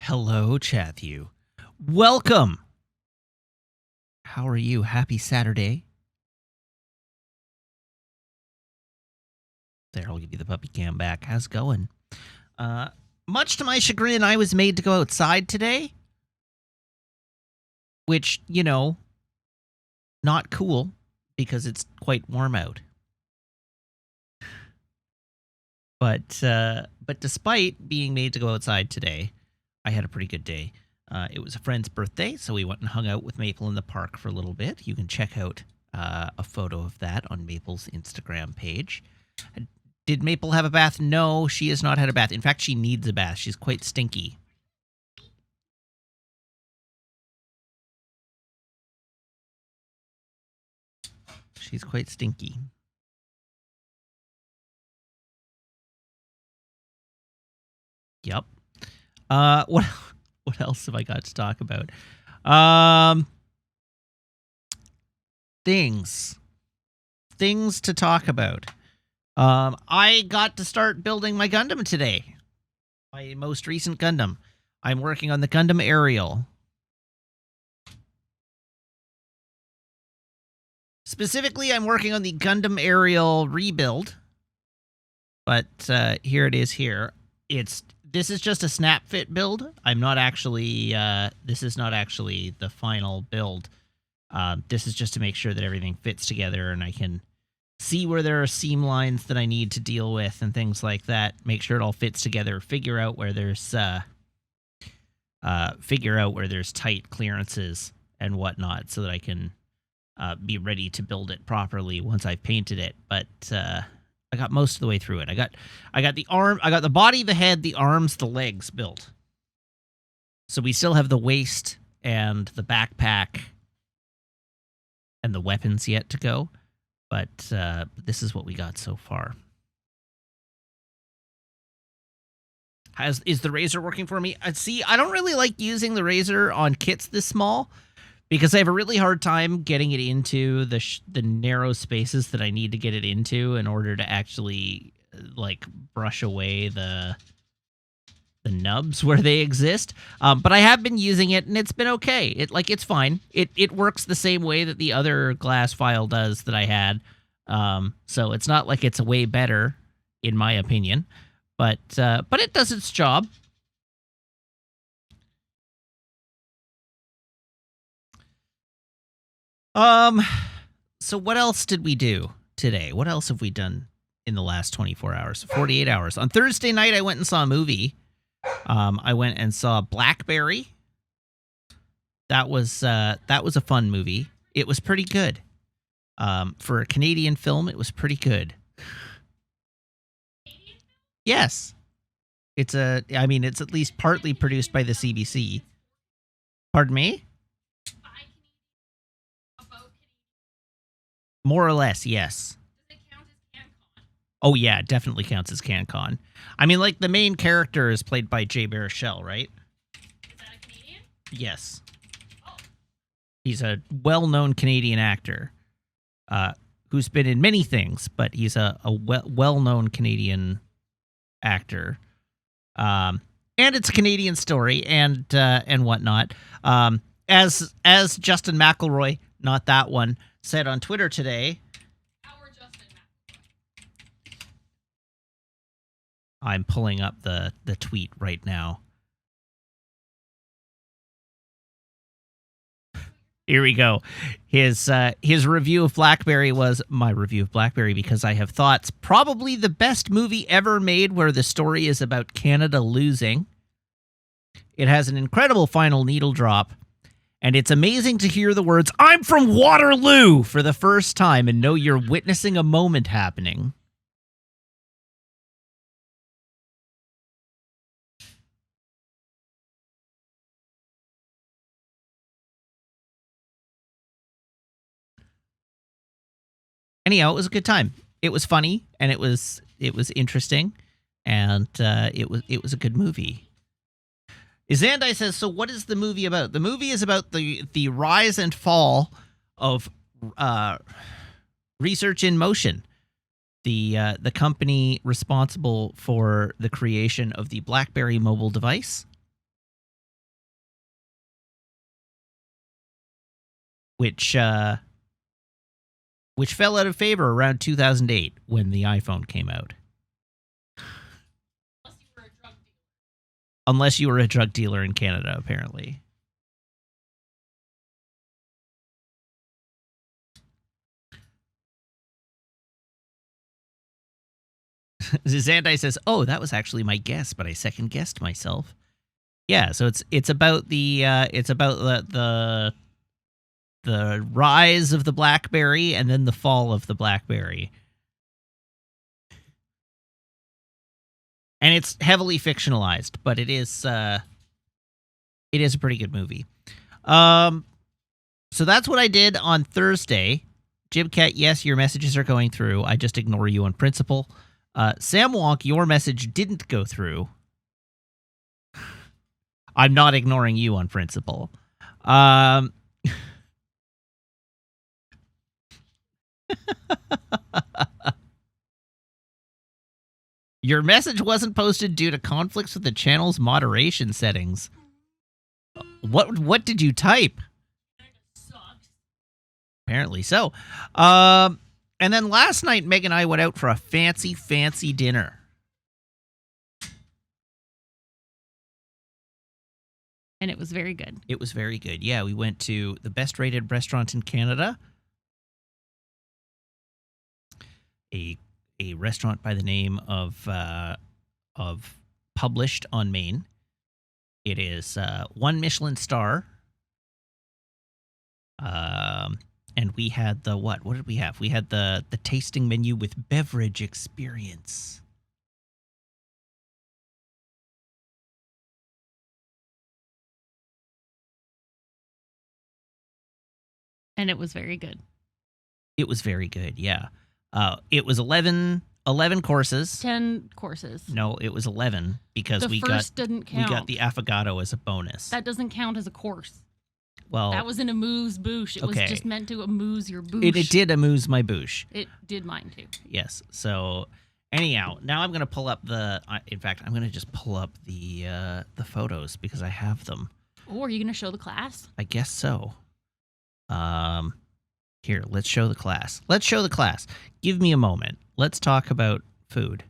Hello, Chathew. Welcome. How are you? Happy Saturday. There, I'll give you the puppy cam back. How's it going? Much to my chagrin, I was made to go outside today. Which, not cool because it's quite warm out. But despite being made to go outside today, I had a pretty good day. It was a friend's birthday, so we went and hung out with Maple in the park for a little bit. You can check out a photo of that on Maple's Instagram page. Did Maple have a bath? No, she has not had a bath. In fact, she needs a bath. She's quite stinky. She's quite stinky. Yep. What else have I got to talk about? Things to talk about. I got to start building my Gundam today. My most recent Gundam. I'm working on the Gundam Aerial. Specifically, I'm working on the Gundam Aerial rebuild. But here it is here. This is just a snap fit build. I'm not actually, this is not actually the final build. This is just to make sure that everything fits together and I can see where there are seam lines that I need to deal with and things like that. Make sure it all fits together. Figure out where there's tight clearances and whatnot so that I can be ready to build it properly once I've painted it. But I got most of the way through it. I got the arm, I got the body, the head, the arms, the legs built. So we still have the waist and the backpack and the weapons yet to go. But this is what we got so far. Is the razor working for me? See, I don't really like using the razor on kits this small because I have a really hard time getting it into the narrow spaces that I need to get it into in order to actually like brush away the nubs where they exist. But I have been using it and it's been okay. It's fine. It works the same way that the other glass file does that I had. So it's not like it's way better in my opinion, but it does its job. So what else did we do today? What else have we done in the last 24 hours? 48 hours. On Thursday night, I went and saw a movie. I went and saw Blackberry. That was a fun movie. It was pretty good. For a Canadian film, it was pretty good. Yes. It's at least partly produced by the CBC. Pardon me? More or less, yes. Does it count as CanCon? Oh, yeah, it definitely counts as CanCon. I mean, like, the main character is played by Jay Baruchel, right? Is that a Canadian? Yes. Oh. He's a well-known Canadian actor who's been in many things, but he's a well-known Canadian actor. And it's a Canadian story and whatnot. As Justin McElroy, not that one, said on Twitter today. Our Justin McElroy. I'm pulling up the tweet right now. Here we go. His review of Blackberry was my review of Blackberry because I have thoughts. Probably the best movie ever made where the story is about Canada losing. It has an incredible final needle drop. And it's amazing to hear the words, "I'm from Waterloo," for the first time and know you're witnessing a moment happening. Anyhow, it was a good time. It was funny and it was interesting, and it was a good movie. Zandai says, so what is the movie about? The movie is about the rise and fall of Research in Motion, the company responsible for the creation of the BlackBerry mobile device. which fell out of favor around 2008 when the iPhone came out. Unless you were a drug dealer in Canada, apparently. Zandai says, "Oh, that was actually my guess, but I second guessed myself." Yeah, so it's about the rise of the BlackBerry and then the fall of the BlackBerry. And it's heavily fictionalized, but it is a pretty good movie. So that's what I did on Thursday. Jibcat, yes, your messages are going through. I just ignore you on principle. Sam Wonk, your message didn't go through. I'm not ignoring you on principle. Your message wasn't posted due to conflicts with the channel's moderation settings. What did you type? Apparently so. And then last night, Meg and I went out for a fancy dinner. And it was very good. It was very good. Yeah, we went to the best-rated restaurant in Canada. A restaurant by the name of Published on Main. It is 1 Michelin star. And we had the what? What did we have? We had the tasting menu with beverage experience. And it was very good. It was very good, yeah. It was 11 courses. 10 courses. No, it was 11 because the first didn't count. We got the affogato as a bonus. That doesn't count as a course. Well, that was an amuse-bouche. It was just meant to amuse your bouche. It did amuse my bouche. It did mine too. Yes. So, anyhow, now I'm going to pull up in fact, I'm going to just pull up the photos because I have them. Oh, are you going to show the class? I guess so. Here, let's show the class. Give me a moment. Let's talk about food.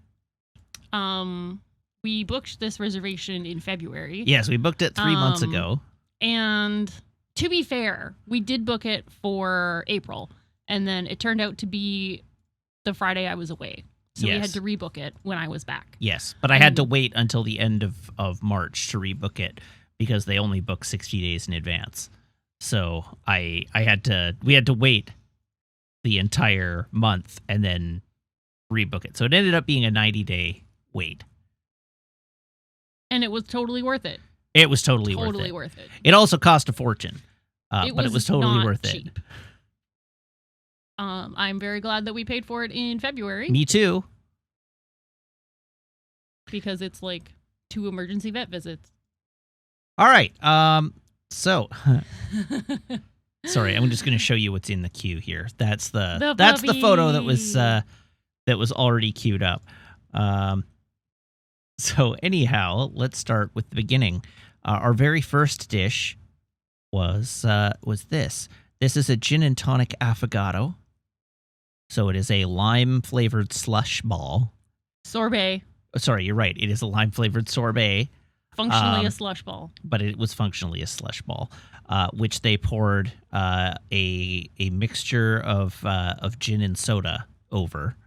We booked this reservation in February. Yes, we booked it 3 months ago. And to be fair, we did book it for April, and then it turned out to be the Friday I was away. So we had to rebook it when I was back. Yes, but I had to wait until the end of March to rebook it because they only book 60 days in advance. So we had to wait the entire month and then rebook it. So it ended up being a 90-day wait. And it was totally worth it. It was totally worth it. It also cost a fortune, but it was totally worth cheap. it. I'm very glad that we paid for it in February. Me too. Because it's like 2 emergency vet visits. All right. So, sorry, I'm just going to show you what's in the queue here. That's the photo that was already queued up. So anyhow, let's start with the beginning. Our very first dish was this. This is a gin and tonic affogato. So it is a lime-flavored slush ball. Sorbet. Oh, sorry, you're right. It is a lime-flavored sorbet. Functionally a slush ball. But it was functionally a slush ball, which they poured a mixture of gin and soda over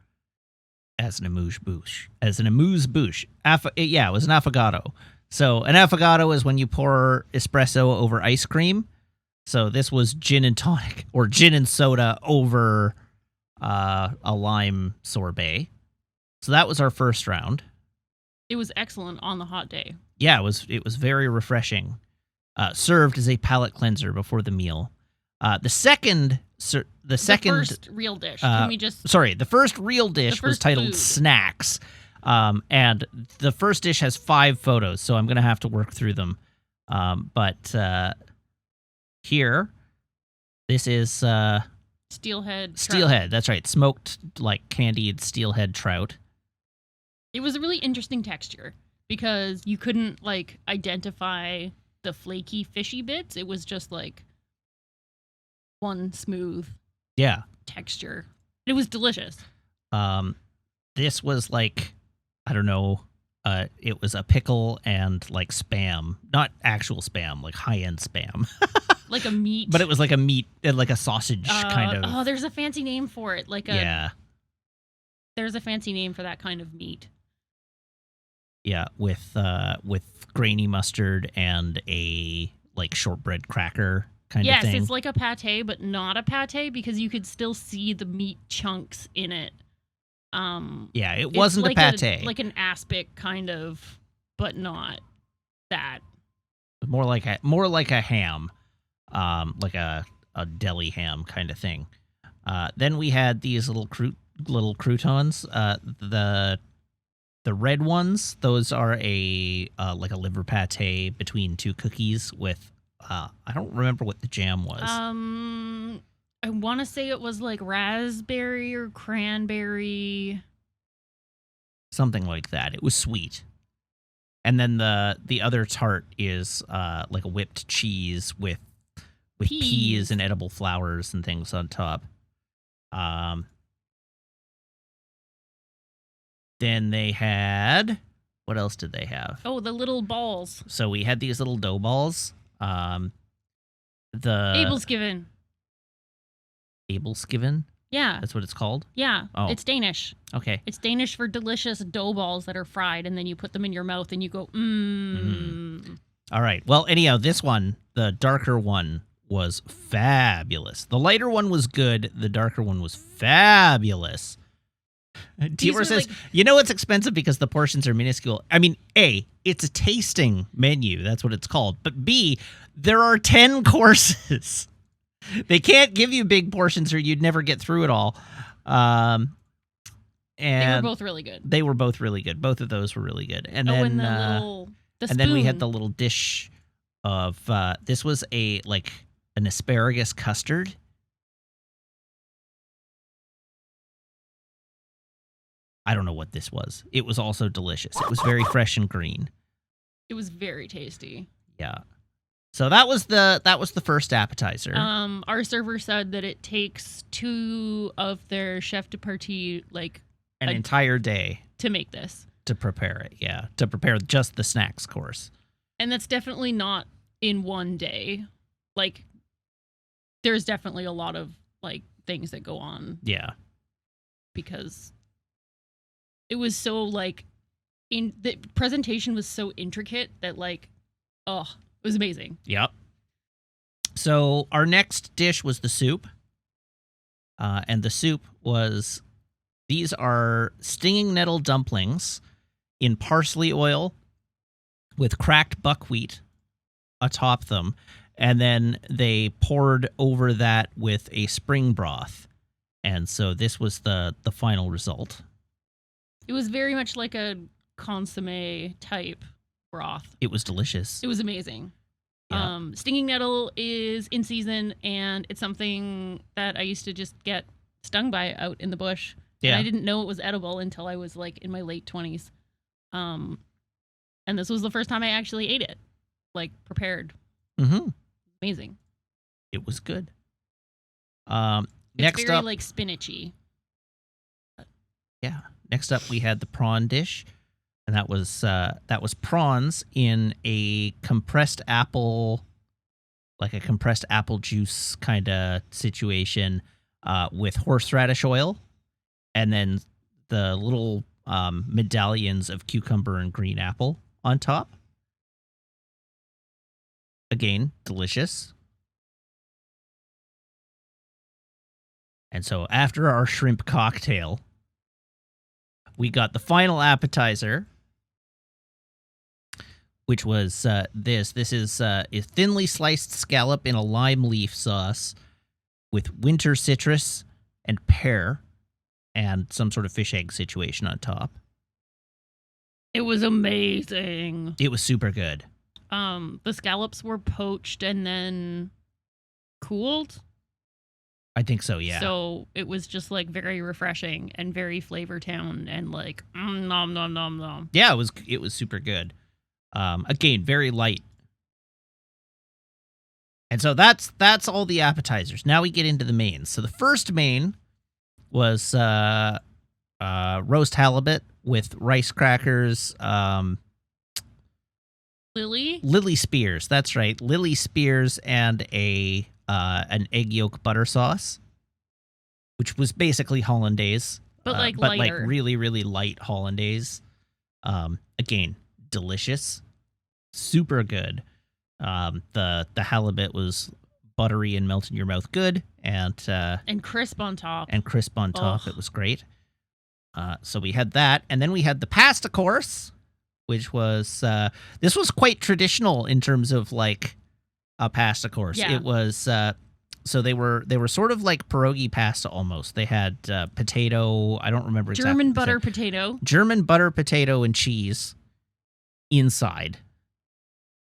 as an amuse-bouche. It was an affogato. So an affogato is when you pour espresso over ice cream. So this was gin and tonic, or gin and soda over a lime sorbet. So that was our first round. It was excellent on the hot day. Yeah, it was very refreshing. Served as a palate cleanser before the meal. The first real dish. The first real dish was titled food. Snacks. And the first dish has 5 photos, so I'm going to have to work through them. But here, this is steelhead. Steelhead, that's right. Smoked, like, candied steelhead trout. It was a really interesting texture because you couldn't, like, identify the flaky, fishy bits. It was just, like, one smooth Yeah. texture. It was delicious. This was like, I don't know, it was a pickle and like spam, not actual spam, like high-end spam. Like a meat. But it was like a meat, like a sausage kind of. Oh, there's a fancy name for it. Yeah. There's a fancy name for that kind of meat. Yeah, with grainy mustard and a like shortbread cracker kind of thing. Yes, it's like a pate, but not a pate because you could still see the meat chunks in it. Yeah, it wasn't like a pate. Like an aspic kind of, but not that. More like a ham, like a deli ham kind of thing. Then we had these little croutons. The red ones, those are a like a liver pate between two cookies with I don't remember what the jam was. I want to say it was like raspberry or cranberry, something like that. It was sweet. And then the other tart is like a whipped cheese with peas and edible flowers and things on top. Then they had, what else did they have? Oh, the little balls. So we had these little dough balls. Abelskiven. Abelskiven? Yeah. That's what it's called? Yeah. Oh. It's Danish. Okay. It's Danish for delicious dough balls that are fried, and then you put them in your mouth and you go, mmm. All right. Well, anyhow, this one, the darker one, was fabulous. The lighter one was good. The darker one was fabulous. Tior says, you know it's expensive because the portions are minuscule. I mean, A, it's a tasting menu. That's what it's called. But B, there are 10 courses. They can't give you big portions or you'd never get through it all. And they were both really good. They were both really good. Both of those were really good. And then and then we had the little dish of this was an asparagus custard. I don't know what this was. It was also delicious. It was very fresh and green. It was very tasty. Yeah. So that was the first appetizer. Our server said that it takes 2 of their chef de partie an entire day to make this. To prepare it, yeah. To prepare just the snacks course. And that's definitely not in one day. Like, there's definitely a lot of things that go on. Yeah. Because it was so in the presentation was so intricate that it was amazing. Yep. So our next dish was the soup. And the soup was, these are stinging nettle dumplings in parsley oil with cracked buckwheat atop them. And then they poured over that with a spring broth. And so this was the final result. It was very much like a consommé type broth. It was delicious. It was amazing. Yeah. Stinging nettle is in season, and it's something that I used to just get stung by out in the bush. Yeah. And I didn't know it was edible until I was in my late 20s. And this was the first time I actually ate it, prepared. Mm-hmm. Amazing. It was good. It's next very up, spinachy. Yeah. Next up, we had the prawn dish, and that was prawns in a compressed apple, like a compressed apple juice kind of situation, with horseradish oil, and then the little medallions of cucumber and green apple on top. Again, delicious. And so after our shrimp cocktail, we got the final appetizer, which was this. This is a thinly sliced scallop in a lime leaf sauce with winter citrus and pear and some sort of fish egg situation on top. It was amazing. It was super good. The scallops were poached and then cooled. I think so, yeah. So it was just very refreshing and very flavor town and nom nom nom nom. Yeah, it was super good. Again, very light. And so that's all the appetizers. Now we get into the mains. So the first main was roast halibut with rice crackers, Lily spears. That's right, Lily spears, and an egg yolk butter sauce, which was basically hollandaise, but like really really light hollandaise. Again, delicious, super good. The halibut was buttery and melt in your mouth good, and crisp on top. It was great. So we had that, and then we had the pasta course, which was this was quite traditional in terms of like a pasta course. Yeah. It was so they were sort of like pierogi pasta almost. They had potato. I don't remember exactly. German butter potato and cheese inside,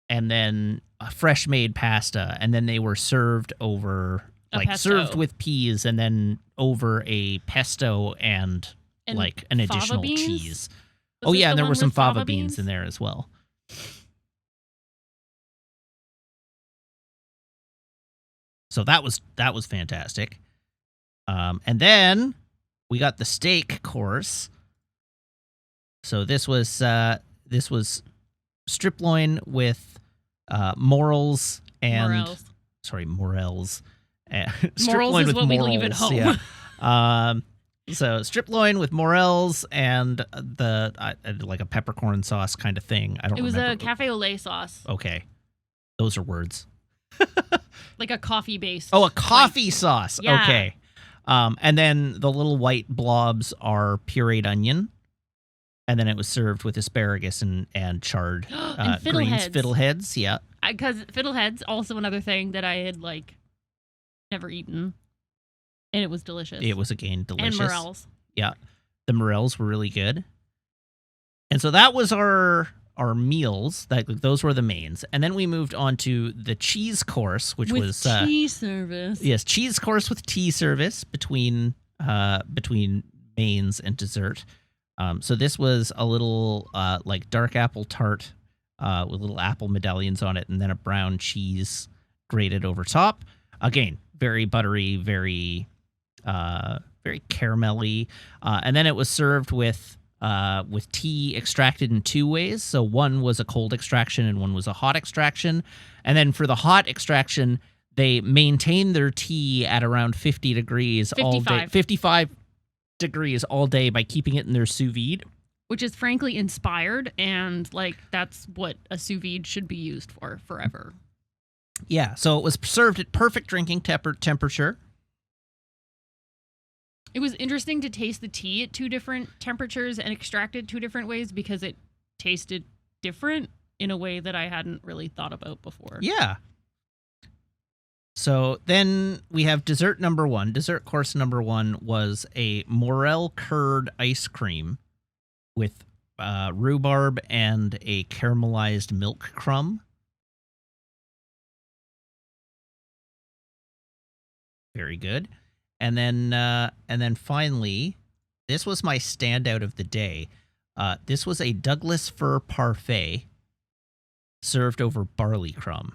and then a fresh made pasta, and then they were served over served with peas, and then over a pesto and like an additional beans? cheese. And there were some fava beans in there as well. So that was fantastic. And then we got the steak course. So this was strip loin with morels and morels. Morels is what we leave at home. Yeah. So strip loin with morels and like a peppercorn sauce kind of thing. I don't remember. It was a cafe au lait sauce. Okay. Those are words. Like a coffee base. Oh, a coffee sauce. Yeah. Okay. And then the little white blobs are pureed onion. And then it was served with asparagus and charred and greens. Fiddleheads, yeah. Because fiddleheads, also another thing that I had never eaten. And it was delicious. It was, again, delicious. And morels. Yeah. The morels were really good. And so that was our meals. Those were the mains. And then we moved on to the cheese course, which was tea service. Yes, cheese course with tea service between mains and dessert. So this was a little dark apple tart with little apple medallions on it, and then a brown cheese grated over top. Again, very buttery, very caramelly. And then it was served with tea extracted in two ways. So one was a cold extraction and one was a hot extraction. And then for the hot extraction, they maintained their tea at around 50 degrees all day. 55 degrees all day by keeping it in their sous vide. Which is frankly inspired, and that's what a sous vide should be used for forever. Yeah, so it was served at perfect drinking temperature. It was interesting to taste the tea at two different temperatures and extract it two different ways because it tasted different in a way that I hadn't really thought about before. Yeah. So then we have dessert number one. Dessert course number one was a morel curd ice cream with rhubarb and a caramelized milk crumb. Very good. And then finally, this was my standout of the day. This was a Douglas fir parfait served over barley crumb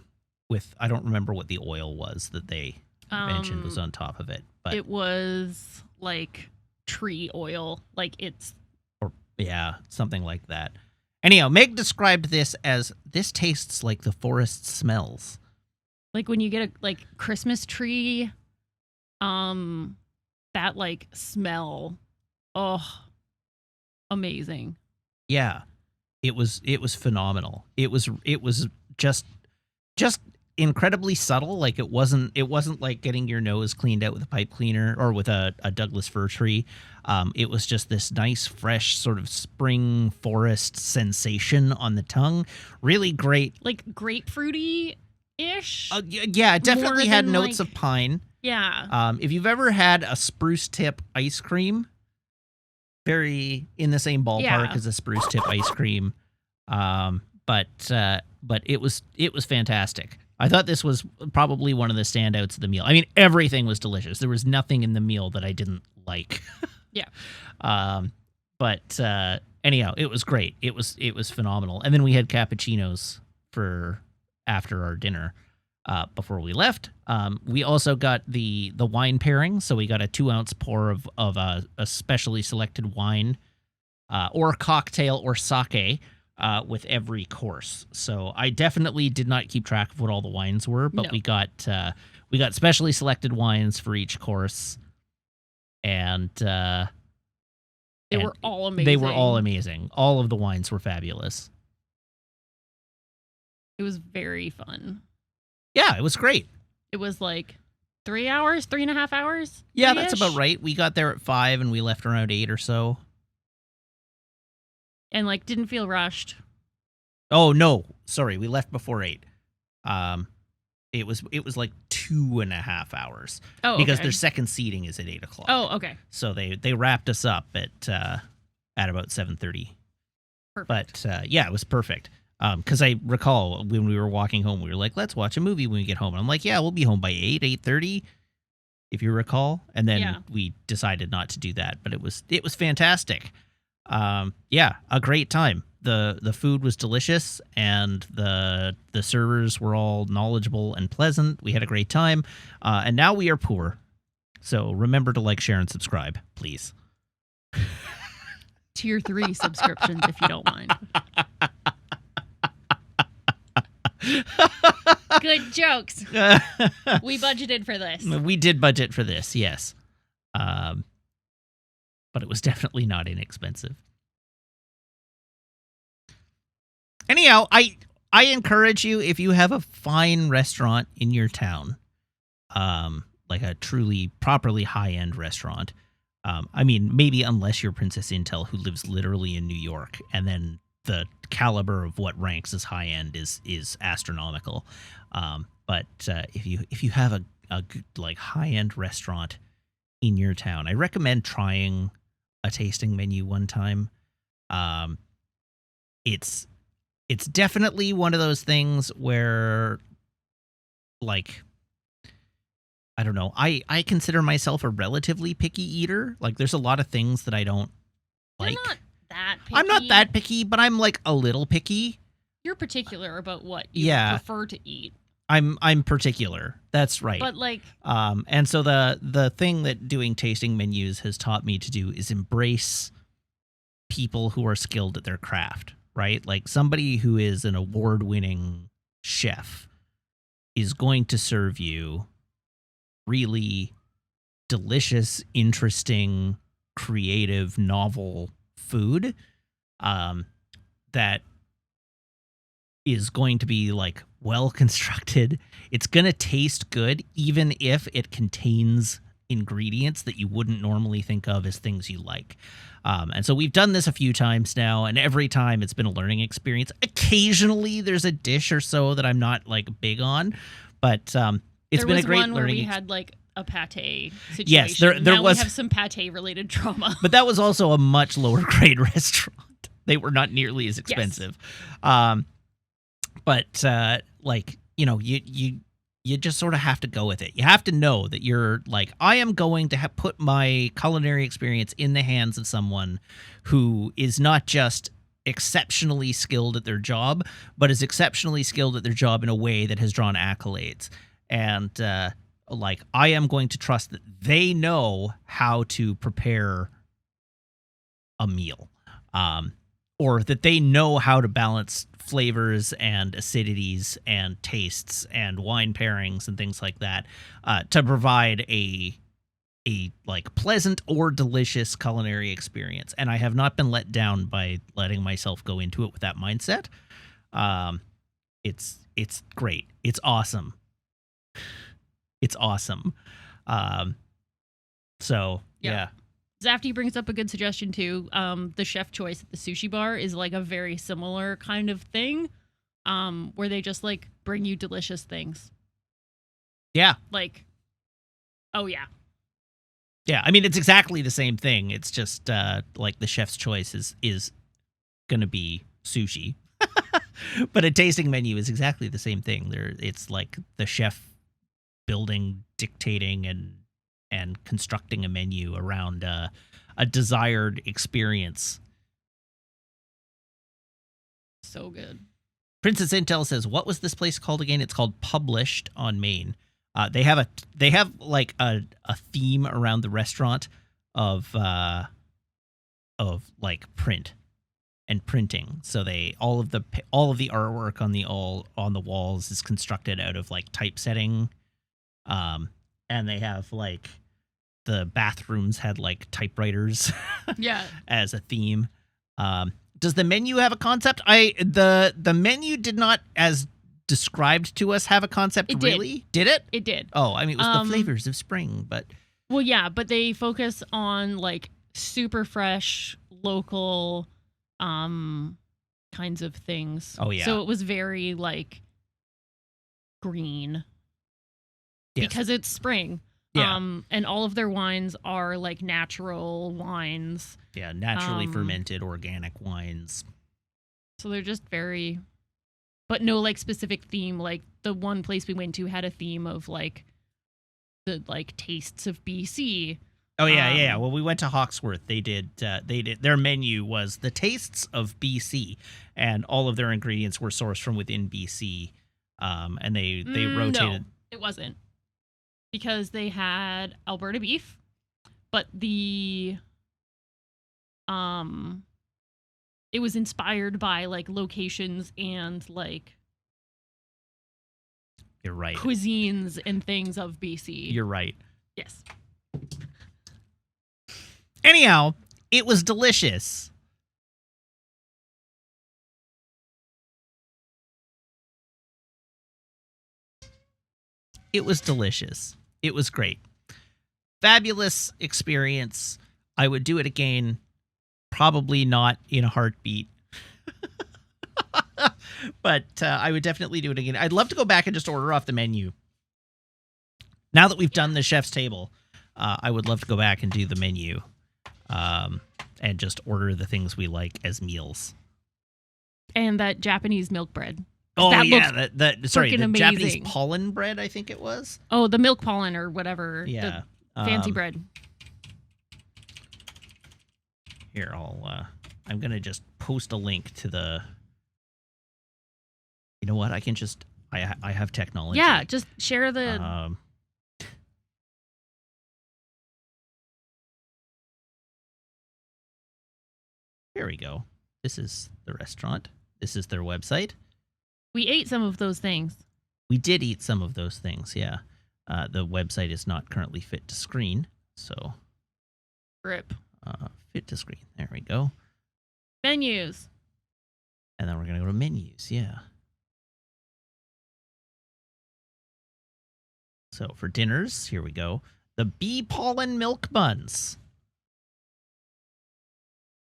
with, I don't remember what the oil was that they mentioned was on top of it. But it was like tree oil. Something like that. Anyhow, Meg described this as, this tastes like the forest smells. Like when you get a Christmas tree, that smell. Oh, amazing. Yeah. It was phenomenal. It was just incredibly subtle. It wasn't like getting your nose cleaned out with a pipe cleaner or with a Douglas fir tree. It was just this nice, fresh sort of spring forest sensation on the tongue. Really great. Grapefruity-ish? Yeah, it definitely had notes of pine. Yeah. If you've ever had a spruce tip ice cream, very in the same ballpark as a spruce tip ice cream. But it was fantastic. I thought this was probably one of the standouts of the meal. I mean, everything was delicious. There was nothing in the meal that I didn't like. Yeah. But anyhow, it was great. It was phenomenal. And then we had cappuccinos for after our dinner. before we left. We also got the wine pairing, so we got a 2-ounce pour of a specially selected wine or cocktail or sake with every course. So I definitely did not keep track of what all the wines were, but No. we got specially selected wines for each course, and they were all amazing. They were all amazing. All of the wines were fabulous. It was very fun. Yeah, it was great. It was like 3 hours, 3.5 hours. Yeah, that's about right. We got there at 5 and we left around 8 or so. And like didn't feel rushed. Oh no, sorry, we left before 8. It was like 2.5 hours. Oh, because okay. their second seating is at 8 o'clock. Oh, okay. So they wrapped us up at about 7:30. Perfect. But yeah, it was perfect. Because I recall when we were walking home, we were like, let's watch a movie when we get home. And I'm like, yeah, we'll be home by 8:30, if you recall. And then we decided not to do that. But it was fantastic. Yeah, a great time. The food was delicious, and the servers were all knowledgeable and pleasant. We had a great time. And now we are poor. So remember to like, share, and subscribe, please. Tier 3 subscriptions, if you don't mind. Good jokes. We budgeted for this. We did budget for this, yes. But it was definitely not inexpensive. Anyhow, I encourage you, if you have a fine restaurant in your town, like a truly, properly high-end restaurant. I mean, maybe unless you're Princess Intel, who lives literally in New York, and then the caliber of what ranks as high end is astronomical. But if you have a good, like, high end restaurant in your town, I recommend trying a tasting menu one time. It's definitely one of those things where, like, I don't know. I consider myself a relatively picky eater. Like, there's a lot of things that I don't like. You're not that picky. I'm not that picky, but I'm like a little picky. You're particular about what you prefer to eat. I'm particular. That's right. But like, and so the thing that doing tasting menus has taught me to do is embrace people who are skilled at their craft, right? Like, somebody who is an award-winning chef is going to serve you really delicious, interesting, creative, novel food that is going to be, like, well constructed. It's going to taste good, even if it contains ingredients that you wouldn't normally think of as things you like. And so we've done this a few times now, and every time it's been a learning experience. Occasionally there's a dish or so that I'm not, like, big on, but it's been a great learning. Where we had like a pate situation. Yes, there was. We have some pate related trauma. But that was also a much lower grade restaurant. They were not nearly as expensive. Yes. But like, you know, you just sort of have to go with it. You have to know that you're like, I am going to put my culinary experience in the hands of someone who is not just exceptionally skilled at their job, but is exceptionally skilled at their job in a way that has drawn accolades. And like, I am going to trust that they know how to prepare a meal, or that they know how to balance flavors and acidities and tastes and wine pairings and things like that, to provide a like pleasant or delicious culinary experience. And I have not been let down by letting myself go into it with that mindset. It's great. It's awesome. It's awesome. So yeah. Zafty brings up a good suggestion too. The chef choice at the sushi bar is like a very similar kind of thing, where they just like bring you delicious things. Yeah. Like, oh yeah. Yeah, I mean, it's exactly the same thing. It's just like the chef's choice is going to be sushi. But a tasting menu is exactly the same thing. It's like the chef building, dictating, and constructing a menu around a desired experience. So good. Princess Intel says, "What was this place called again?" It's called Published on Main. They have like a theme around the restaurant of like print and printing. So all of the artwork on the walls is constructed out of like typesetting. And they have like the bathrooms had like typewriters Yeah. as a theme. Does the menu have a concept? The menu did not, as described to us, have a concept. It really? Did it? It did. Oh, I mean, it was the flavors of spring, but well, yeah, but they focus on like super fresh, local, kinds of things. Oh yeah. So it was very like green. Yes. Because it's spring. Yeah. And all of their wines are like natural wines. Yeah, naturally fermented organic wines. So they're just very, but no like specific theme. Like the one place we went to had a theme of like the like tastes of BC. Oh yeah. Well, we went to Hawksworth. They did. Their menu was the tastes of BC, and all of their ingredients were sourced from within BC. And they rotated. No, it wasn't. Because they had Alberta beef, but it was inspired by like locations and like You're right. cuisines and things of BC. You're right. Yes. Anyhow, it was delicious. It was delicious. It was great. Fabulous experience. I would do it again. Probably not in a heartbeat. But I would definitely do it again. I'd love to go back and just order off the menu. Now that we've done the chef's table, I would love to go back and do the menu and just order the things we like as meals. And that Japanese milk bread. Oh, that yeah. The amazing. Japanese pollen bread, I think it was. Oh, the milk pollen or whatever. Yeah. The fancy bread. Here, I'm going to just post a link to the... You know what? I can just... I have technology. Yeah, just share the... Here we go. This is the restaurant. This is their website. We ate some of those things. We did eat some of those things, yeah. The website is not currently fit to screen, so... Rip. Fit to screen. There we go. Menus. And then we're going to go to menus, yeah. So for dinners, here we go. The bee pollen milk buns.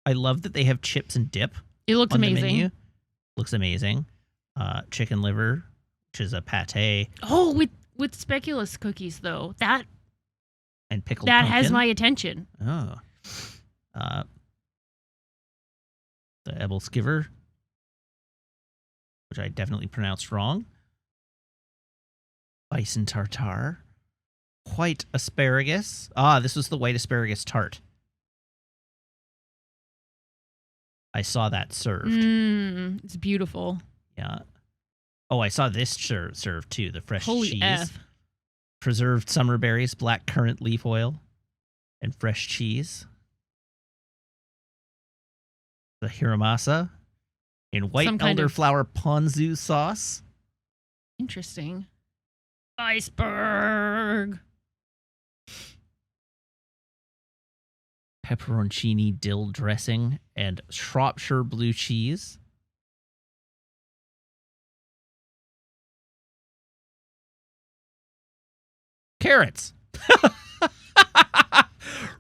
I love that they have chips and dip. It looks amazing. The menu. Looks amazing. Chicken liver, which is a pate. Oh, with speculous cookies though. That and pickled that pumpkin. has my attention. Oh. The Ebel skiver, which I definitely pronounced wrong. Bison tartare. White asparagus. Ah, this was the white asparagus tart. I saw that served. It's beautiful. Yeah. Oh, I saw this served too. The fresh Holy cheese. F. Preserved summer berries, black currant leaf oil, and fresh cheese. The hiramasa in white elderflower ponzu sauce. Interesting. Iceberg. Pepperoncini dill dressing and Shropshire blue cheese. Carrots.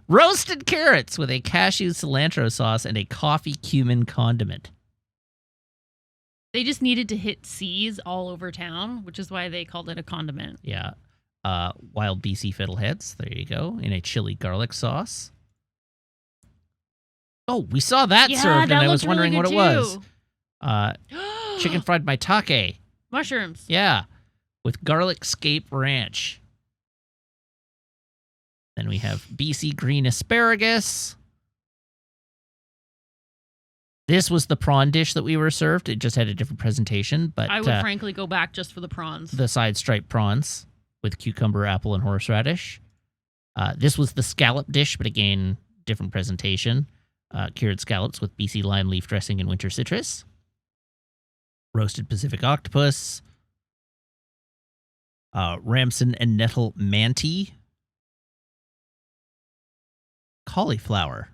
Roasted carrots with a cashew cilantro sauce and a coffee cumin condiment. They just needed to hit C's all over town, which is why they called it a condiment. Yeah. Wild BC fiddleheads. There you go. In a chili garlic sauce. Oh, we saw that served, and I was wondering what it was. Chicken fried maitake. Mushrooms. Yeah. With garlic scape ranch. Then we have BC green asparagus. This was the prawn dish that we were served. It just had a different presentation, but I would frankly go back just for the prawns. The side striped prawns with cucumber, apple, and horseradish. This was the scallop dish, but again, different presentation. Cured scallops with BC lime leaf dressing and winter citrus. Roasted Pacific octopus. Ramson and nettle manti. Cauliflower.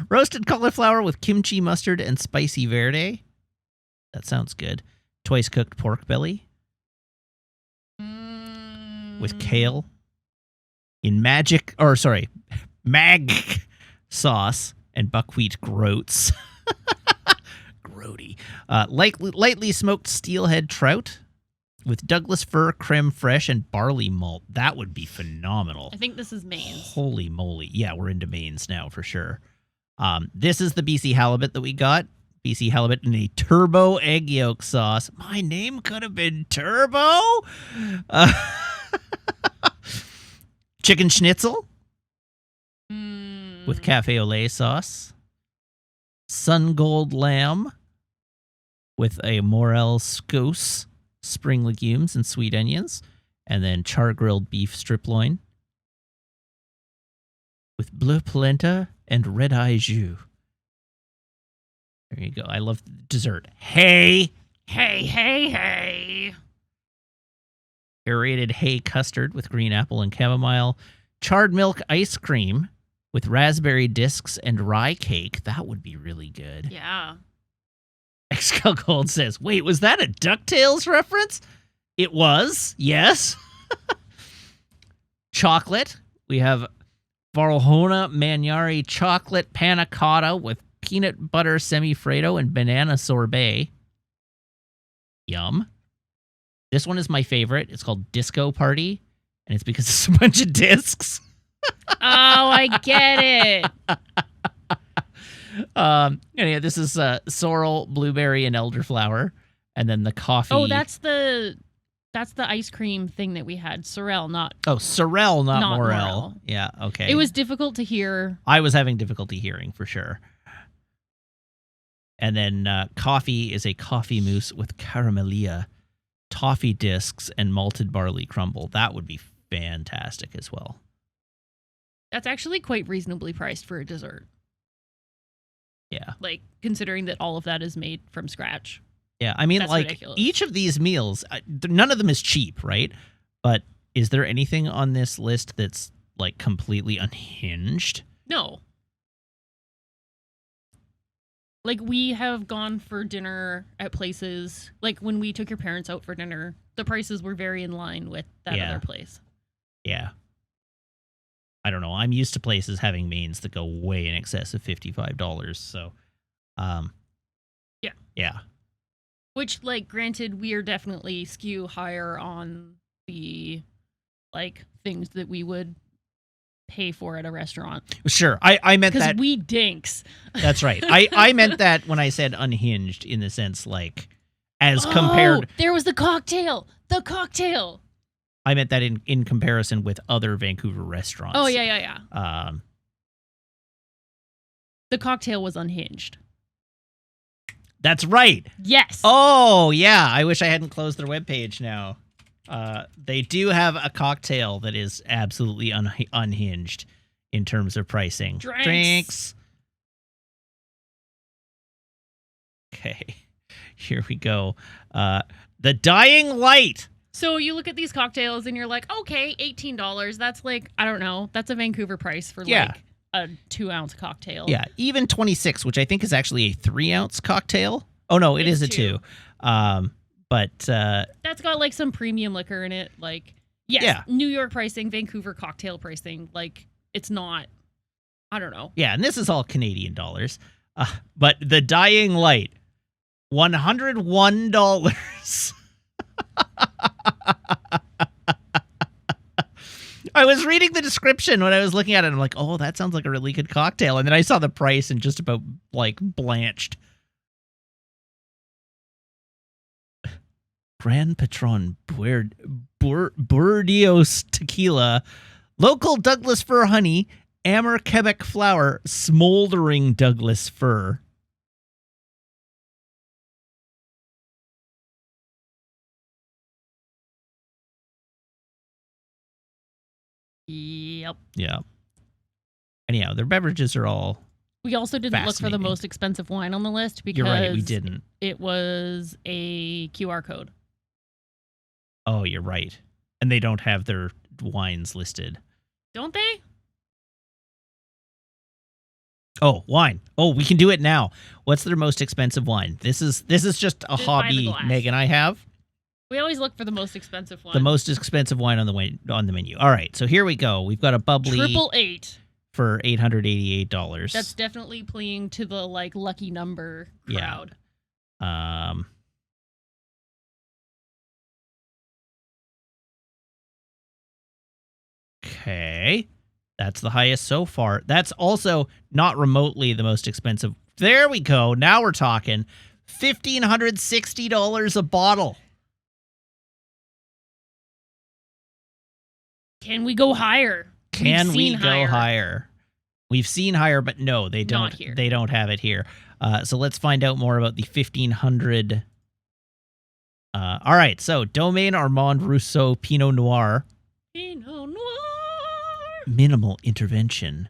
Roasted cauliflower with kimchi mustard and spicy verde. That sounds good. Twice cooked pork belly. With kale. In mag sauce and buckwheat groats. Grody. Lightly smoked steelhead trout with Douglas fir, creme fraiche, and barley malt. That would be phenomenal. I think this is mains. Holy moly. Yeah, we're into mains now for sure. This is the BC halibut that we got. BC halibut in a turbo egg yolk sauce. My name could have been Turbo. Chicken schnitzel with cafe au lait sauce. Sun gold lamb with a morel scose, spring legumes, and sweet onions. And then char-grilled beef strip loin with bleu polenta and red-eye jus. There you go. I love the dessert. Hey! Aerated hay custard with green apple and chamomile. Charred milk ice cream with raspberry discs and rye cake. That would be really good. Yeah. Xcal Gold says, wait, was that a DuckTales reference? It was, yes. Chocolate. We have Varjona Magnari chocolate panna cotta with peanut butter semifreddo and banana sorbet. Yum. This one is my favorite. It's called Disco Party, and it's because it's a bunch of discs. Oh, I get it. Anyway, this is sorrel, blueberry, and elderflower, and then the coffee. Oh, that's the ice cream thing that we had. Sorrel, not. Oh, sorrel, not morel. Morel. Yeah, okay. It was difficult to hear. I was having difficulty hearing for sure. And then coffee is a coffee mousse with caramelia, toffee discs, and malted barley crumble. That would be fantastic as well. That's actually quite reasonably priced for a dessert. Yeah. Like, considering that all of that is made from scratch. Yeah, I mean, That's like, ridiculous. each of these meals, none of them is cheap, right? But is there anything on this list that's, like, completely unhinged? No. Like, we have gone for dinner at places, like, when we took your parents out for dinner, the prices were very in line with that other place. Yeah. I don't know. I'm used to places having mains that go way in excess of $55. So, yeah. Yeah. Which, like, granted, we are definitely skew higher on the, like, things that we would pay for at a restaurant. Sure. I meant that. Because we dinks. That's right. I meant that when I said unhinged in the sense, like, as compared. There was the cocktail. The cocktail. I meant that in comparison with other Vancouver restaurants. Oh, yeah. The cocktail was unhinged. That's right. Yes. Oh, yeah. I wish I hadn't closed their webpage now. They do have a cocktail that is absolutely unhinged in terms of pricing. Drinks. Okay. Here we go. The Dying Light. So you look at these cocktails and you're like, okay, $18. That's like, I don't know. That's a Vancouver price for like a 2-ounce cocktail. Yeah, even 26, which I think is actually a 3-ounce cocktail. Oh, no, it is a 2. But that's got like some premium liquor in it. Like, yes, yeah. New York pricing, Vancouver cocktail pricing. Like, it's not, I don't know. Yeah, and this is all Canadian dollars. But the Dying Light, $101. I was reading the description when I was looking at it. And I'm like, oh, that sounds like a really good cocktail. And then I saw the price and just about like blanched. Grand Patron Burdeos tequila, local Douglas fir honey, Amber Quebec flower, smoldering Douglas fir. Yep. Yeah. Anyhow, their beverages are all... We also didn't look for the most expensive wine on the list because... You're right, we didn't. It was a QR code. Oh, you're right. And they don't have their wines listed. Don't they? Oh, wine. Oh, we can do it now. What's their most expensive wine? This is just a hobby Meg and I have. We always look for the most expensive one. The most expensive wine on the menu. All right, so here we go. We've got a bubbly 888 for $888. That's definitely playing to the like lucky number crowd. Yeah. Okay. That's the highest so far. That's also not remotely the most expensive. There we go. Now we're talking. $1,560 a bottle. Can we go higher? Can we go higher? We've seen higher, but no, they don't. Not here. They don't have it here. So let's find out more about the 1,500. All right. So Domaine Armand Rousseau Pinot Noir. Pinot Noir. Minimal intervention.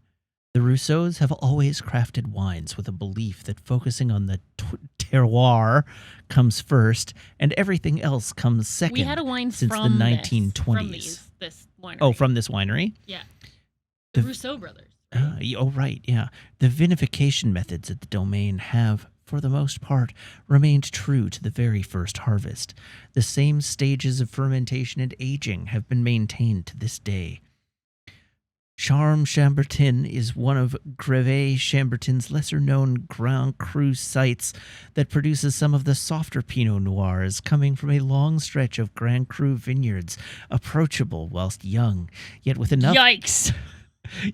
The Rousseaus have always crafted wines with a belief that focusing on the terroir comes first and everything else comes second. We had a wine since from the 1920s. From this winery. Oh, from this winery? Yeah. The Rousseau brothers. Right? Oh, right, yeah. The vinification methods at the Domaine have, for the most part, remained true to the very first harvest. The same stages of fermentation and aging have been maintained to this day. Charme Chambertin is one of Greve Chambertin's lesser-known Grand Cru sites that produces some of the softer Pinot Noirs coming from a long stretch of Grand Cru vineyards, approachable whilst young, yet with enough... Yikes!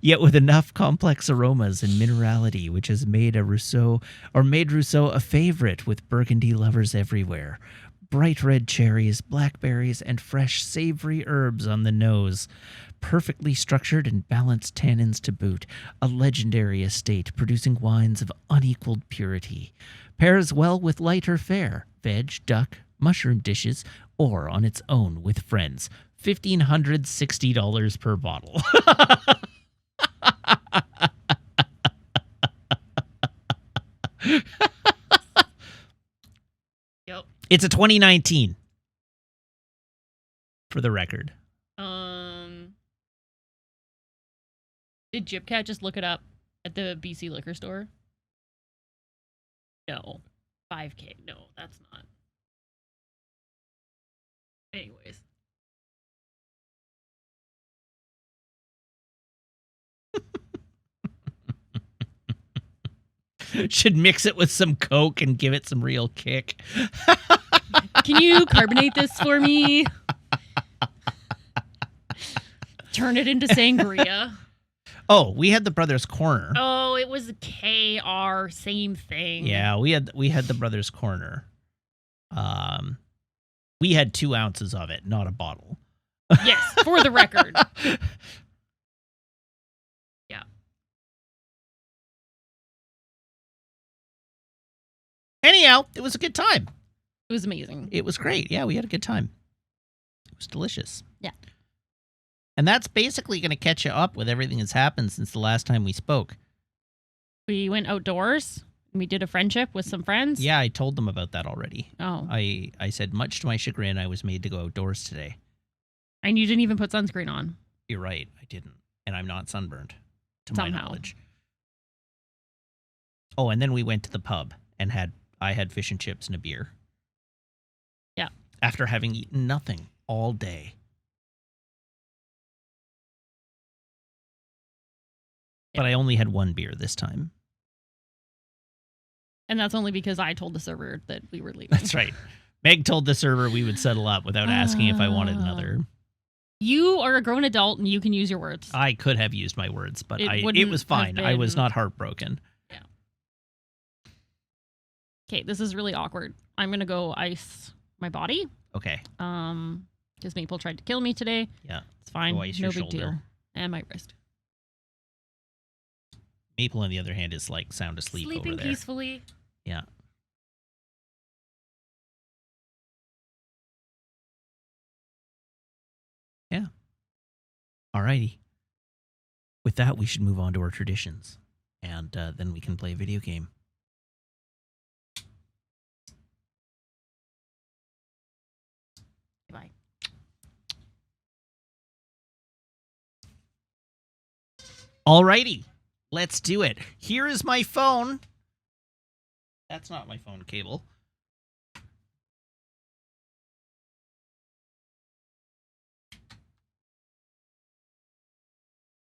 Yet with enough complex aromas and minerality, which has made Rousseau a favorite with Burgundy lovers everywhere. Bright red cherries, blackberries, and fresh, savory herbs on the nose. Perfectly structured and balanced tannins to boot. A legendary estate producing wines of unequaled purity. Pairs well with lighter fare, veg, duck, mushroom dishes, or on its own with friends. $1,560 per bottle. Yep. It's a 2019. For the record. Did Jipcat just look it up at the BC liquor store? No. 5K. No, that's not. Anyways. Should mix it with some Coke and give it some real kick. Can you carbonate this for me? Turn it into sangria. Oh, we had the Brothers Corner. Oh, it was KR, same thing. Yeah, we had the Brothers Corner. We had 2 ounces of it, not a bottle. Yes, for the record. Yeah. Anyhow, it was a good time. It was amazing. It was great. Yeah, we had a good time. It was delicious. Yeah. And that's basically going to catch you up with everything that's happened since the last time we spoke. We went outdoors. We did a friendship with some friends. Yeah, I told them about that already. Oh. I said, much to my chagrin, I was made to go outdoors today. And you didn't even put sunscreen on. You're right. I didn't. And I'm not sunburned, to Somehow. my knowledge. Oh, and then we went to the pub and I had fish and chips and a beer. Yeah. After having eaten nothing all day. But I only had 1 beer this time. And that's only because I told the server that we were leaving. That's right. Meg told the server we would settle up without asking if I wanted another. You are a grown adult and you can use your words. I could have used my words, but it was fine. I was not heartbroken. Yeah. Okay, this is really awkward. I'm going to go ice my body. Okay. Because Maple tried to kill me today. Yeah. It's fine. Go ice no your big shoulder. deal. And my wrist. Maple, on the other hand, is like sound asleep Sleeping over there. Peacefully. Yeah. Yeah. Alrighty. with that, we should move on to our traditions, and then we can play a video game. Bye. Alrighty, let's do it. Here is my phone. That's not my phone cable.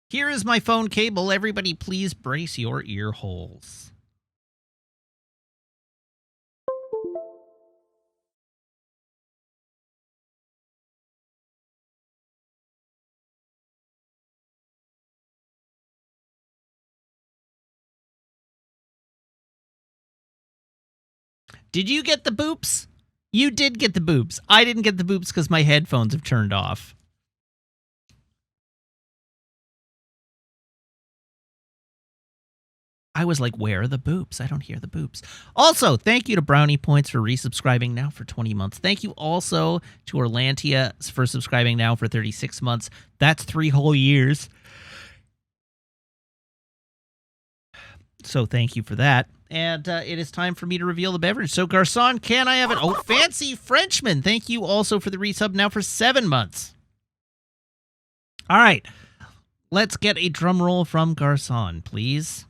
Here is my phone cable. Everybody, please brace your ear holes. Did you get the boops? You did get the boops. I didn't get the boops because my headphones have turned off. I was like, where are the boops? I don't hear the boops. Also, thank you to Brownie Points for resubscribing now for 20 months. Thank you also to Orlantia for subscribing now for 36 months. That's 3 whole years. So thank you for that. And it is time for me to reveal the beverage. So, Garçon, can I have it? Oh, Fancy Frenchman. Thank you also for the resub now for 7 months. All right. Let's get a drum roll from Garçon, please.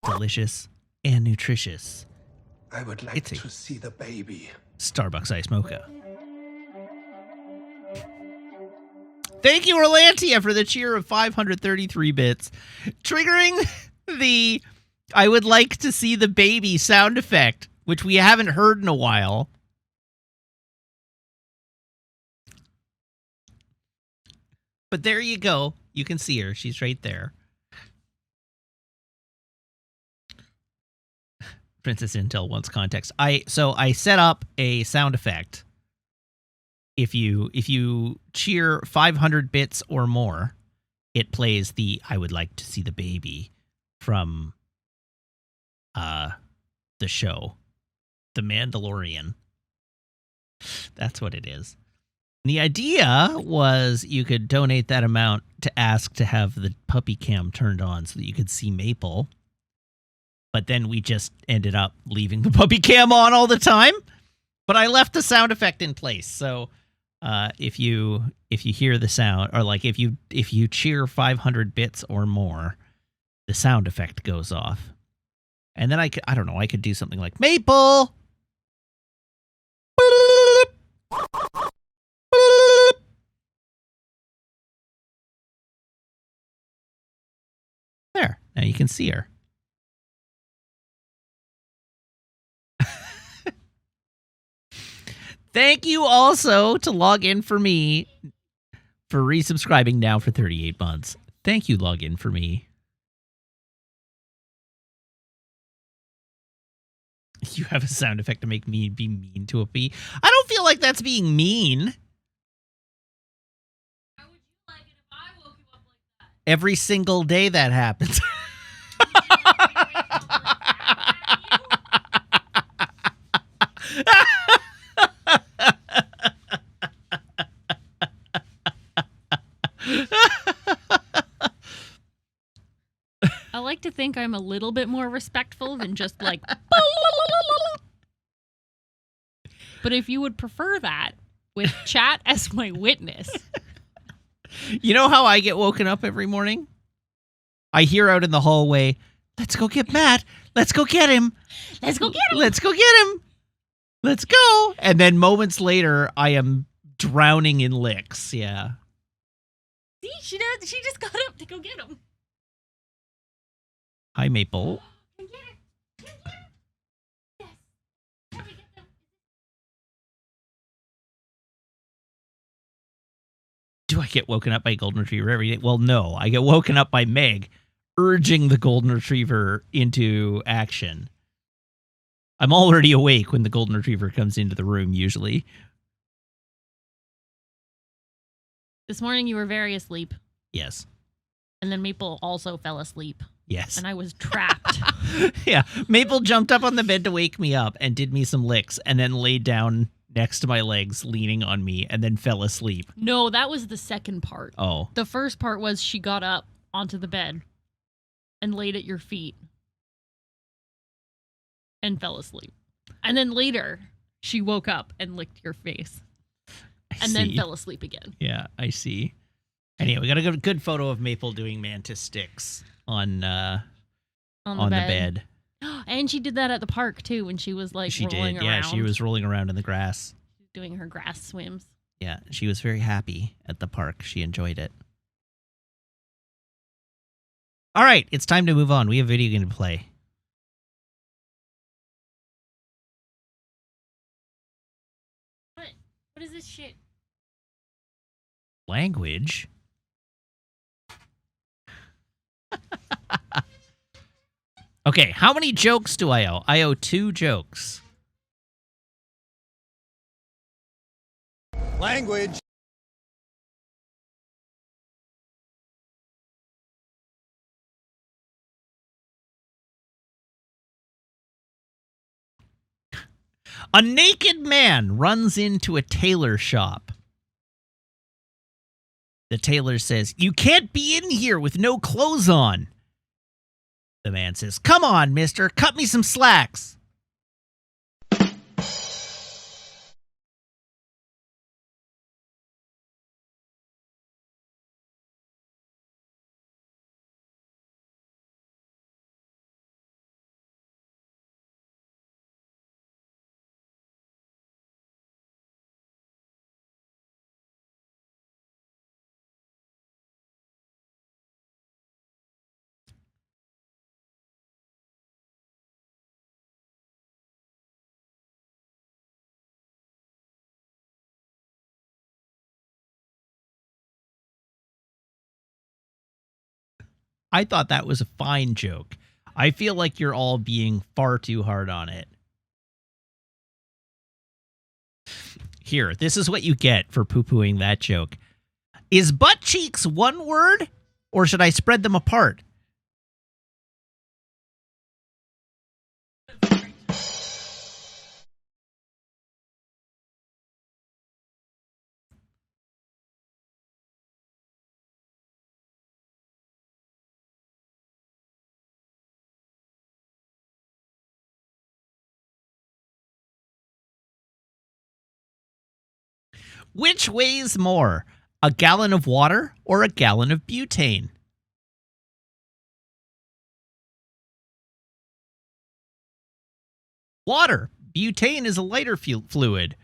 Delicious and nutritious. I would like to see the baby. Starbucks Ice Mocha. Thank you, Orlantia, for the cheer of 533 bits. Triggering the I would like to see the baby sound effect, which we haven't heard in a while. But there you go. You can see her. She's right there. Princess Intel wants context. So I set up a sound effect. If you cheer 500 bits or more, it plays the I would like to see the baby from the show, The Mandalorian. That's what it is. The idea was you could donate that amount to ask to have the puppy cam turned on so that you could see Maple. But then we just ended up leaving the puppy cam on all the time. But I left the sound effect in place. So if you hear the sound, or like if you cheer 500 bits or more, the sound effect goes off. And then I don't know, I could do something like Maple. There. Now you can see her. Thank you also to Login for Me for resubscribing now for 38 months. Thank you, Login for Me. You have a sound effect to make me be mean to a bee. I don't feel like that's being mean. How would you like it if I woke you up like that? Every single day that happens. I like to think I'm a little bit more respectful than just like. But if you would prefer that, with chat as my witness. You know how I get woken up every morning? I hear out in the hallway, let's go get Matt. Let's go get him. Let's go get him. Let's go get him. Let's go. And then moments later, I am drowning in licks. Yeah. See, she just got up to go get him. Hi, Maple. Can get it. Can get it. Yes. How do we get them? Do I get woken up by a golden retriever every day? Well, no. I get woken up by Meg urging the golden retriever into action. I'm already awake when the golden retriever comes into the room, usually. This morning you were very asleep. Yes. And then Maple also fell asleep. Yes. And I was trapped. Yeah. Maple jumped up on the bed to wake me up and did me some licks and then laid down next to my legs, leaning on me, and then fell asleep. No, that was the second part. Oh. The first part was she got up onto the bed and laid at your feet and fell asleep. And then later, she woke up and licked your face and then fell asleep again. Yeah, I see. Anyway, we got a good photo of Maple doing mantis sticks on the bed. And she did that at the park too when she was like rolling around. Yeah, she was rolling around in the grass. Doing her grass swims. Yeah, she was very happy at the park. She enjoyed it. All right, it's time to move on. We have a video game to play. What is this shit? Language? Okay, how many jokes do I owe? I owe 2 jokes. Language. A naked man runs into a tailor shop. The tailor says, "You can't be in here with no clothes on." The man says, "Come on, mister, cut me some slacks." I thought that was a fine joke. I feel like you're all being far too hard on it. Here, this is what you get for poo-pooing that joke. Is butt cheeks one word, or should I spread them apart? Which weighs more, a gallon of water or a gallon of butane? Water. Butane is a lighter fluid.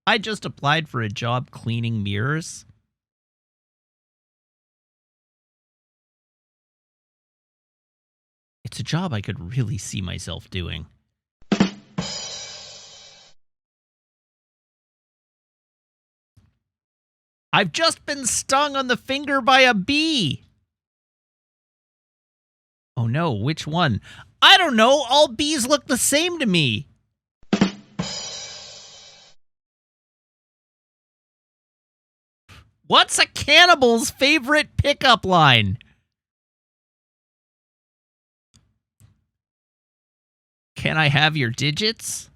I just applied for a job cleaning mirrors. It's a job I could really see myself doing. I've just been stung on the finger by a bee. Oh no, which one? I don't know. All bees look the same to me. What's a cannibal's favorite pickup line? Can I have your digits?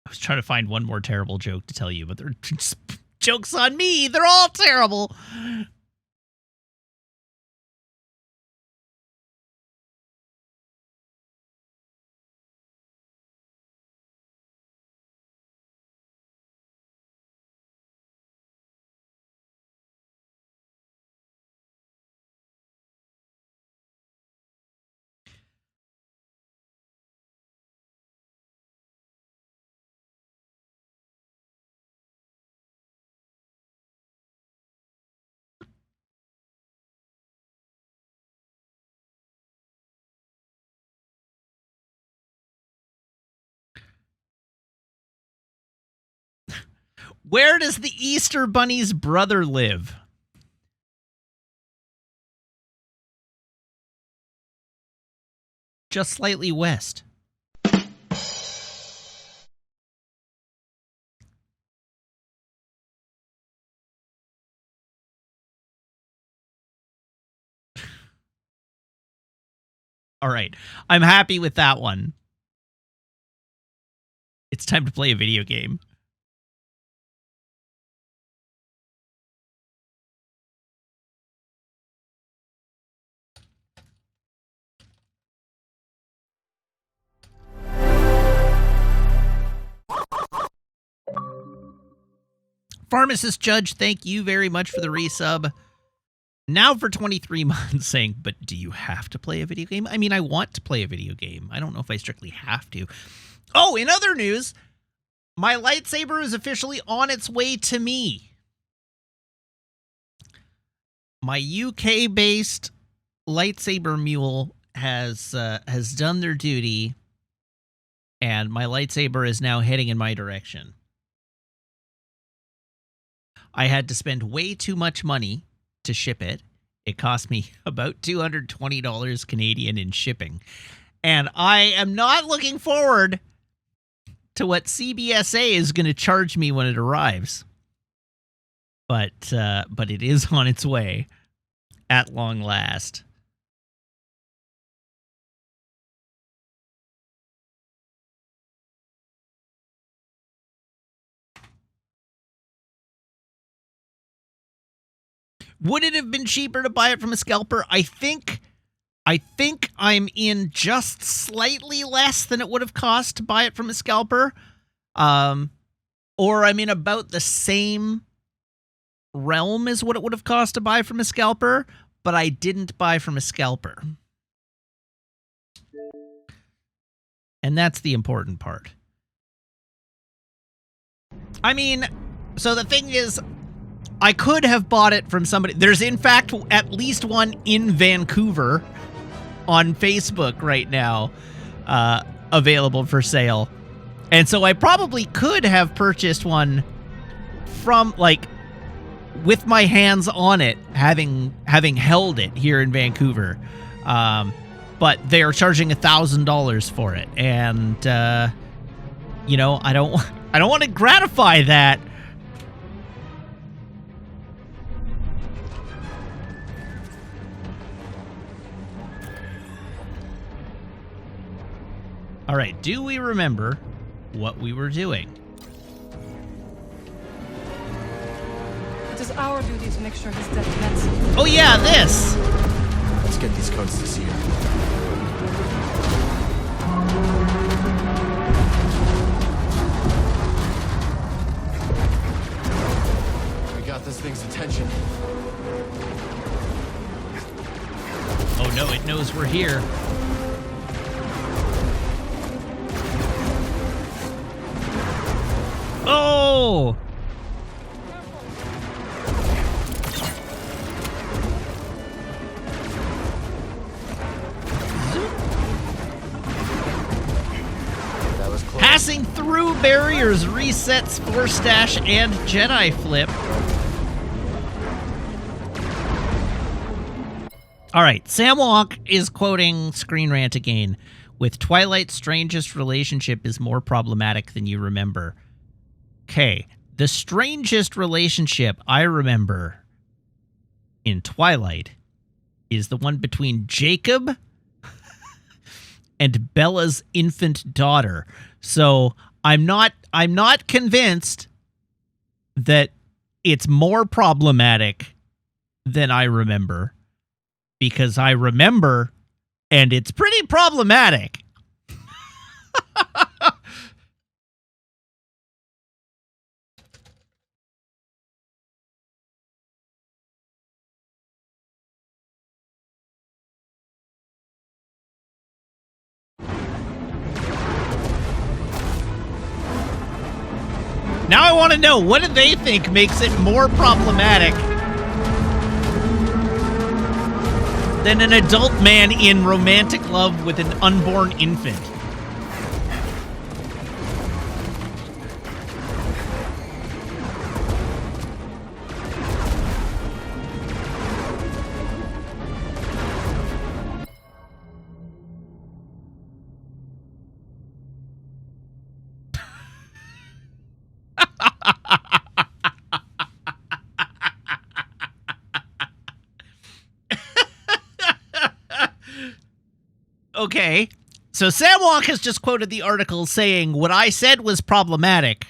I was trying to find one more terrible joke to tell you, but they're just jokes on me. They're all terrible. Where does the Easter Bunny's brother live? Just slightly west. All right. I'm happy with that one. It's time to play a video game. Pharmacist Judge, thank you very much for the resub. Now for 23 months saying, but do you have to play a video game? I mean, I want to play a video game. I don't know if I strictly have to. Oh, in other news, my lightsaber is officially on its way to me. My UK-based lightsaber mule has done their duty, and my lightsaber is now heading in my direction. I had to spend way too much money to ship it. It cost me about $220 Canadian in shipping. And I am not looking forward to what CBSA is going to charge me when it arrives. But it is on its way at long last. Would it have been cheaper to buy it from a scalper? I think I'm in just slightly less than it would have cost to buy it from a scalper. Or I'm in about the same realm as what it would have cost to buy from a scalper, but I didn't buy from a scalper. And that's the important part. I mean, so the thing is, I could have bought it from somebody. There's, in fact, at least one in Vancouver on Facebook right now available for sale. And so I probably could have purchased one from, like, with my hands on it, having held it here in Vancouver. But they're charging $1,000 for it. And, you know, I don't want to gratify that. All right, do we remember what we were doing? It is our duty to make sure his death ends. Oh yeah, this! Let's get these codes to see you. We got this thing's attention. Oh no, it knows we're here. Oh! That was close. Passing through barriers resets Force Dash and Jedi Flip. All right, Sam Wonk is quoting Screen Rant again. With Twilight's strangest relationship is more problematic than you remember. Okay, the strangest relationship I remember in Twilight is the one between Jacob and Bella's infant daughter. So I'm not convinced that it's more problematic than I remember, because I remember and it's pretty problematic. Now I want to know, what do they think makes it more problematic than an adult man in romantic love with an unborn infant? Okay. So Sam Walk has just quoted the article saying, what I said was problematic.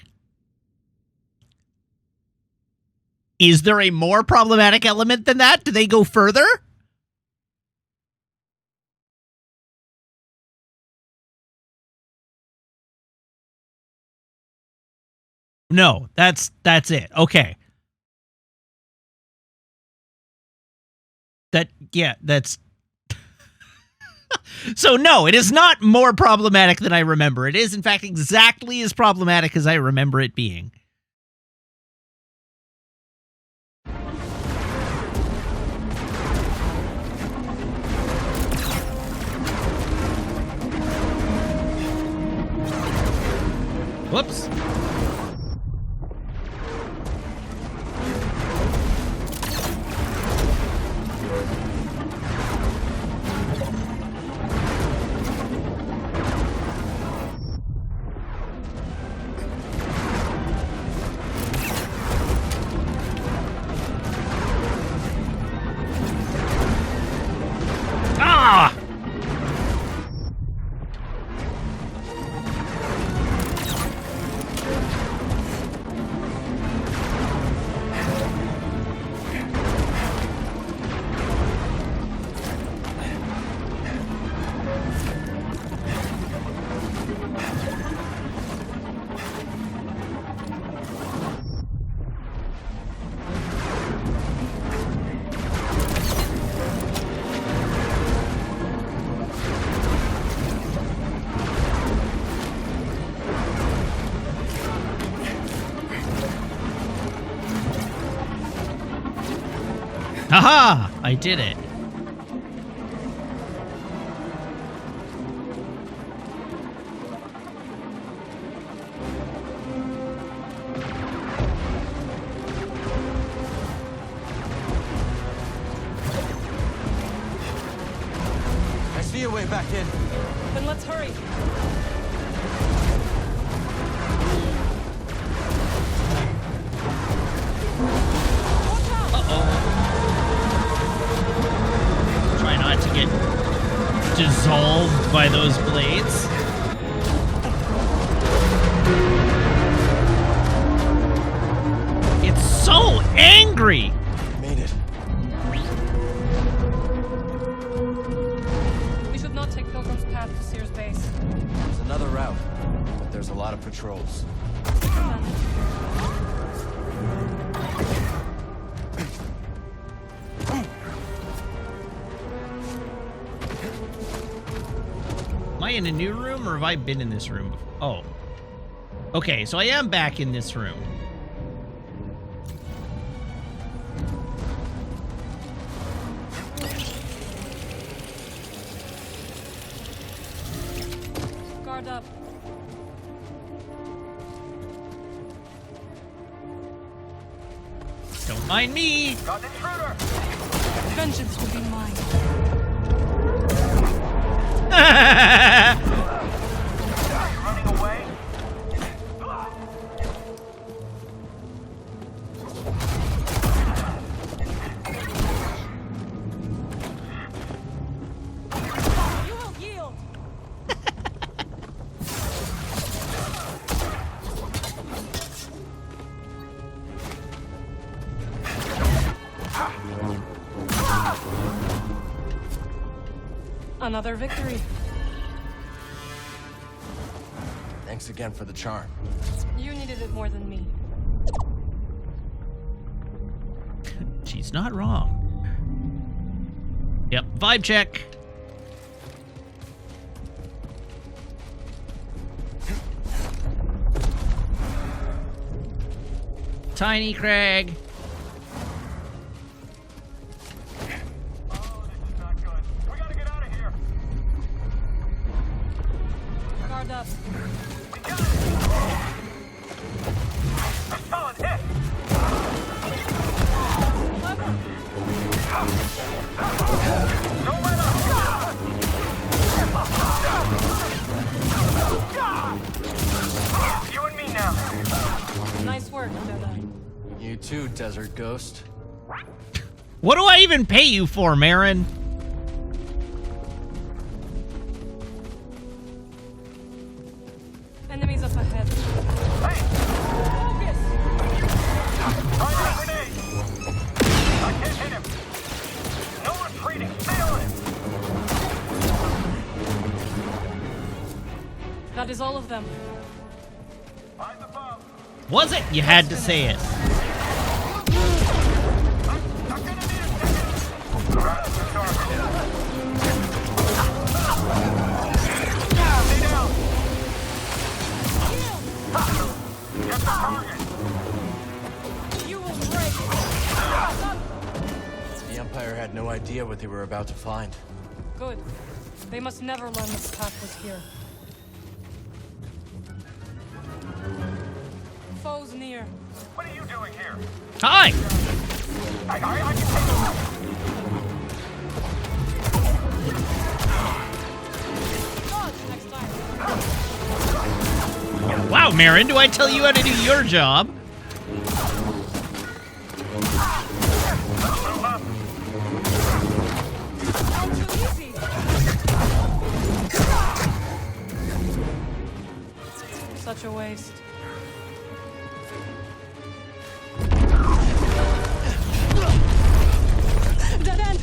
Is there a more problematic element than that? Do they go further? No, that's it. Okay. That's So no, it is not more problematic than I remember. It is in fact exactly as problematic as I remember it being. Whoops. Ah! Haha! I did it. I see a way back in. Then let's hurry. Try not to get dissolved by those blades. It's so angry! Made it. We should not take Pilgrim's path to Sears base. There's another route, but there's a lot of patrols. Am I in a new room, or have I been in this room before? Oh. Okay, so I am back in this room. Guard up. Don't mind me! Got an intruder! Vengeance will be mine. Running away? You will yield. Another victory. Thanks again for the charm. You needed it more than me. She's not wrong. Yep, vibe check. Tiny Craig. Oh, this is not good. We gotta get out of here. Guard up. We got it! A solid hit! Don't let up! You and me now. Nice work. too, desert ghost. What do I even pay you for, Marin? Enemies up ahead. Hey! Focus! Fire a grenade! I can't hit him! No retreating! Stay on him! That is all of them. Eyes above! Was it? You had to say it. I'm gonna need a second! Grab the target. Stay down! Get the target! You will break. The Empire had no idea what they were about to find. Good. They must never learn this path was here. Foes near. What are you doing here? Hi. I can take him! Dodge next time. Wow, Marin, do I tell you how to do your job? Not too easy. Such a waste. Dead end.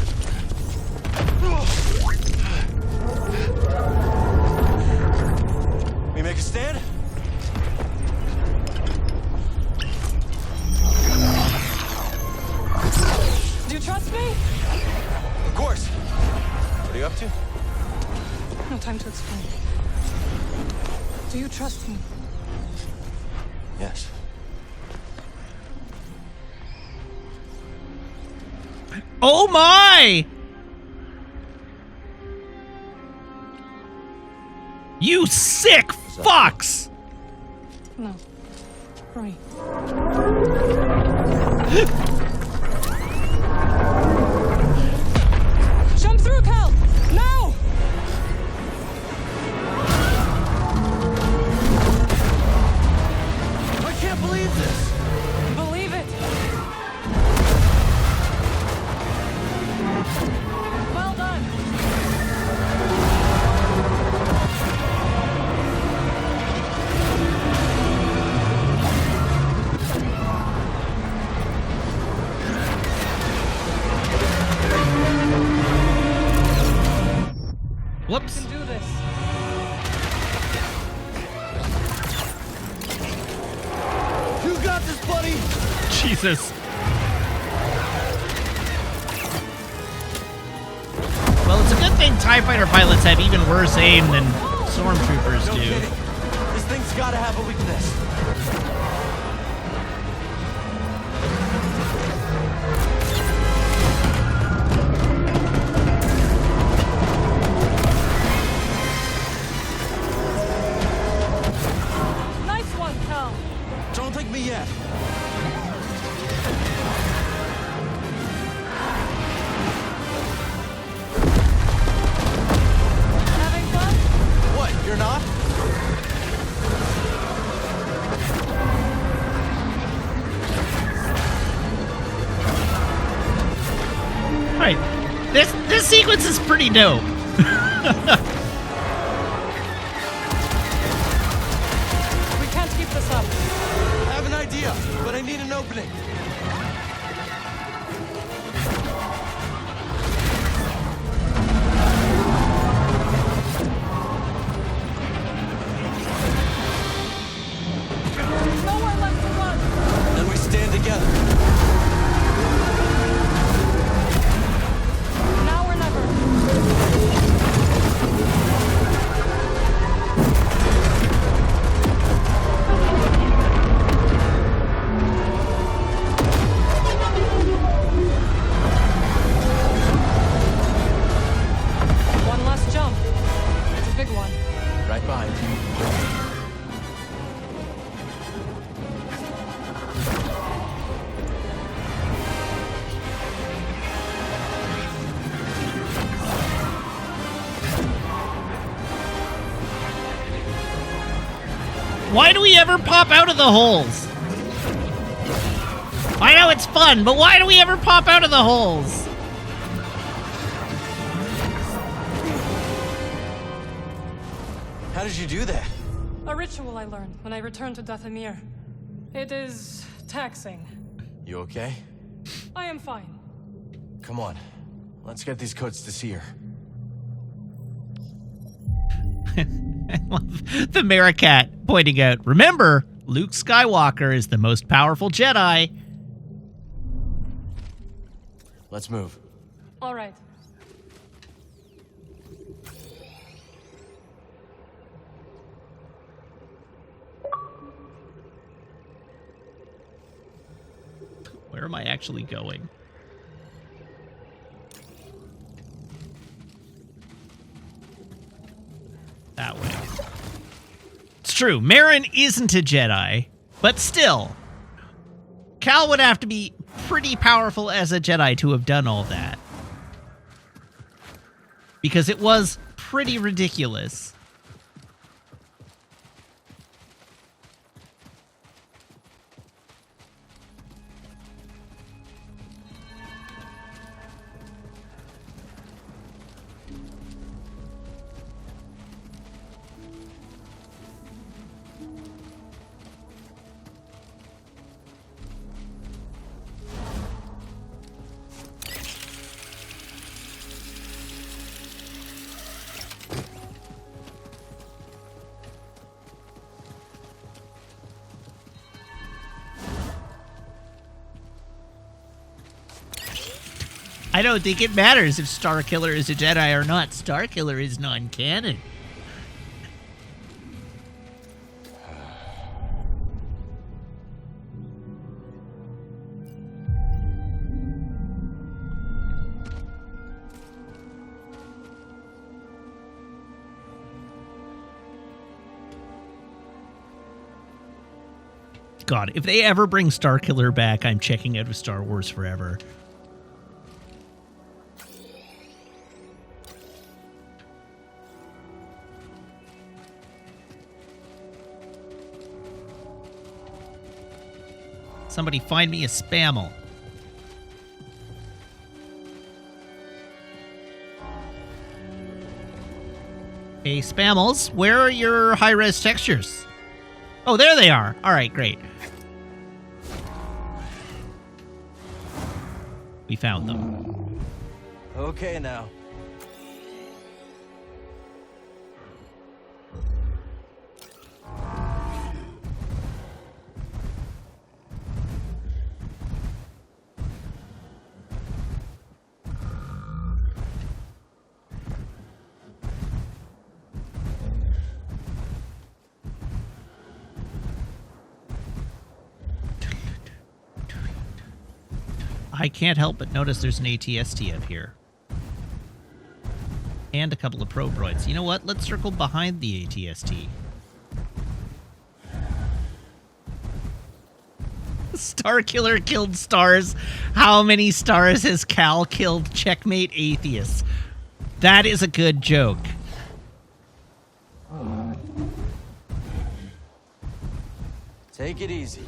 We make a stand? Do you trust me? Of course. What are you up to? No time to explain. Do you trust me? Yes. Oh my! You sick fucks! No. Hurry. Jump through, Cal! Now! I can't believe this! Believe it! Well done! Whoops. Do this. You got this, buddy! Jesus. Well, it's a good thing TIE fighter pilots have even worse aim than stormtroopers No do. kidding. This thing's gotta have a weakness. Nice one, Cal. Don't think me yet. Having fun? What, you're not? Right. This sequence is pretty dope. We can't keep this up. I have an idea, but I need an opening. Nowhere left to run. Then we stand together. Now or never. One last jump. It's a big one. Right behind you. Why do we ever pop out of the holes? I know it's fun, but why do we ever pop out of the holes? How did you do that? A ritual I learned when I returned to Dathomir. It is taxing. You okay? I am fine. Come on. Let's get these coats to Seer. I love the Maricat pointing out, remember, Luke Skywalker is the most powerful Jedi. Let's move. All right. Where am I actually going? That way. It's true. Marin isn't a Jedi, but still, Cal would have to be pretty powerful as a Jedi to have done all that. Because it was pretty ridiculous. I don't think it matters if Starkiller is a Jedi or not. Starkiller is non-canon. God, if they ever bring Starkiller back, I'm checking out of Star Wars forever. Somebody find me a Spammel. Hey, Spammels, where are your high-res textures? Oh, there they are. All right, great. We found them. Okay now. I can't help but notice there's an ATST up here. And a couple of probe droids. You know what? Let's circle behind the ATST. Starkiller killed stars. How many stars has Cal killed? Checkmate atheists. That is a good joke. Take it easy.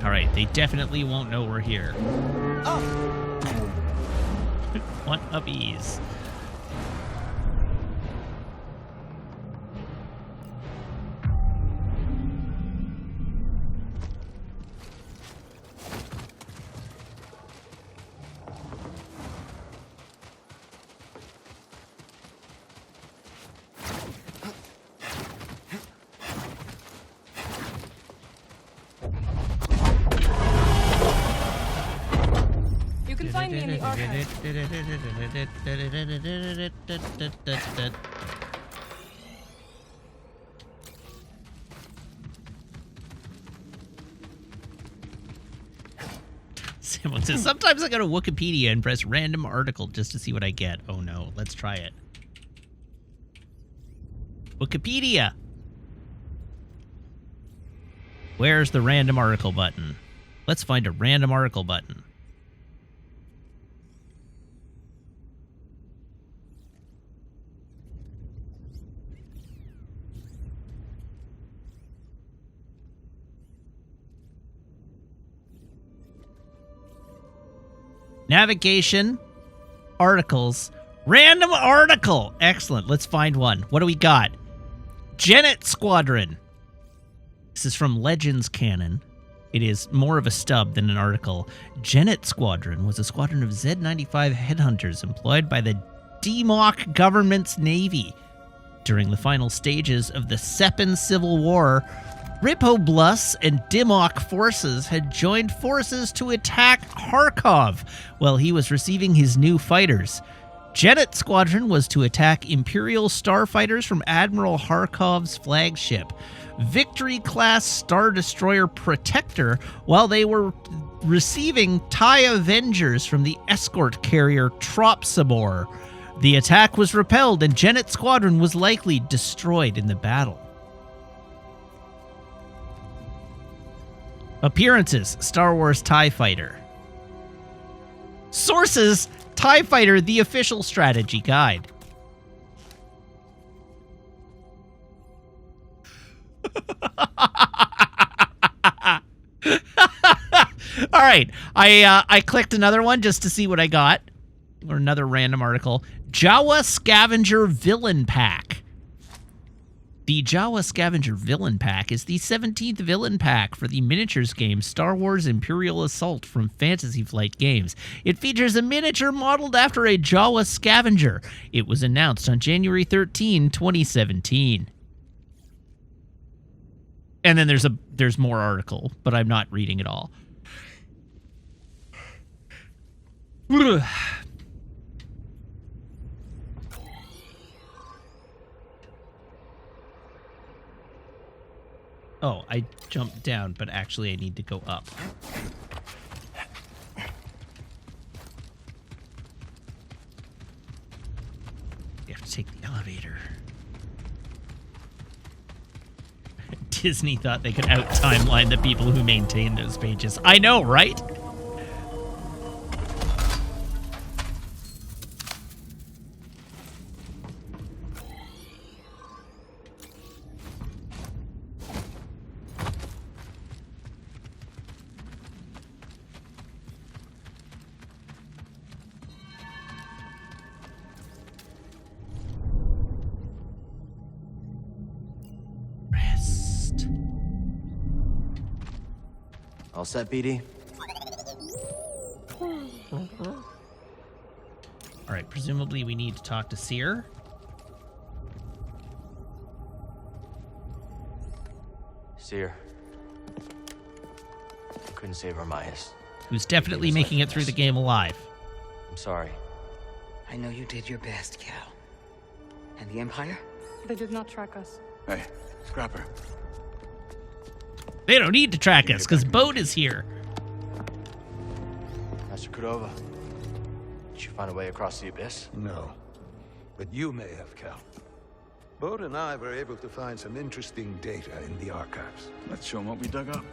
Alright, they definitely won't know we're here. Oh. What of ease. You can find me in the archive. Someone says, sometimes I go to Wikipedia and press random article just to see what I get. Oh no, let's try it. Wikipedia. Where's the random article button? Let's find a random article button. Navigation, articles, random article. Excellent. Let's find one. What do we got? Genet Squadron. This is from Legends Canon. It is more of a stub than an article. Genet Squadron was a squadron of Z-95 headhunters employed by the DMOC government's navy. During the final stages of the Sepen Civil War, Ripoblus and Dimok forces had joined forces to attack Kharkov while he was receiving his new fighters. Genet Squadron was to attack Imperial starfighters from Admiral Kharkov's flagship, Victory-class Star Destroyer Protector, while they were receiving TIE Avengers from the escort carrier Tropsabor. The attack was repelled and Genet Squadron was likely destroyed in the battle. Appearances: Star Wars TIE Fighter. Sources: TIE Fighter, the official strategy guide. All right, I clicked another one just to see what I got, or another random article. Jawa Scavenger Villain Pack. The Jawa Scavenger Villain Pack is the 17th villain pack for the miniatures game Star Wars Imperial Assault from Fantasy Flight Games. It features a miniature modeled after a Jawa Scavenger. It was announced on January 13, 2017. And then there's more article, but I'm not reading it all. Oh, I jumped down, but actually I need to go up. You have to take the elevator. Disney thought they could out-timeline the people who maintain those pages. I know, right? All set, BD? All right, presumably we need to talk to Seer. Seer. Couldn't save Armias. Who's definitely making it through the game alive. I'm sorry. I know you did your best, Cal. And the Empire? They did not track us. Hey, Scrapper. They don't need to track us, because Bode is here. Master Cordova, did you find a way across the abyss? No. But you may have, Cal. Bode and I were able to find some interesting data in the archives. Let's show them what we dug up.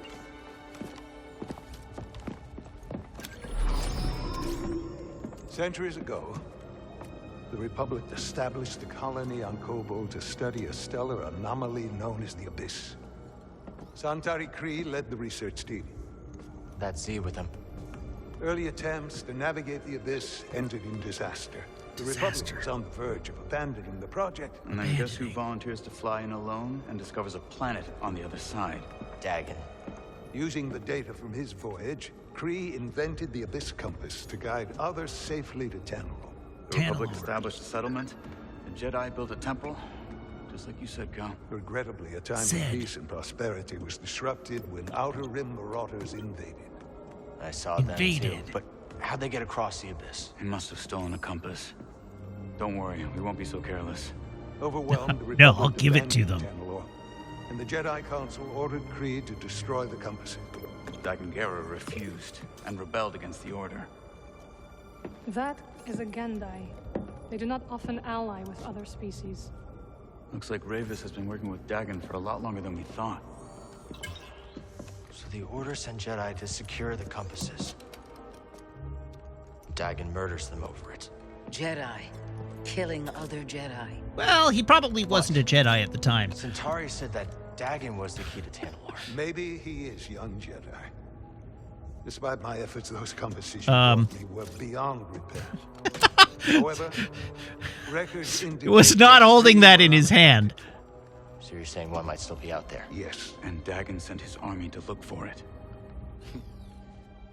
Centuries ago, the Republic established a colony on Kobold to study a stellar anomaly known as the Abyss. Santari Kree led the research team. That Z with them. Early attempts to navigate the Abyss ended in disaster. The Republic was on the verge of abandoning the project. And then guess who volunteers to fly in alone and discovers a planet on the other side? Dagon. Using the data from his voyage, Kree invented the Abyss Compass to guide others safely to Tanalorr. The Republic established a settlement. The Jedi built a temple. Just like you said, Cal. Regrettably, a time of peace and prosperity was disrupted when Outer Rim marauders invaded. I saw that too. But how'd they get across the abyss? He must have stolen a compass. Don't worry, we won't be so careless. Overwhelmed, the Republic No, I'll give it to them. Tanalorr, and the Jedi Council ordered Kree to destroy the compasses. Dagon Gera refused and rebelled against the Order. That is a Gendai. They do not often ally with other species. Looks like Ravis has been working with Dagon for a lot longer than we thought. So So the Order sent Jedi to secure the compasses. Dagon murders them over it. Jedi. Killing other Jedi. Well, he probably wasn't a Jedi at the time. Centauri said that Dagon was the key to Tantalar. Maybe he is young Jedi. Despite my efforts, those compasses were beyond repair. However, records indicate He was not holding that in his hand. So you're saying one might still be out there? Yes. And Dagon sent his army to look for it.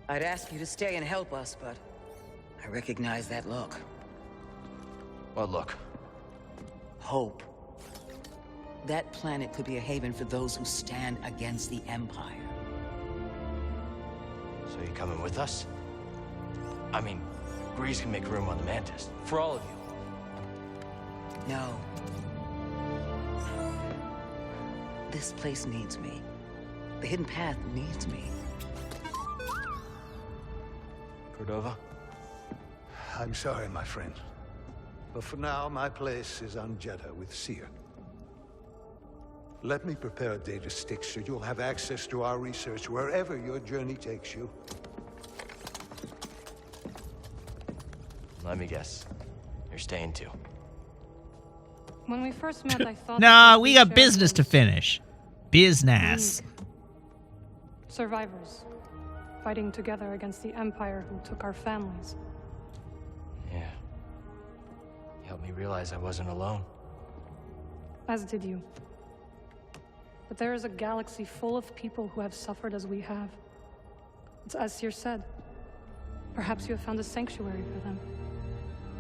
I'd ask you to stay and help us, but I recognize that look. Well, look. Hope. That planet could be a haven for those who stand against the Empire. So you coming with us? I mean, Grease can make room on the Mantis. For all of you. No. This place needs me. The Hidden Path needs me. Cordova? I'm sorry, my friend. But for now, my place is on Jeddah with Seer. Let me prepare a data stick so you'll have access to our research wherever your journey takes you. Let me guess. You're staying too. When we first met, I thought... Nah, we got business to finish. Business. Survivors. Fighting together against the Empire who took our families. Yeah. You helped me realize I wasn't alone. As did you. But there is a galaxy full of people who have suffered as we have. It's as Seer said. Perhaps you have found a sanctuary for them.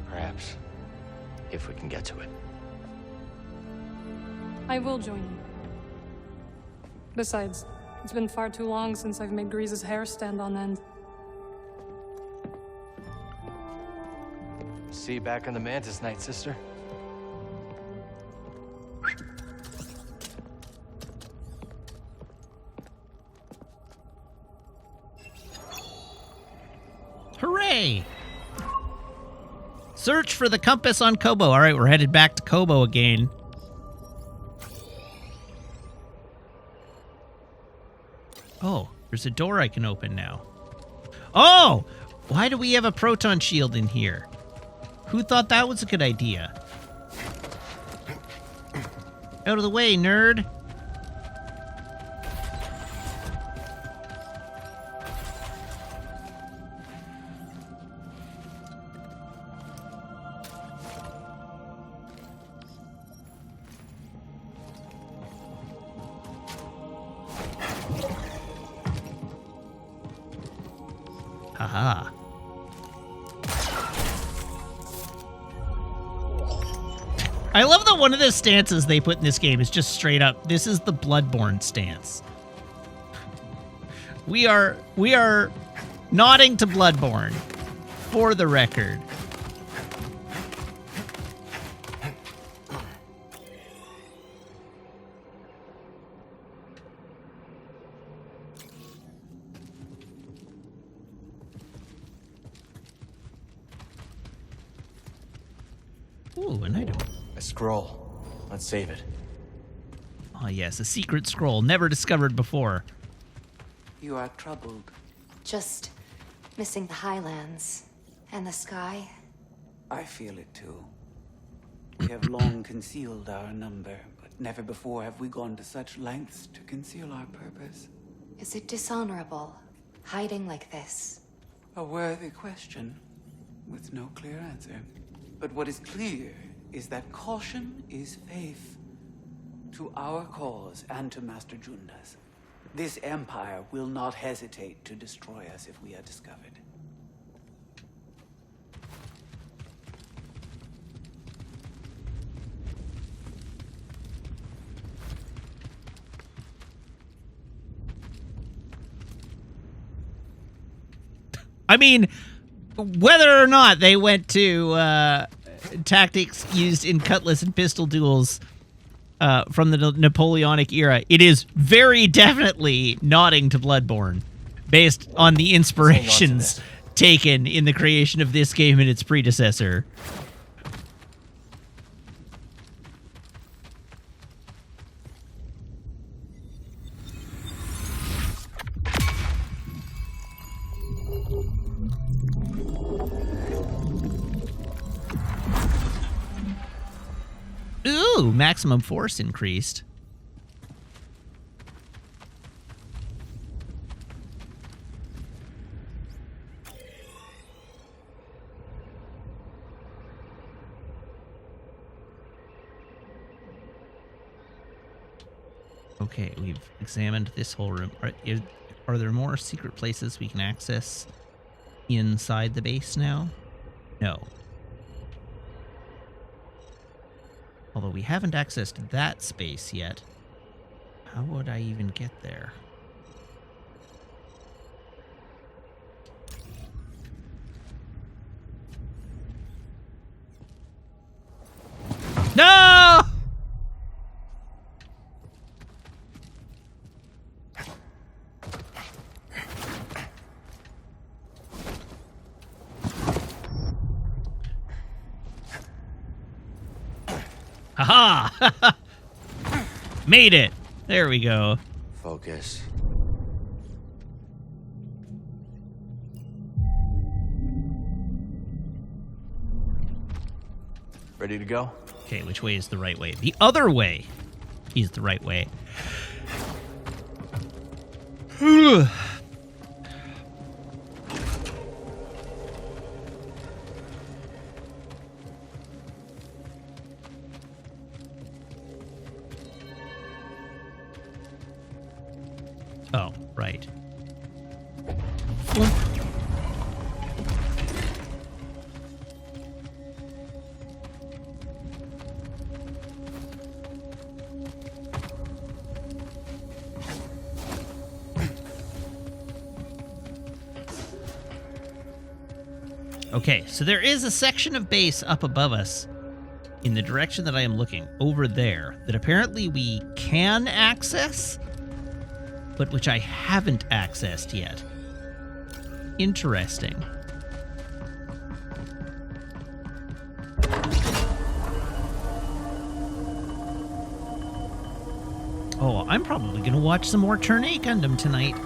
Perhaps. If we can get to it. I will join you. Besides, it's been far too long since I've made Grease's hair stand on end. See you back on the Mantis night, sister. Hooray! Search for the compass on Kobo. All right, we're headed back to Kobo again. Oh, there's a door I can open now. Oh! Why do we have a proton shield in here? Who thought that was a good idea? Out of the way, nerd. Haha. I love that one of the stances they put in this game is just straight up, this is the Bloodborne stance. We are nodding to Bloodborne, for the record. Ooh, an item. A scroll. Let's save it. Oh yes, a secret scroll never discovered before. You are troubled. Just missing the highlands and the sky. I feel it too. We have long concealed our number, but never before have we gone to such lengths to conceal our purpose. Is it dishonorable, hiding like this? A worthy question, with no clear answer. But what is clear is that caution is faith. To our cause and to Master Junda's. This empire will not hesitate to destroy us if we are discovered. I mean, whether or not they went to tactics used in cutlass and pistol duels from the Napoleonic era, it is very definitely nodding to Bloodborne, based on the inspirations taken in the creation of this game and its predecessor. Oh, maximum force increased. Okay, we've examined this whole room. Are there more secret places we can access inside the base now? No. Although we haven't accessed that space yet. How would I even get there? No! Haha! Made it! There we go. Focus. Ready to go? Okay, which way is the right way? The other way is the right way. Oh, right. Okay, so there is a section of base up above us in the direction that I am looking, over there, that apparently we can access, but which I haven't accessed yet. Interesting. Oh, I'm probably going to watch some more Turn A Gundam tonight.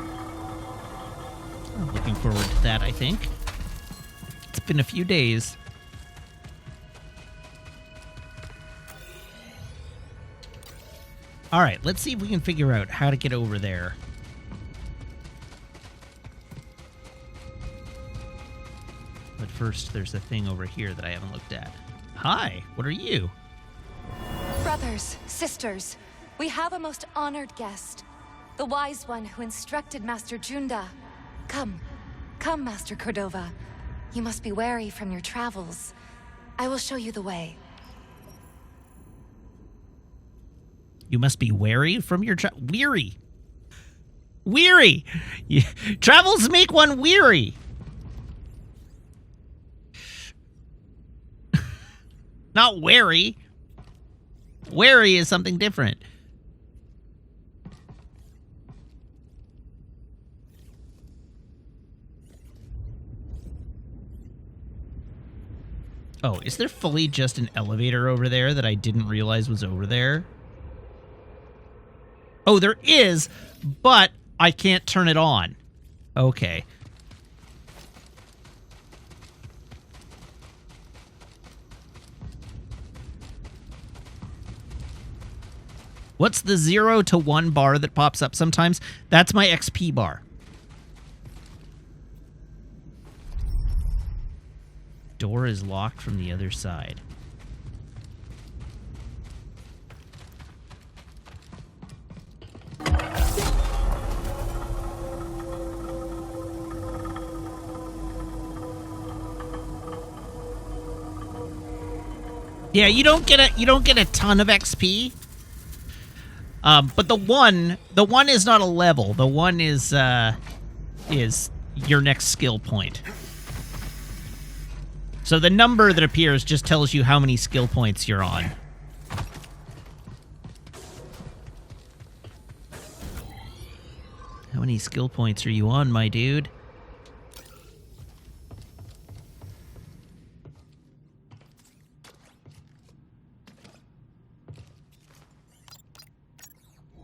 I'm looking forward to that, I think. It's been a few days. All right, let's see if we can figure out how to get over there. But first, there's a thing over here that I haven't looked at. Hi, what are you? Brothers, sisters, we have a most honored guest. The wise one who instructed Master Junda. Come, Master Cordova. You must be wary from your travels. I will show you the way. You must be wary from your weary. Weary! Travels make one weary. Not wary. Wary is something different. Oh, is there fully just an elevator over there that I didn't realize was over there? Oh, there is, but I can't turn it on. Okay. What's the 0 to 1 bar that pops up sometimes? That's my XP bar. Door is locked from the other side. Yeah, you don't get a ton of XP. But the one is not a level. The one is your next skill point. So the number that appears just tells you how many skill points you're on. How many skill points are you on, my dude?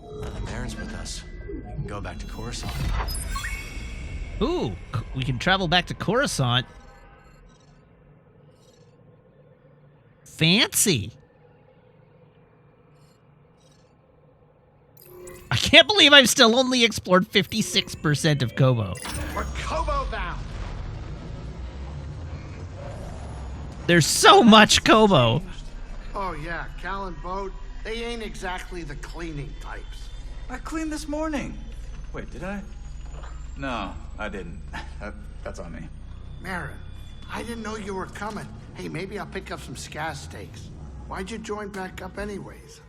The Baron's with us. We can go back to Coruscant. Ooh, we can travel back to Coruscant. Fancy. I can't believe I've still only explored 56% of Kobo. We're Kobo bound. There's so much Kobo. Oh yeah, Cal and Bode, they ain't exactly the cleaning types. I cleaned this morning. Wait, did I? No, I didn't. That's on me. Marin, I didn't know you were coming. Hey, maybe I'll pick up some scaz steaks. Why'd you join back up anyways?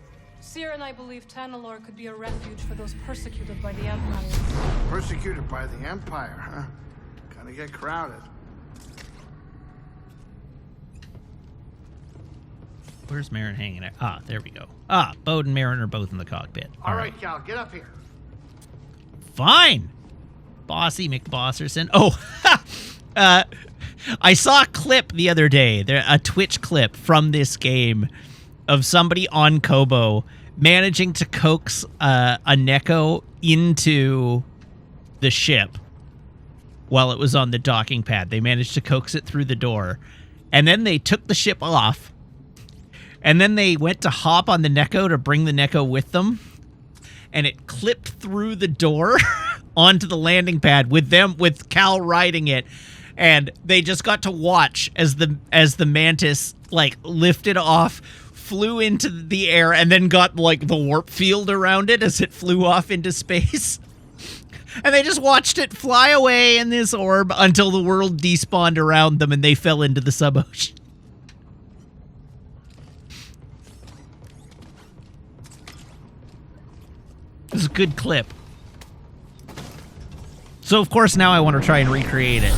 Seer and I believe Tanalor could be a refuge for those persecuted by the Empire. Persecuted by the Empire, huh? Gonna get crowded. Where's Marin hanging out? Ah, there we go. Ah, Bode and Marin are both in the cockpit. All right, Cal, get up here. Fine. Bossy McBosserson. Oh, I saw a clip the other day, a Twitch clip from this game of somebody on Kobo managing to coax a Neko into the ship while it was on the docking pad. They managed to coax it through the door, and then they took the ship off, and then they went to hop on the Neko to bring the Neko with them, and it clipped through the door onto the landing pad with Cal riding it, and they just got to watch as the Mantis like lifted off, flew into the air, and then got like the warp field around it as it flew off into space. And they just watched it fly away in this orb until the world despawned around them and they fell into the sub-ocean. This is a good clip. So, of course, now I want to try and recreate it.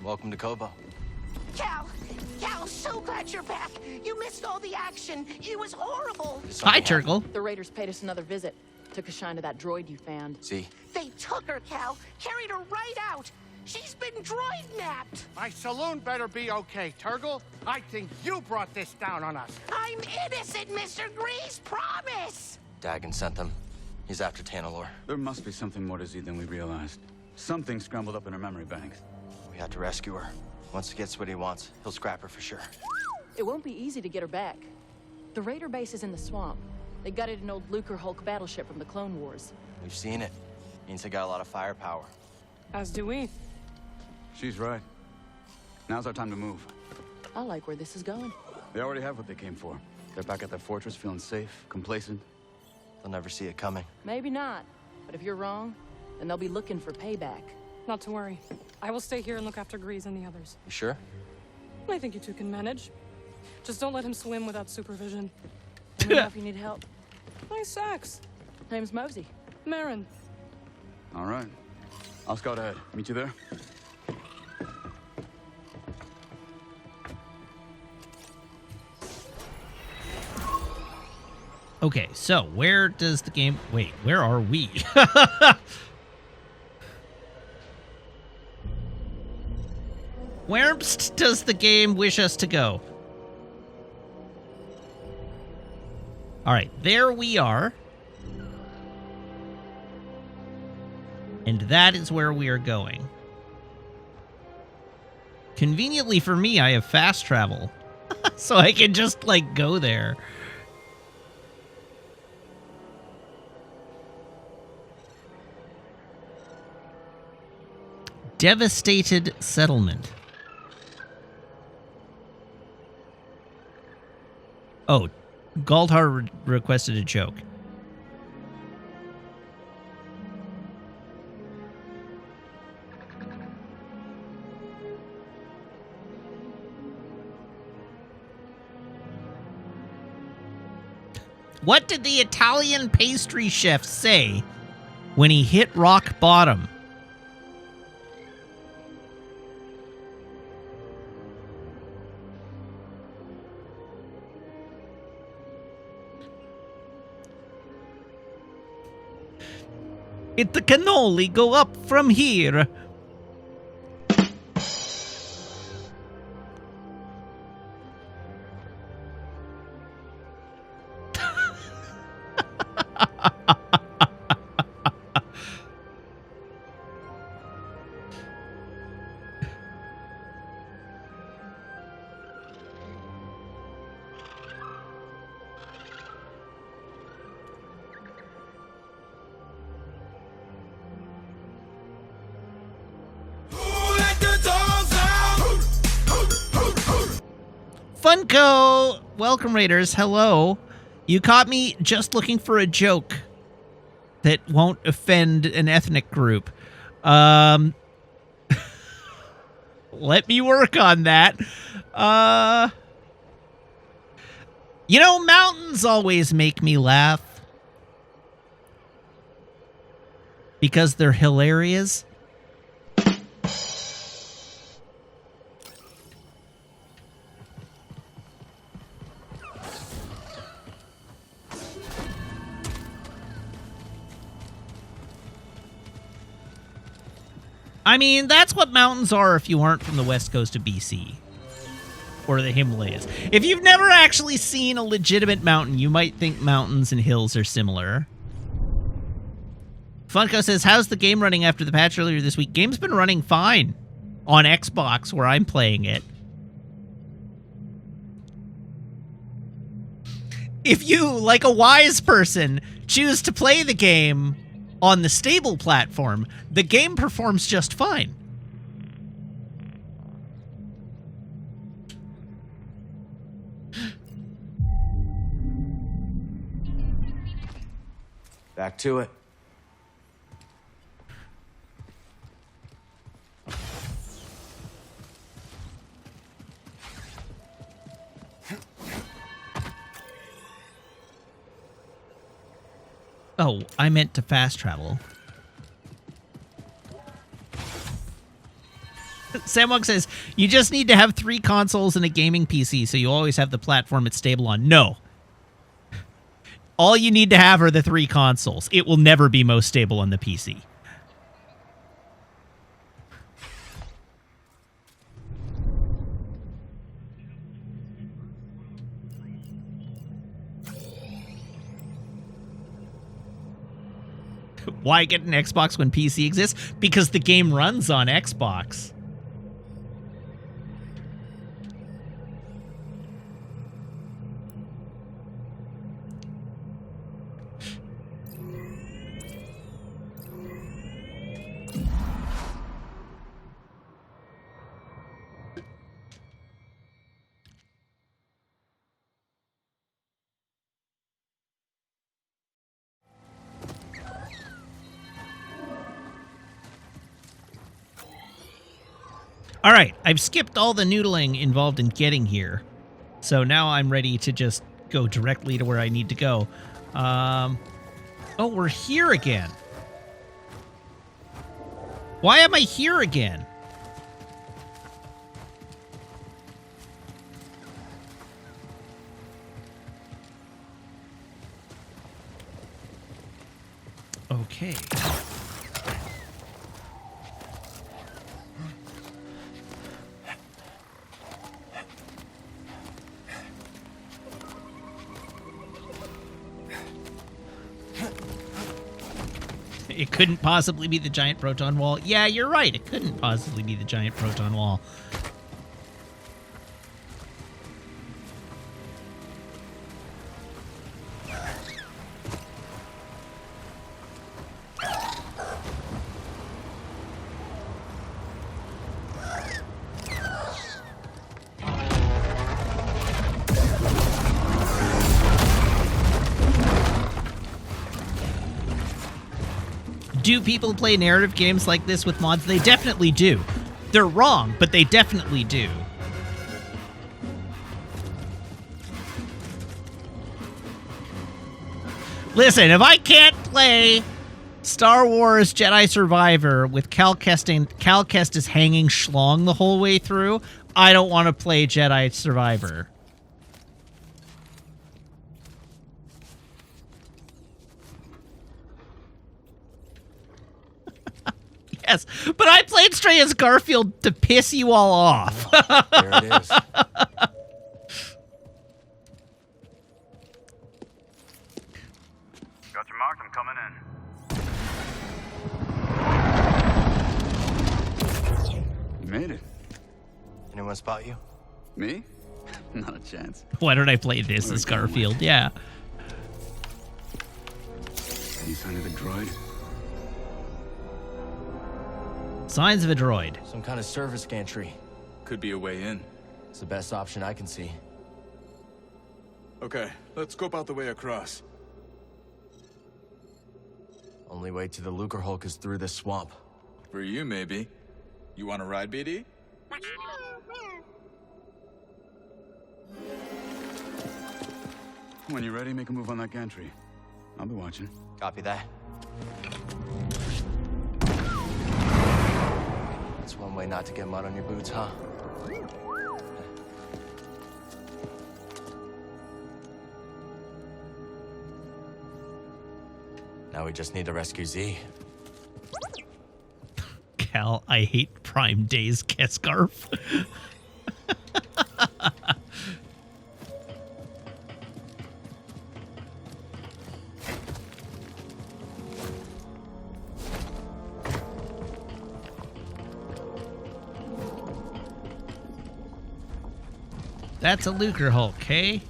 Welcome to Kobo. Cal, so glad you're back. You missed all the action. It was horrible. Hi, Turkle. The Raiders paid us another visit. Took a shine to that droid you found. See? They took her, Cal. Carried her right out. She's been droid napped. My saloon better be okay, Turgle. I think you brought this down on us. I'm innocent, Mr. Grease. Promise. Dagon sent them. He's after Tanalor. There must be something more to Z than we realized. Something scrambled up in her memory banks. We have to rescue her. Once he gets what he wants, he'll scrap her for sure. It won't be easy to get her back. The Raider base is in the swamp. They gutted an old lucrehulk battleship from the Clone Wars. We've seen it. Means they got a lot of firepower. As do we. She's right. Now's our time to move. I like where this is going. They already have what they came for. They're back at their fortress, feeling safe, complacent. They'll never see it coming. Maybe not. But if you're wrong, then they'll be looking for payback. Not to worry. I will stay here and look after Grease and the others. You sure? I think you two can manage. Just don't let him swim without supervision. Let me know if you need help. Nice axe. Name's Mosey. Marin. All right. I'll scout ahead. Meet you there? Okay, so where does the game... Wait, where are we? Where does the game wish us to go? All right, there we are. And that is where we are going. Conveniently for me, I have fast travel. So I can just, like, go there. Devastated settlement. Oh, Galdhar requested a joke. What did the Italian pastry chef say when he hit rock bottom? It can only go up from here. Funko! Welcome, Raiders. Hello. You caught me just looking for a joke that won't offend an ethnic group. Let me work on that. You know, mountains always make me laugh. Because they're hilarious. I mean, that's what mountains are if you aren't from the west coast of BC. Or the Himalayas. If you've never actually seen a legitimate mountain, you might think mountains and hills are similar. Funko says, how's the game running after the patch earlier this week? Game's been running fine on Xbox where I'm playing it. If you, like a wise person, choose to play the game on the stable platform, the game performs just fine. Back to it. Oh, I meant to fast travel. Samwog says, you just need to have 3 consoles and a gaming PC, so you always have the platform it's stable on. No. All you need to have are the 3 consoles. It will never be most stable on the PC. Why get an Xbox when PC exists? Because the game runs on Xbox. All right, I've skipped all the noodling involved in getting here. So now I'm ready to just go directly to where I need to go. Oh, we're here again. Why am I here again? Okay. It couldn't possibly be the giant proton wall. Yeah, you're right. It couldn't possibly be the giant proton wall. Do people play narrative games like this with mods? They definitely do. They're wrong, but they definitely do. Listen, if I can't play Star Wars Jedi Survivor with Cal Kestis hanging schlong the whole way through, I don't want to play Jedi Survivor. Yes, but I played Stray as Garfield to piss you all off. There it is. Got your mark, I'm coming in. You made it. Anyone spot you? Me? Not a chance. Why don't I play this as Garfield? Yeah. Any sign of the droid? Signs of a droid. Some kind of service gantry. Could be a way in. It's the best option I can see. Okay, let's scope out the way across. Only way to the lucrehulk is through this swamp. For you, maybe. You want to ride, BD? When you're ready, make a move on that gantry. I'll be watching. Copy that. That's one way not to get mud on your boots, huh? Now we just need to rescue Z. Cal, I hate Prime Days Kescarf. That's a lucrehulk, hey?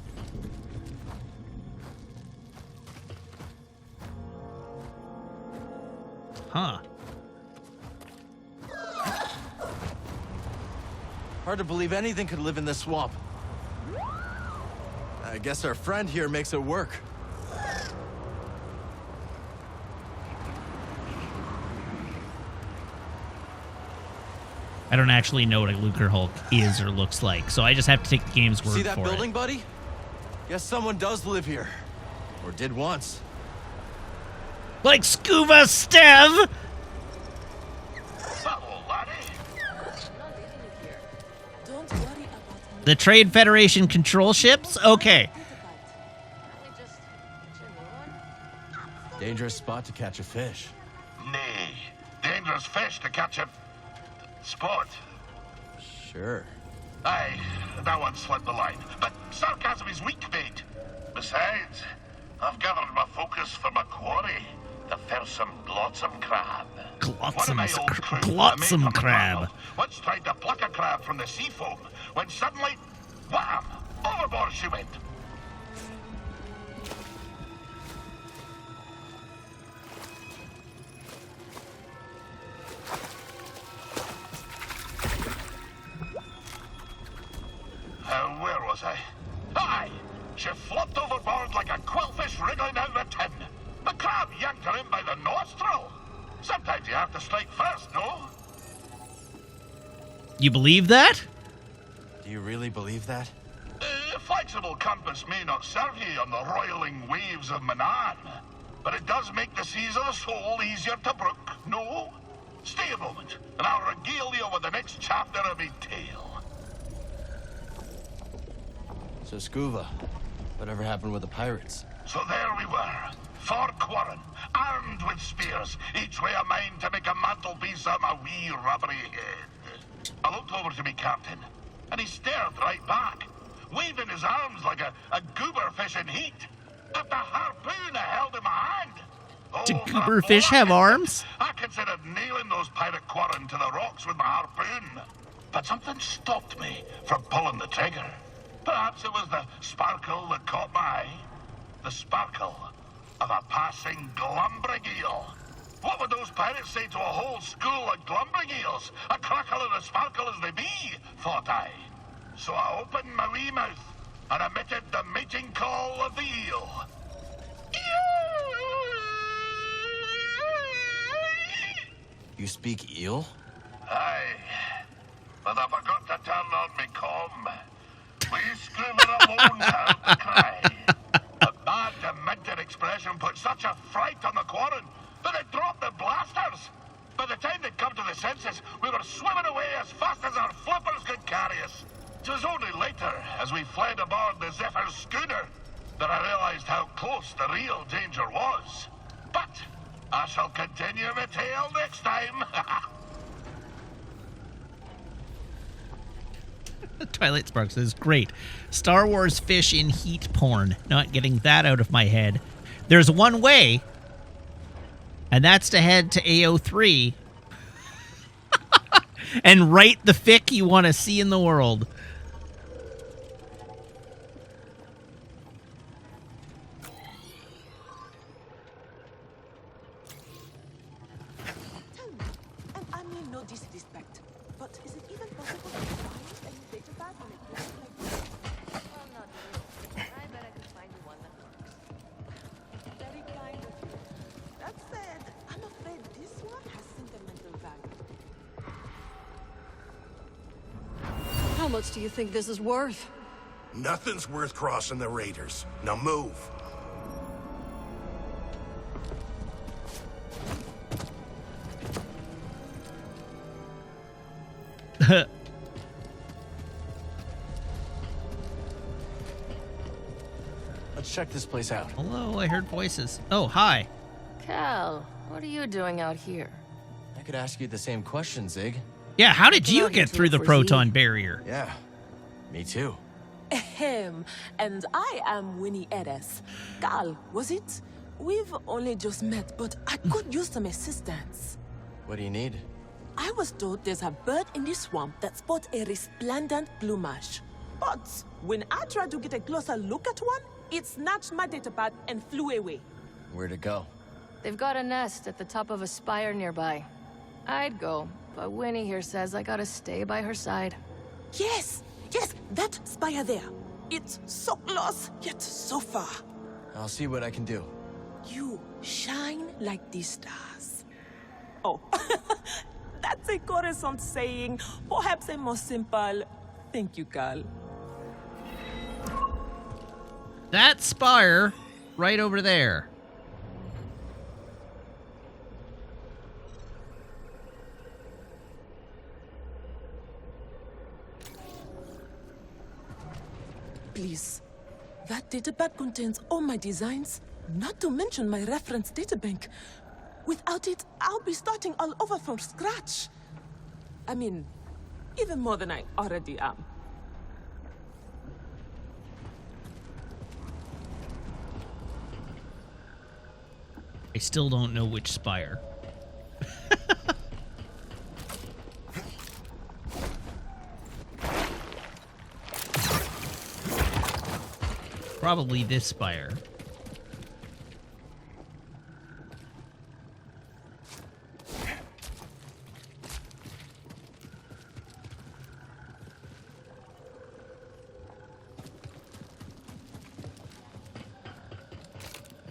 Huh. Hard to believe anything could live in this swamp. I guess our friend here makes it work. I don't actually know what a lucrehulk is or looks like, so I just have to take the game's word for it. See that building, buddy? Guess someone does live here. Or did once. Like Scuba Stev! The Trade Federation control ships? Okay. Dangerous spot to catch a fish. Nay, dangerous fish to catch a spot. Sure. Aye, that one slipped the line. But sarcasm is weak bait. Besides, I've gathered my focus for my quarry, the fearsome glotsome crab. Glotsome crab. Once tried to pluck a crab from the sea foam, when suddenly, wham! Overboard she went. Where was I? Aye! She flopped overboard like a quillfish wriggling out of a tin. The crab yanked her in by the nostril. Sometimes you have to strike first, no? You believe that? Do you really believe that? A flexible compass may not serve you on the roiling waves of Manan, but it does make the seas of the soul easier to brook, no? Stay a moment, and I'll regale you with the next chapter of my tale. So, Scuba, whatever happened with the pirates? So there we were, Fort Quarren, armed with spears, each way a mind to make a mantelpiece of my wee rubbery head. I looked over to me captain, and he stared right back, waving his arms like a goober fish in heat. At the harpoon I held in my hand. Do goober fish have arms? I considered nailing those pirate quarren to the rocks with my harpoon. But something stopped me from pulling the trigger. Perhaps it was the sparkle that caught my eye. The sparkle of a passing glumbrig eel. What would those pirates say to a whole school of glumbrig eels? A crackle and a sparkle as they be, thought I. So I opened my wee mouth and emitted the mating call of the eel. You speak eel? Aye, but I forgot to turn on me comm. We screamer alone heard the cry. A bad, demented expression put such a fright on the quarren that it dropped the blasters. By the time they'd come to the senses, we were swimming away as fast as our flippers could carry us. It was only later, as we fled aboard the Zephyr's schooner, that I realized how close the real danger was. But I shall continue my tale next time. Twilight Sparks is great. Star Wars fish in heat porn. Not getting that out of my head. There's one way, and that's to head to AO3 and write the fic you want to see in the world. And I mean no disrespect, but is it even possible to find any data pad on a place like this? Well, not really. I bet I could find you one that works. Very kind of you. That said, I'm afraid this one has sentimental value. How much do you think this is worth? Nothing's worth crossing the Raiders. Now move. Let's check this place out. Hello, I heard voices. Oh, hi. Cal, what are you doing out here? I could ask you the same question, Zig. Yeah, how did you get through the proton barrier? Yeah, me too. Ahem. And I am Winnie Eres. Cal, was it? We've only just met, but I could use some assistance. What do you need? I was told there's a bird in the swamp that sports a resplendent plumage. But when I tried to get a closer look at one, it snatched my datapad and flew away. Where'd it go? They've got a nest at the top of a spire nearby. I'd go, but Winnie here says I gotta stay by her side. Yes, that spire there. It's so close, yet so far. I'll see what I can do. You shine like the stars. Oh, that's a Coruscant saying, perhaps a more simple, thank you, Cal. That spire right over there. Please, that datapad contains all my designs, not to mention my reference databank. Without it, I'll be starting all over from scratch. I mean, even more than I already am. I still don't know which spire. Probably this spire.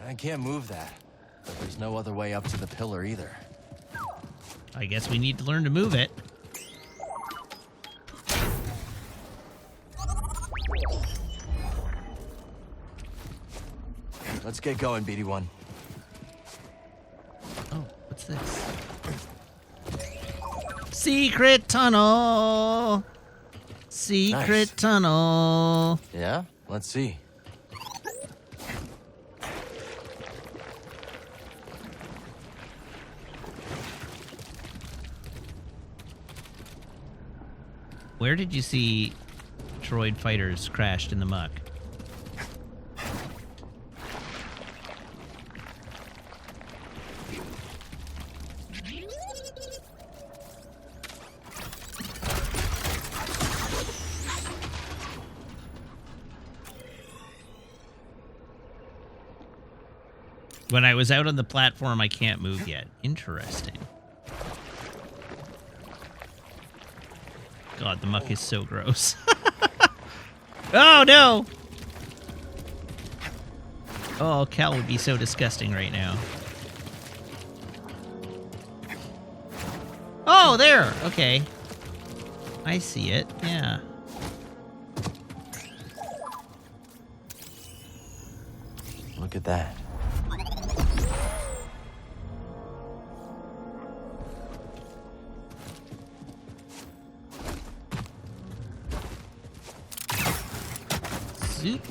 I can't move that, but there's no other way up to the pillar either. I guess we need to learn to move it. Let's get going, BD1. Oh, what's this? Secret tunnel! Secret Nice. tunnel! Yeah? Let's see. Where did you see droid fighters crashed in the muck? When I was out on the platform, I can't move yet. Interesting. God, the muck is so gross. Oh, no! Oh, Cal would be so disgusting right now. Oh, there! Okay. I see it, yeah. Look at that. Zoop.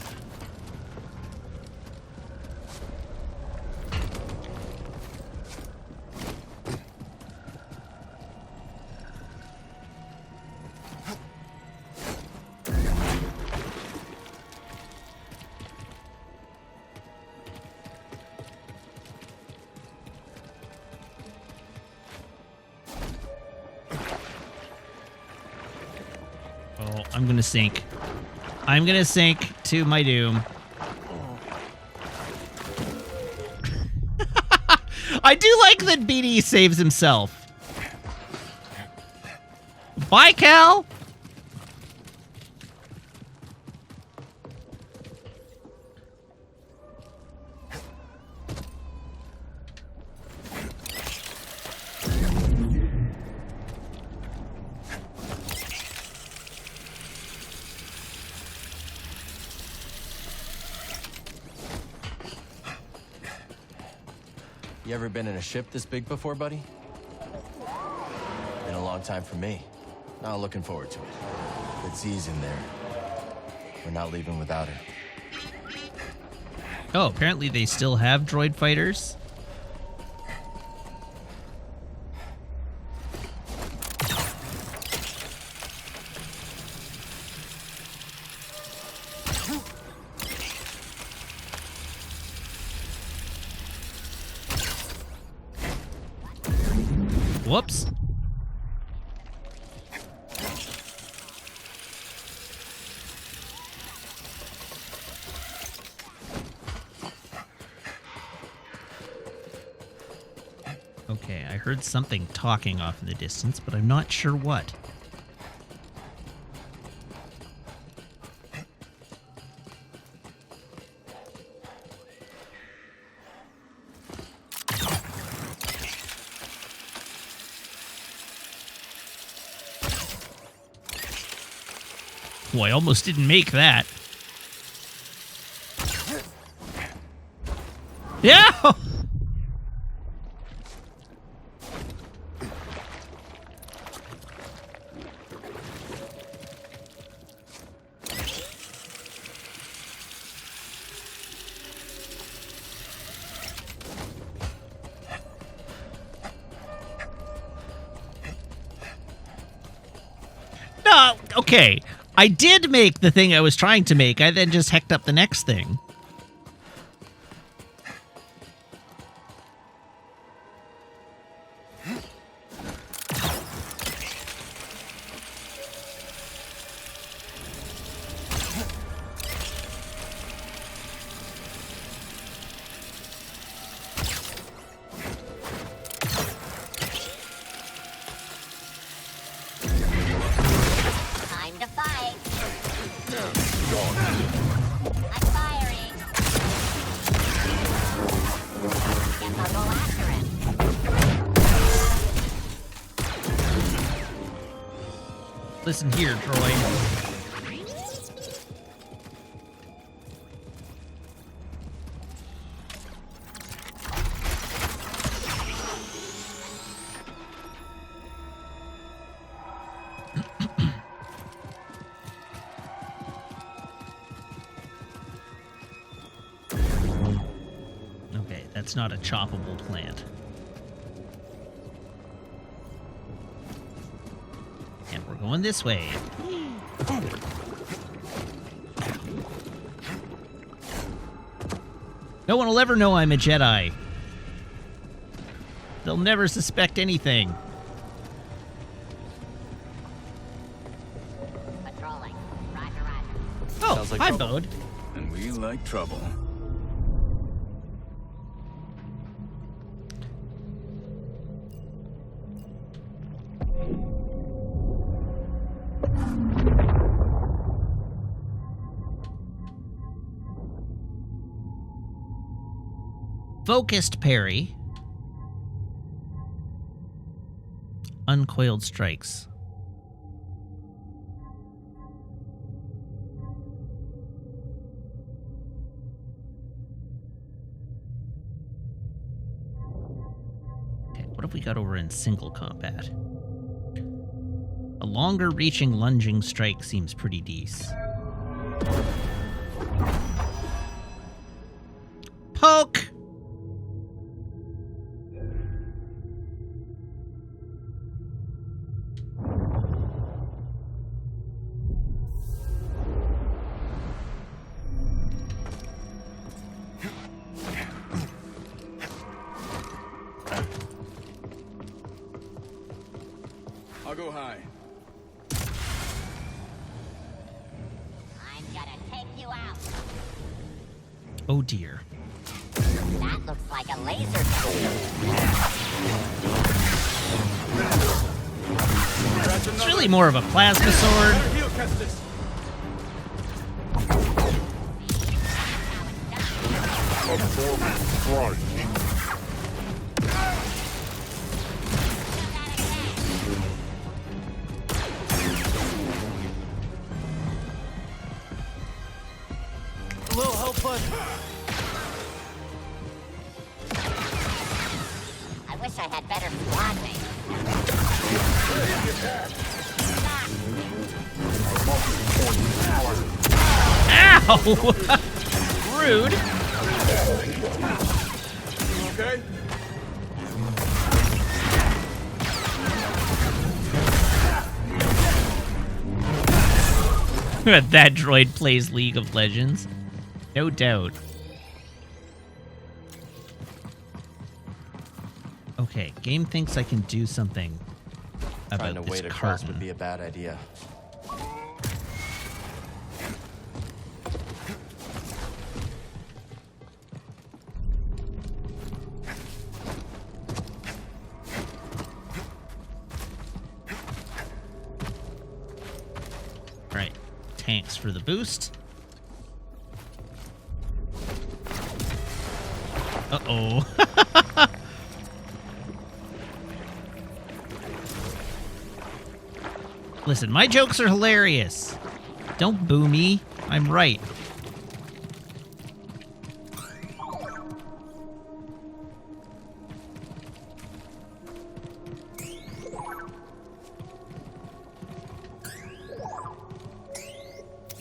I'm gonna sink. I'm gonna sink to my doom. I do like that BD saves himself. Bye, Cal! You ever been in a ship this big before, buddy? Been a long time for me. Not looking forward to it. But Z's in there. We're not leaving without her. Oh, apparently they still have droid fighters. Whoops. Okay, I heard something talking off in the distance, but I'm not sure what. Oh, I almost didn't make that. Yeah! No, okay. I did make the thing I was trying to make. I then just hecked up the next thing. Listen here, droid. Okay, that's not a choppable plant. And we're going this way. No one will ever know I'm a Jedi. They'll never suspect anything. Patrolling. Roger, roger. Oh, Sounds like hi, trouble. Bode. And we like trouble. Focused parry. Uncoiled strikes. Okay, what have we got over in single combat? A longer reaching lunging strike seems pretty decent. Poke! I'll go high. Oh dear. That looks like a laser sword. It's really more of a plasma sword. A little help, bud. I wish I had better blocking. Ow! Rude. Okay? That droid plays League of Legends. No doubt. Okay, game thinks I can do something about Trying to this wait across carton. would be a bad idea. Right, tanks for the boost. Uh-oh. Listen, my jokes are hilarious. Don't boo me. I'm right.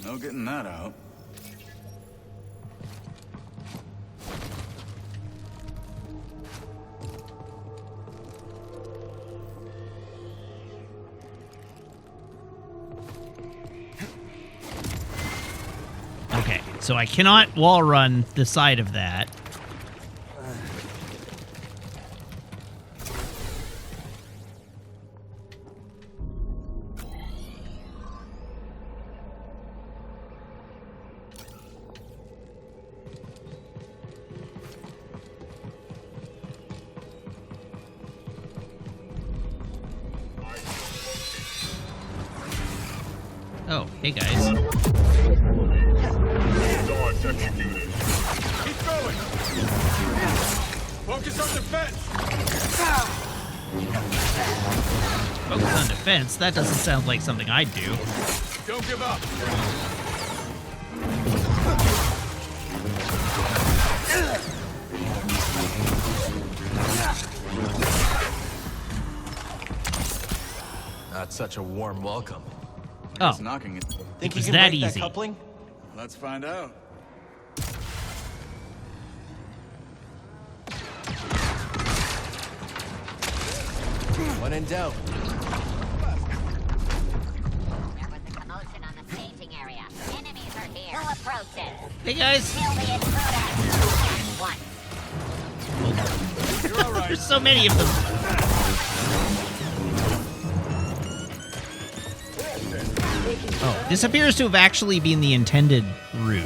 No getting that out. Okay, so I cannot wall run the side of that. Oh, hey guys. Keep going! Focus on defense! Focus on defense? That doesn't sound like something I'd do. Don't give up! Not such a warm welcome. Oh, It's knocking it. Think was you can that break easy. that coupling? Let's find out. When in doubt. There was a commotion on the staging area. Enemies are here. Who approaches? Hey guys. Kill the intruder. One. You're all right. There's so many of them. Oh, this appears to have actually been the intended route.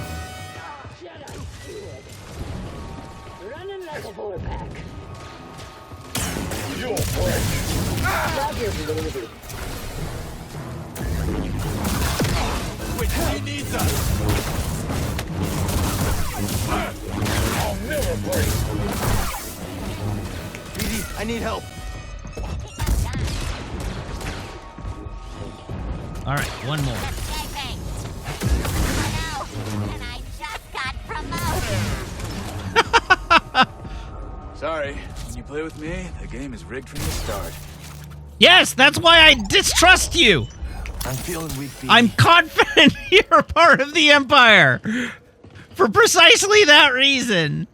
Running like a bullpack. You'll break! Wait, he needs us! I'll never break! BD, I need help. All right, one more. Escaping. Oh no! And I just got promoted. Sorry. When you play with me, the game is rigged from the start. Yes, that's why I distrust you. I'm feeling weak, BD. I'm confident you're part of the Empire. For precisely that reason.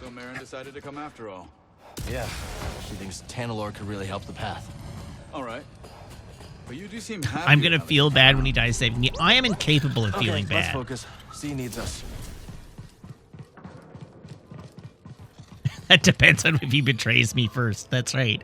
So Marin decided to come after all. Yeah, she thinks Tanalor could really help the path. All right. But you do seem happy. I'm gonna feel bad when he dies saving me. I am incapable of feeling Let's bad. focus. C needs us. That depends on if he betrays me first. That's right.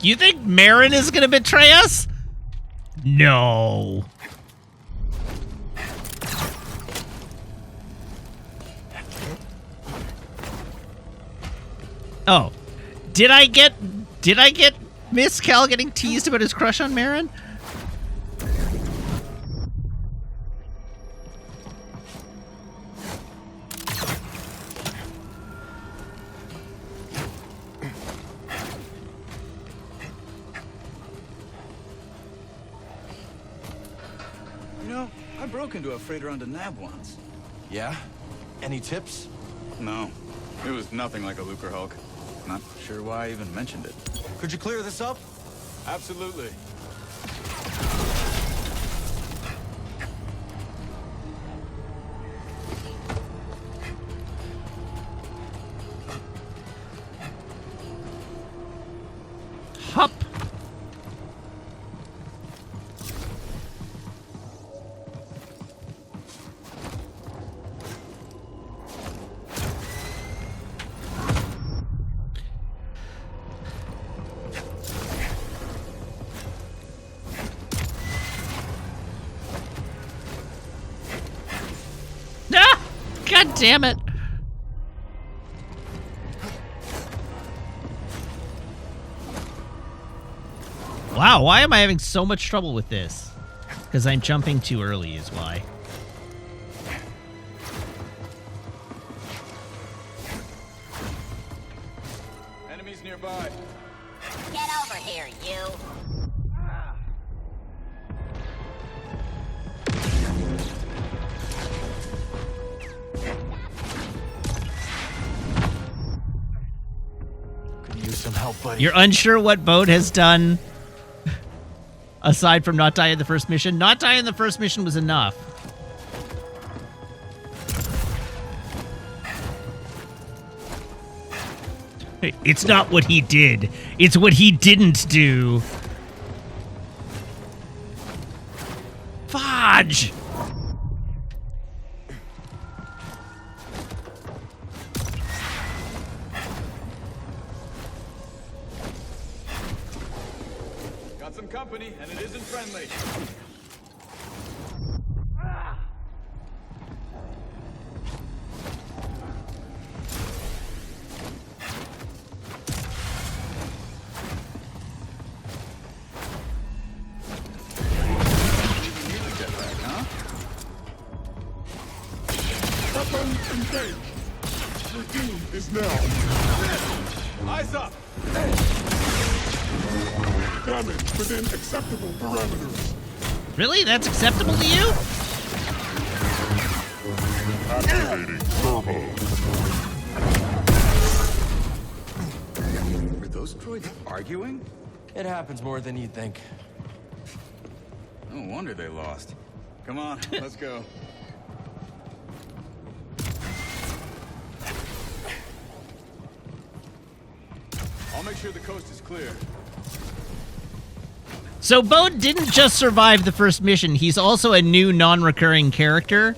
You think Marin is gonna betray us? No. Oh. Did I get Miss Cal getting teased about his crush on Marin? You know, I broke into a freighter on Nab once. Yeah? Any tips? No. It was nothing like a lucrehulk. Not sure why I even mentioned it. Could you clear this up? Absolutely. Hup. Ah! God damn it. Wow, why am I having so much trouble with this? Because I'm jumping too early is why. Enemies nearby. Get over here, you. Could use some help, buddy. You're unsure what Bode has done aside from not dying in the first mission? Not dying in the first mission was enough. It's not what he did. It's what he didn't do. Fudge! Got some company, and it isn't friendly. Weapons engaged. Routine is now. Eyes up! Damage within acceptable parameters. Really? That's acceptable to you? Activating turbo. Were those droids arguing? It happens more than you'd think. No wonder they lost. Come on, let's go. I'll make sure the coast is clear. So Bode didn't just survive the first mission, he's also a new non-recurring character.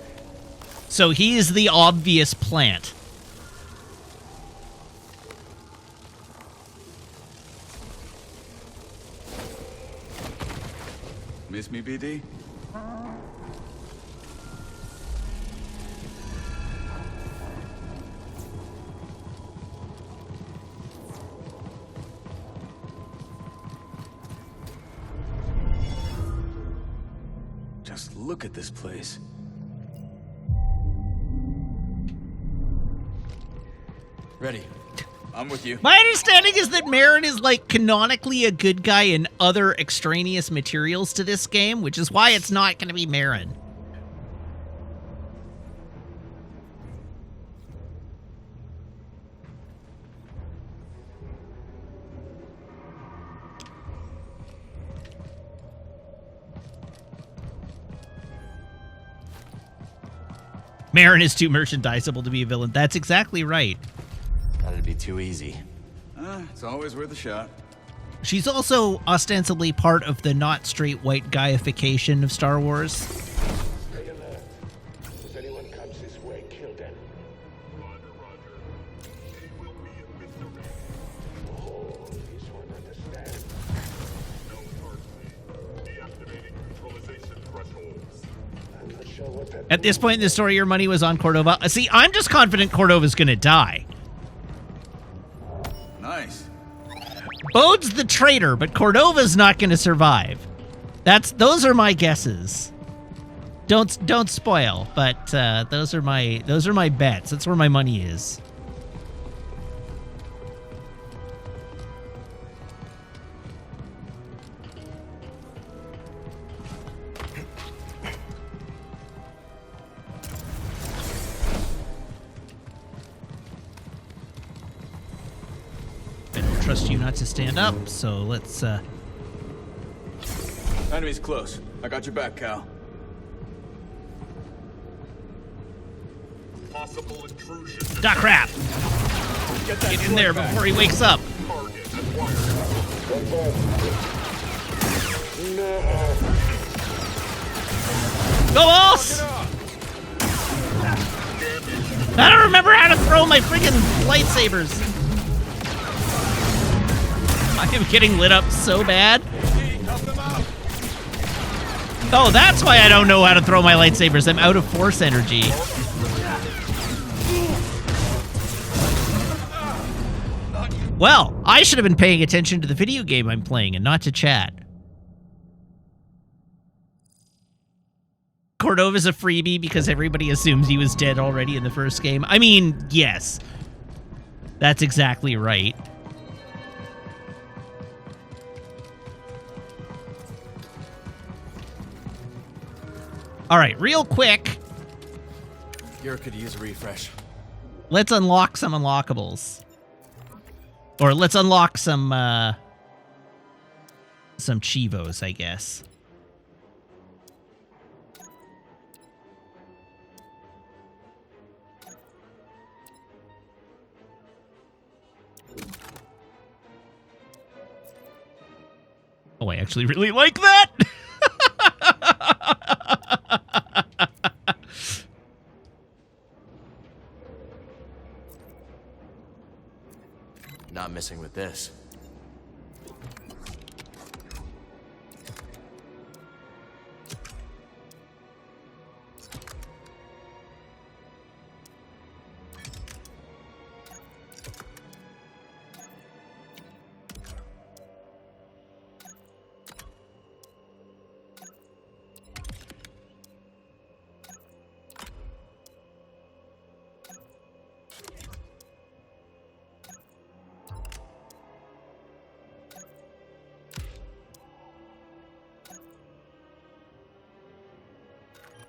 So he is the obvious plant. Miss me, BD? Look at this place. Ready. I'm with you. My understanding is that Marin is, like, canonically a good guy in other extraneous materials to this game, which is why it's not going to be Marin. Marin is too merchandisable to be a villain. That's exactly right. That'd be too easy. It's always worth a shot. She's also ostensibly part of the not straight white guyification of Star Wars. Stay alert. If anyone comes this way, kill them. Oh, this one understands. I'm not sure what that At this point in the story, your money was on Cordova. See, I'm just confident Cordova's gonna die. Nice. Bode's the traitor, but Cordova's not gonna survive. Those are my guesses. Don't spoil, but those are my bets. That's where my money is. I don't trust you not to stand up, so let's Enemy's close. I got your back, Cal. Possible intrusion. Ah, crap! Get in there before he wakes up. Go, Boss! I don't remember how to throw my freaking lightsabers. I am getting lit up so bad. Oh, that's why I don't know how to throw my lightsabers. I'm out of force energy. Well, I should have been paying attention to the video game I'm playing and not to chat. Cordova's a freebie because everybody assumes he was dead already in the first game. I mean, yes. That's exactly right. All right, real quick. Yer could use a refresh. Let's unlock some unlockables. Or let's unlock some Chivos, I guess. Oh, I actually really like that. Not messing with this.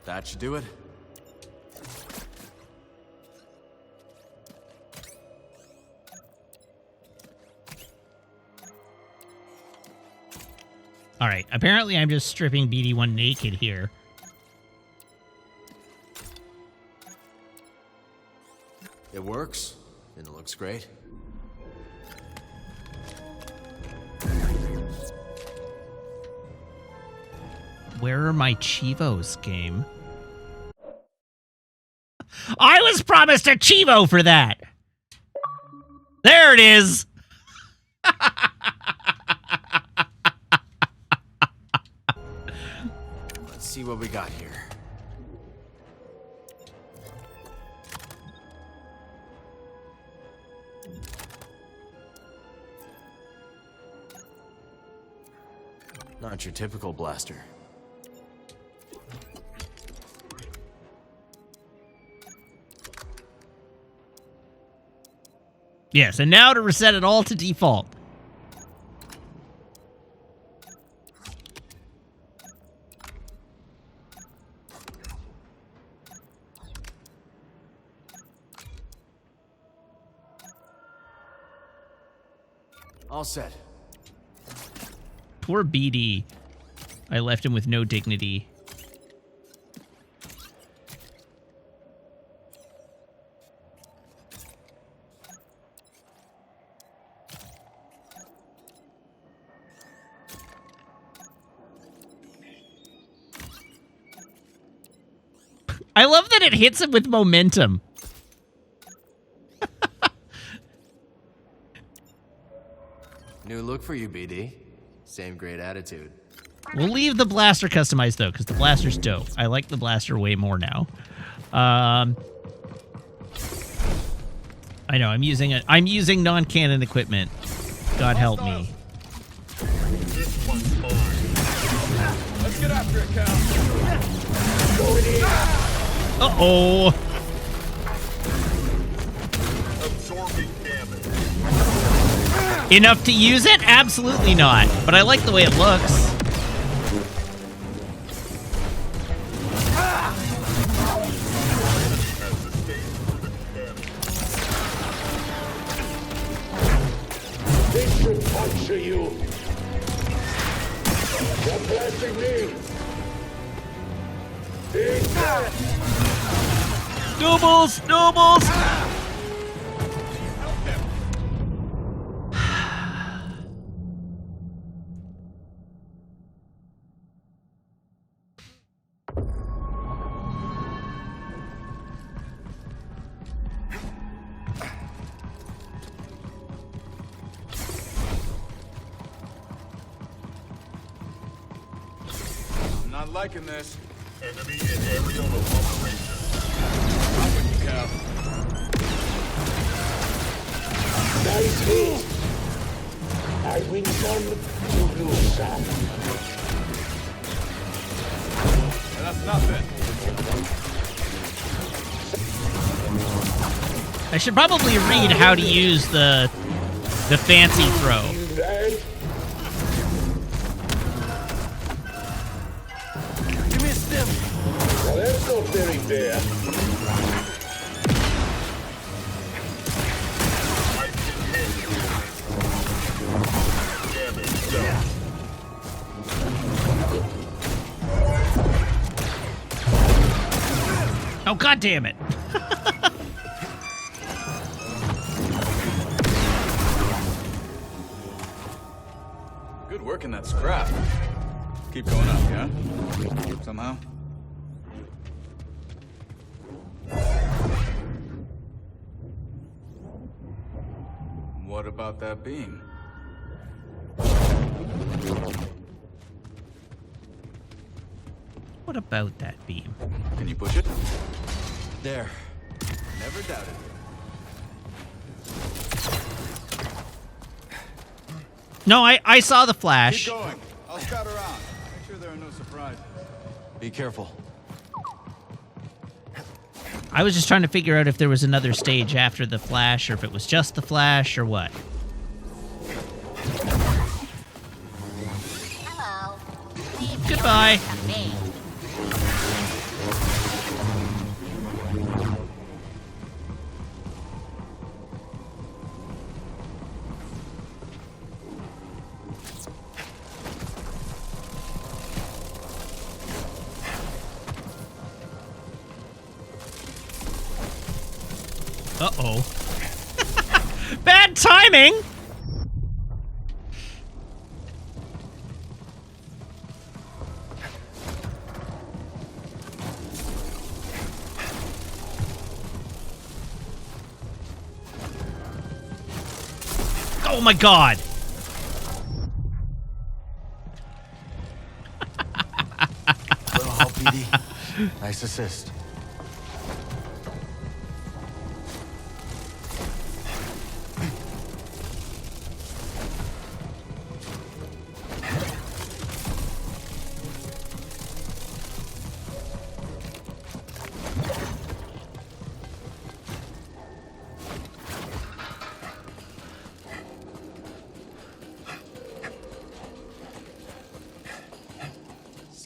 That should do it. All right, apparently I'm just stripping BD1 naked here. It works, and it looks great. Where are my Chivos, game? I was promised a Chivo for that! There it is! Let's see what we got here. Not your typical blaster. Yes, and now to reset it all to default. All set. Poor BD. I left him with no dignity. I love that it hits him with momentum. New look for you, BD. Same great attitude. We'll leave the blaster customized, though, because the blaster's dope. I like the blaster way more now. I know, I'm using non-canon equipment. God help me. This one's mine. Let's get after it, Cal. Uh-oh. Absorbing damage. Enough to use it? Absolutely not. But I like the way it looks. This should puncture you. You're blasting me. Nobles! Nobles! I'm not liking this. Enemy in aerial operation. I'm with you, Cal. Nice hit. I win some, you lose some. That's nothing. I should probably read how to use the fancy throw. You missed him. Well, that's not very fair. Damage done. Oh, God damn it. Good work in that scrap. Keep going up, yeah? Somehow? What about that beam? What about that beam? Can you push it? There. Never doubted it. No, I saw the flash. Keep going. I'll scout around. Make sure there are no surprises. Be careful. I was just trying to figure out if there was another stage after the flash, or if it was just the flash, or what. Hello. Goodbye. Uh-oh. Bad timing! Oh my God! Little help, BD. Nice assist.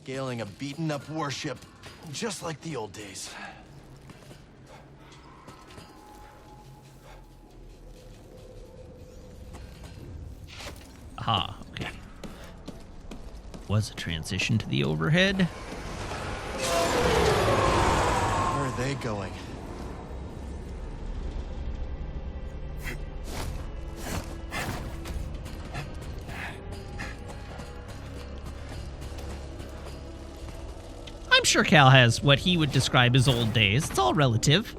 Scaling a beaten-up warship, just like the old days. Aha, okay. Was a transition to the overhead. Where are they going? I'm sure Cal has what he would describe as old days. It's all relative.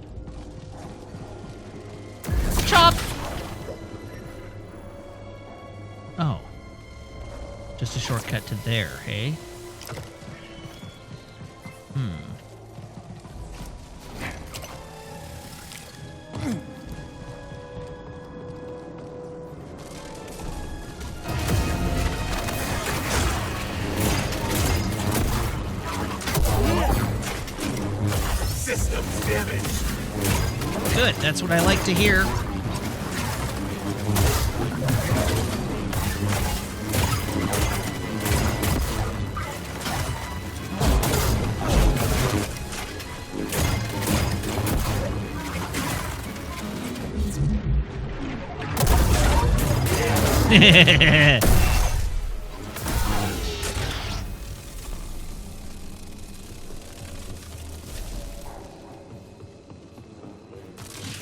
Chop! Oh. Just a shortcut to there, hey? Systems damaged. Good, that's what I like to hear.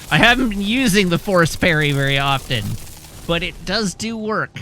I haven't been using the force parry very often, but it does do work.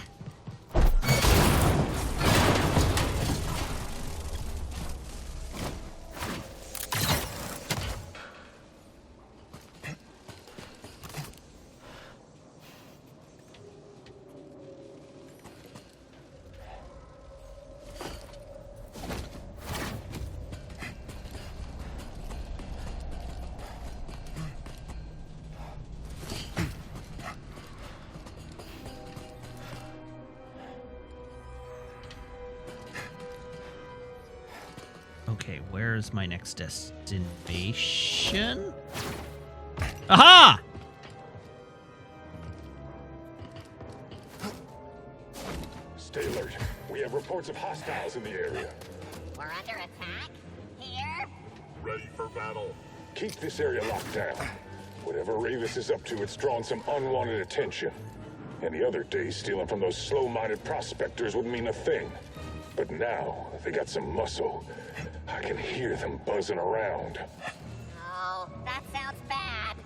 Okay, where's my next destination? Aha! Stay alert. We have reports of hostiles in the area. We're under attack? Here? Ready for battle. Keep this area locked down. Whatever Ravis is up to, it's drawn some unwanted attention. Any other day, stealing from those slow-minded prospectors would mean a thing. But now, they got some muscle. I can hear them buzzing around. Oh, that sounds bad.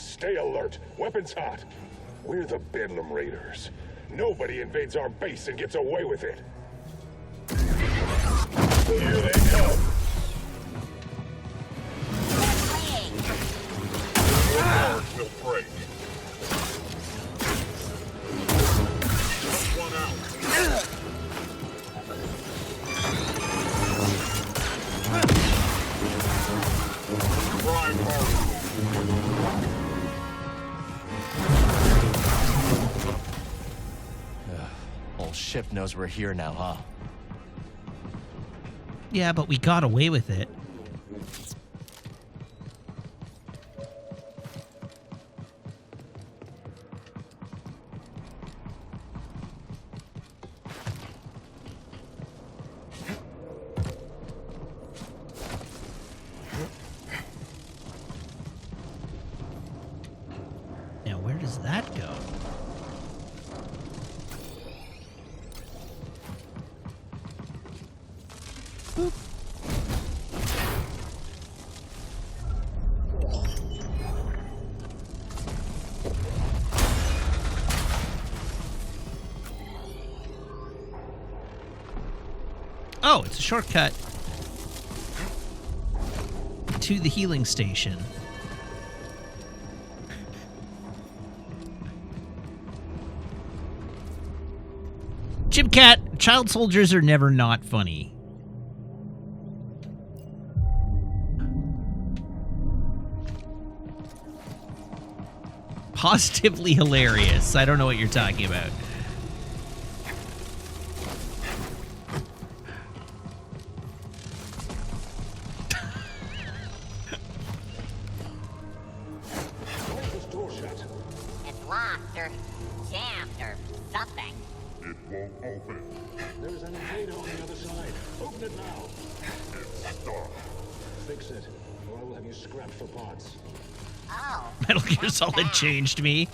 Stay alert. Weapons hot. We're the Bedlam Raiders. Nobody invades our base and gets away with it. Here they come. Your guard will break. One out. Prime hard. Whole ship knows we're here now, huh? Yeah, but we got away with it. Now, where does that go? Boop. Oh, it's a shortcut to the healing station. Jim Cat, child soldiers are never not funny. Positively hilarious. I don't know what you're talking about. It's locked or jammed or something. It won't open. There's an antenna on the other side. Open it now. It's stuck. Fix it, or I will have you scrapped for parts. Oh. Metal Gear Solid changed me.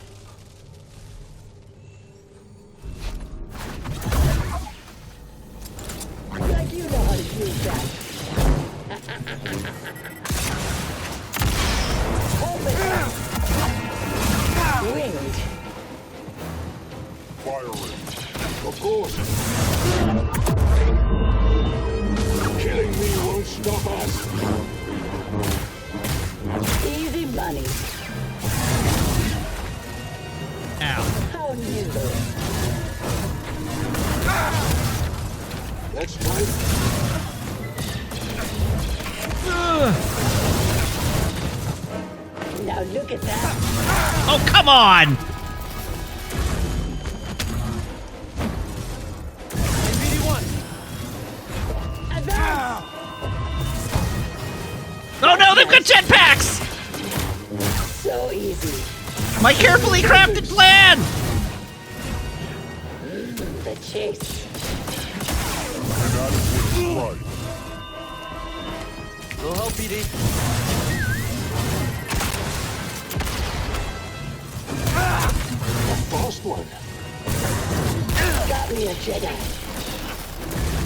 Like you know how to use that. Open. Winged. Firing. Of course. Killing me won't stop us. Easy money. Ow. How nimble. Let's fight. Now look at that. Oh, come on! Oh no, they've got jetpacks! So easy. My carefully crafted plan! The chase. Right. Little help, PD. A fast one. Got me a Jedi.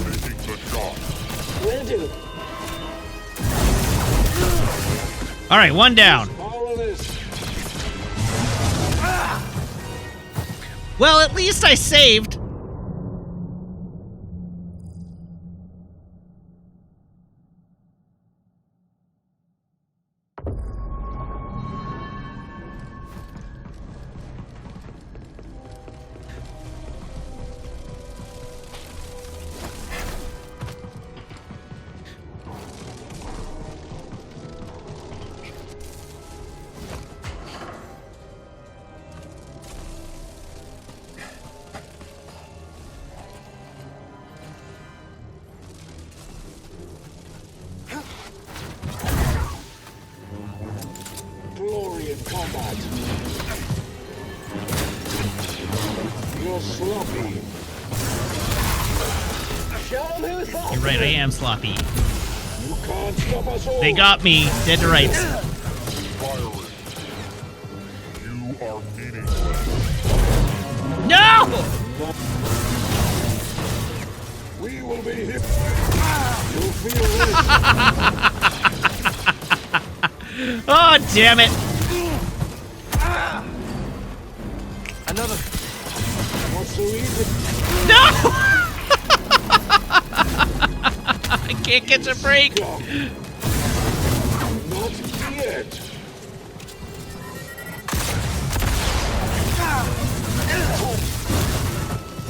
Making the shot. Will do. All right, one down. Powerless. Well, at least I saved. Glory in combat. You're sloppy. Show 'em who's boss. You're right, I am sloppy. You can't stop us all. They got me, dead to rights. Firing. You are meaningless. No! We will be hit. You'll feel this. Oh, damn it. Another. Not so easy. No! I can't catch a break. Not yet.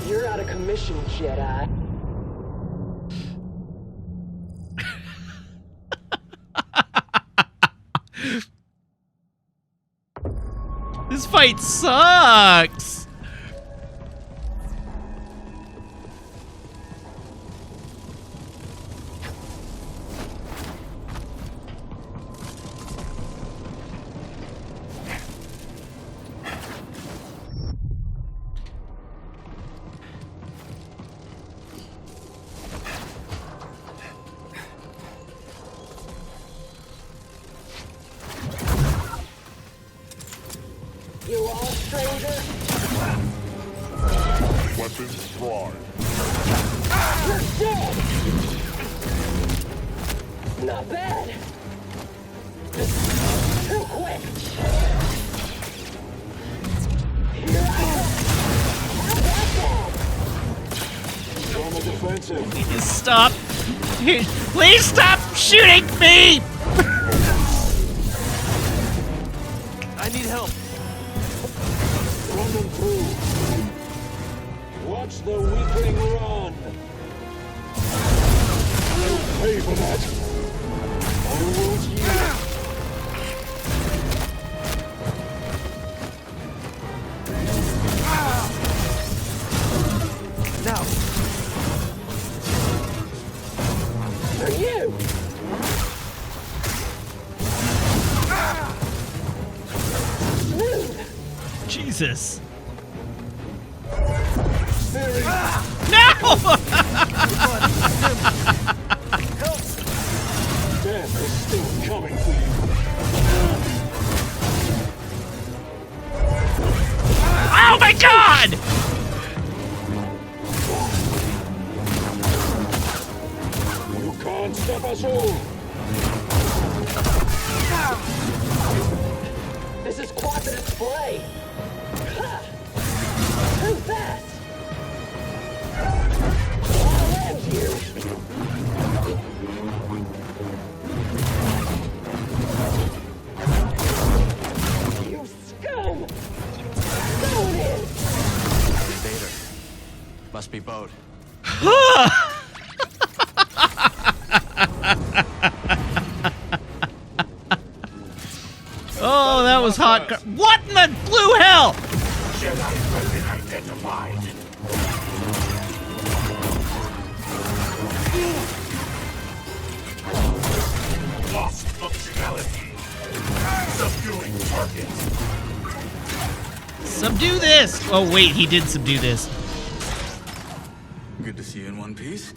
You're out of commission, Jedi. This fight sucks. You all stranger? Weapons dry. You're dead! Not bad. Too quick. Here I go. How about that? On the defensive. Please stop. Please stop shooting me. I need help. Run them through. Watch the weakling run. I'll pay for that. I want you. Now. For you. Jesus. No! Death is still coming for you. Oh my god! You can't stop us all. This is quite the display. Ha! Too fast. I'll land you. You scum! So it is. Vader. Must be boat. Oh, that was hot. What in the blue hell? Jedi has been identified. Lost functionality. Subduing target. Subdue this! Oh, wait, he did subdue this. Good to see you in one piece.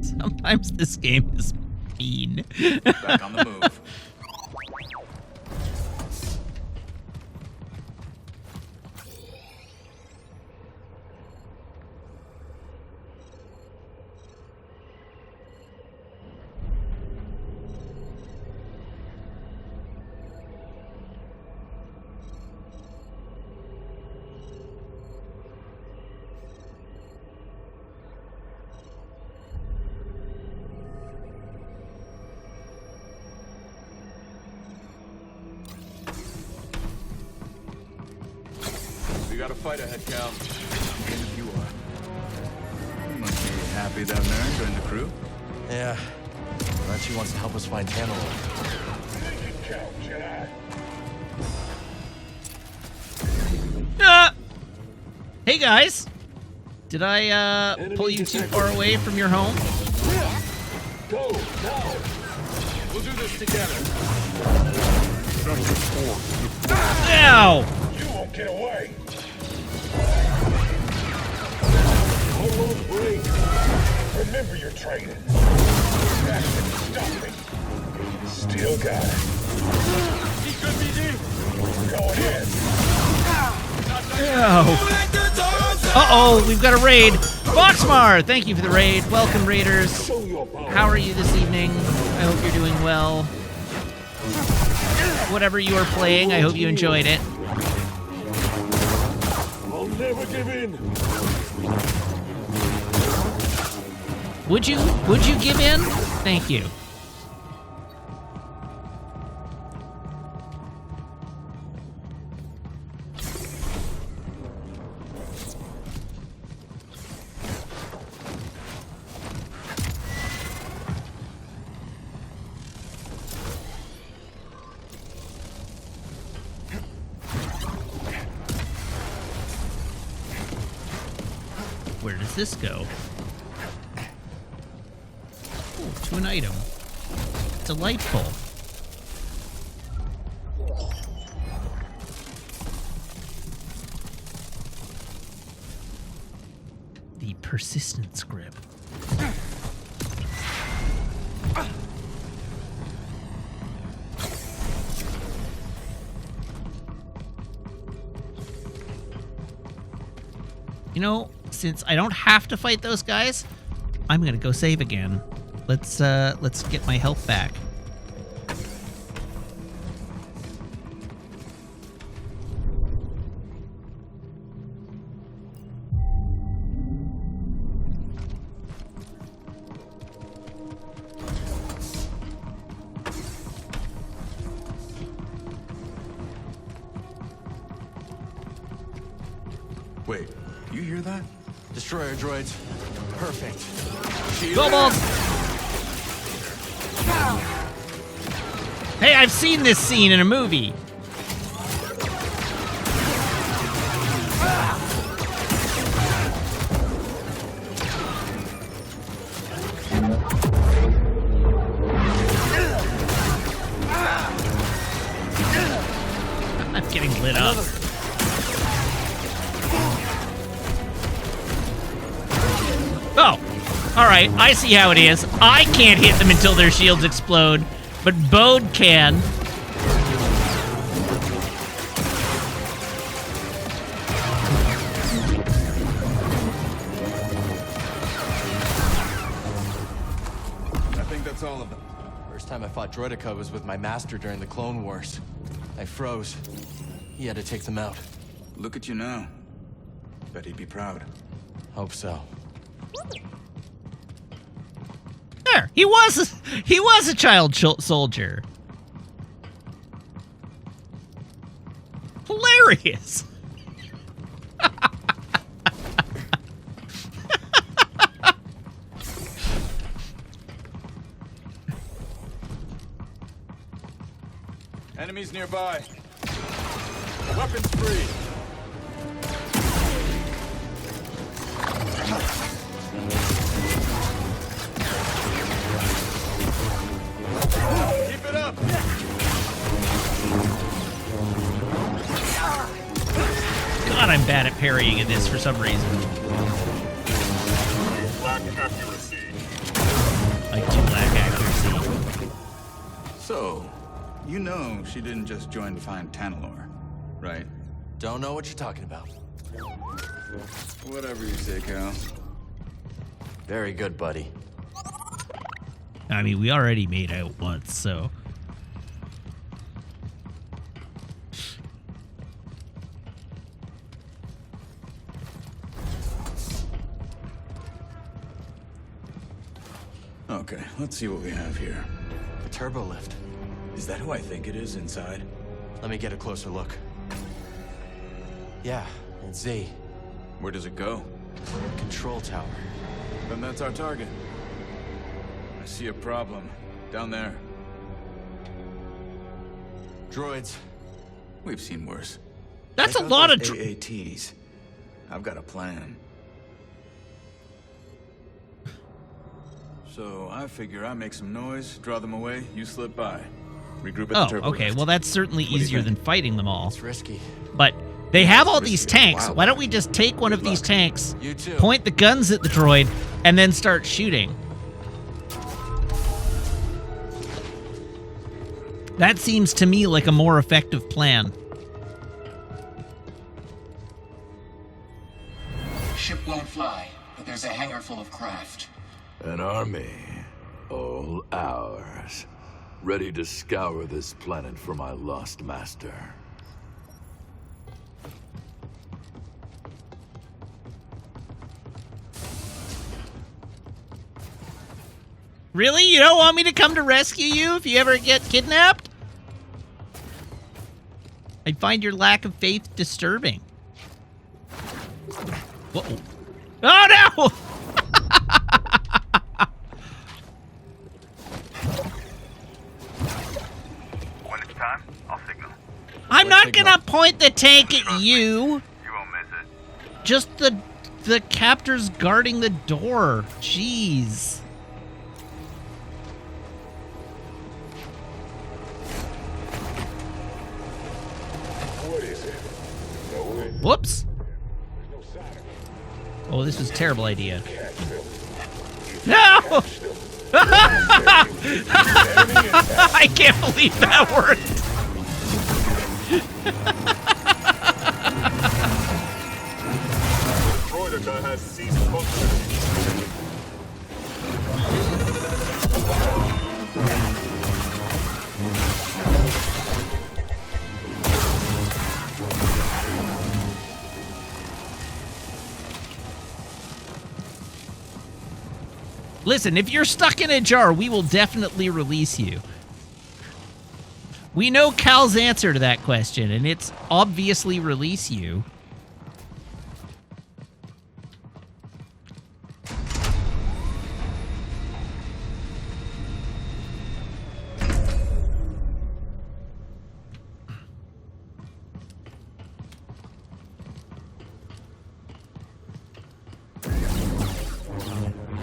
Sometimes this game is mean. Back on the move. We got a fight ahead, Cal. You are. You must be happy down there and join the crew. Yeah. Archie wants to help us find Hannibal. Hey guys, did I pull you too far away from your home? Go now. We'll do this together. Ow! You won't get away. I won't break. Remember your training. That can stop me. Still got it. He could be deep. Going in. Uh-oh, we've got a raid. Boxmar, thank you for the raid. Welcome, raiders. How are you this evening? I hope you're doing well. Whatever you are playing, I hope you enjoyed it. I'll never give in. Would you give in? Thank you. Where does this go? Ooh, to an item. Delightful. The persistence grip. You know, since I don't have to fight those guys, I'm gonna go save again. Let's get my health back. Wait, you hear that? Destroyer droids. Perfect. Cobalt! Hey, I've seen this scene in a movie. Getting lit up. Oh, all right. I see how it is. I can't hit them until their shields explode, but Bode can. I think that's all of them. First time I fought Droideka was with my master during the Clone Wars. I froze. He had to take them out. Look at you now. Bet he'd be proud. Hope so. There, he was a child soldier. Hilarious. Enemies nearby. Weapons free. Keep it up. God, I'm bad at parrying in this for some reason. Lack accuracy. I do lack accuracy. So, you know she didn't just join to find Tanalor, right? Don't know what you're talking about. Whatever you say, Cal. Very good, buddy. I mean, we already made out once, so... Okay, let's see what we have here. A turbo lift. Is that who I think it is inside? Let me get a closer look. Yeah, and Z. Where does it go? Control tower. Then that's our target. I see a problem. Down there. Droids. We've seen worse. That's Check a out lot of those AATs. I've got a plan. So I figure I make some noise, draw them away, you slip by. Regroup at the turbo okay. lift. Well, that's certainly What do you easier think? than fighting them all. It's risky. But they have all It's these risky. tanks. Wow. Why don't we just take one of these tanks, You too. point the guns at the droid, and then start shooting? That seems to me like a more effective plan. Ship won't fly, but there's a hangar full of craft. An army, all ours, ready to scour this planet for my lost master. Really? You don't want me to come to rescue you if you ever get kidnapped? I find your lack of faith disturbing. Whoa. Oh no! When it's time, I'll signal. I'm not gonna point the tank at you. You won't miss it. Just the captors guarding the door. Jeez. What is it? No way. Whoops. Oh, this was a terrible idea. No! I can't believe that worked. Droideka has ceased function. Listen, if you're stuck in a jar, we will definitely release you. We know Cal's answer to that question, and it's obviously release you.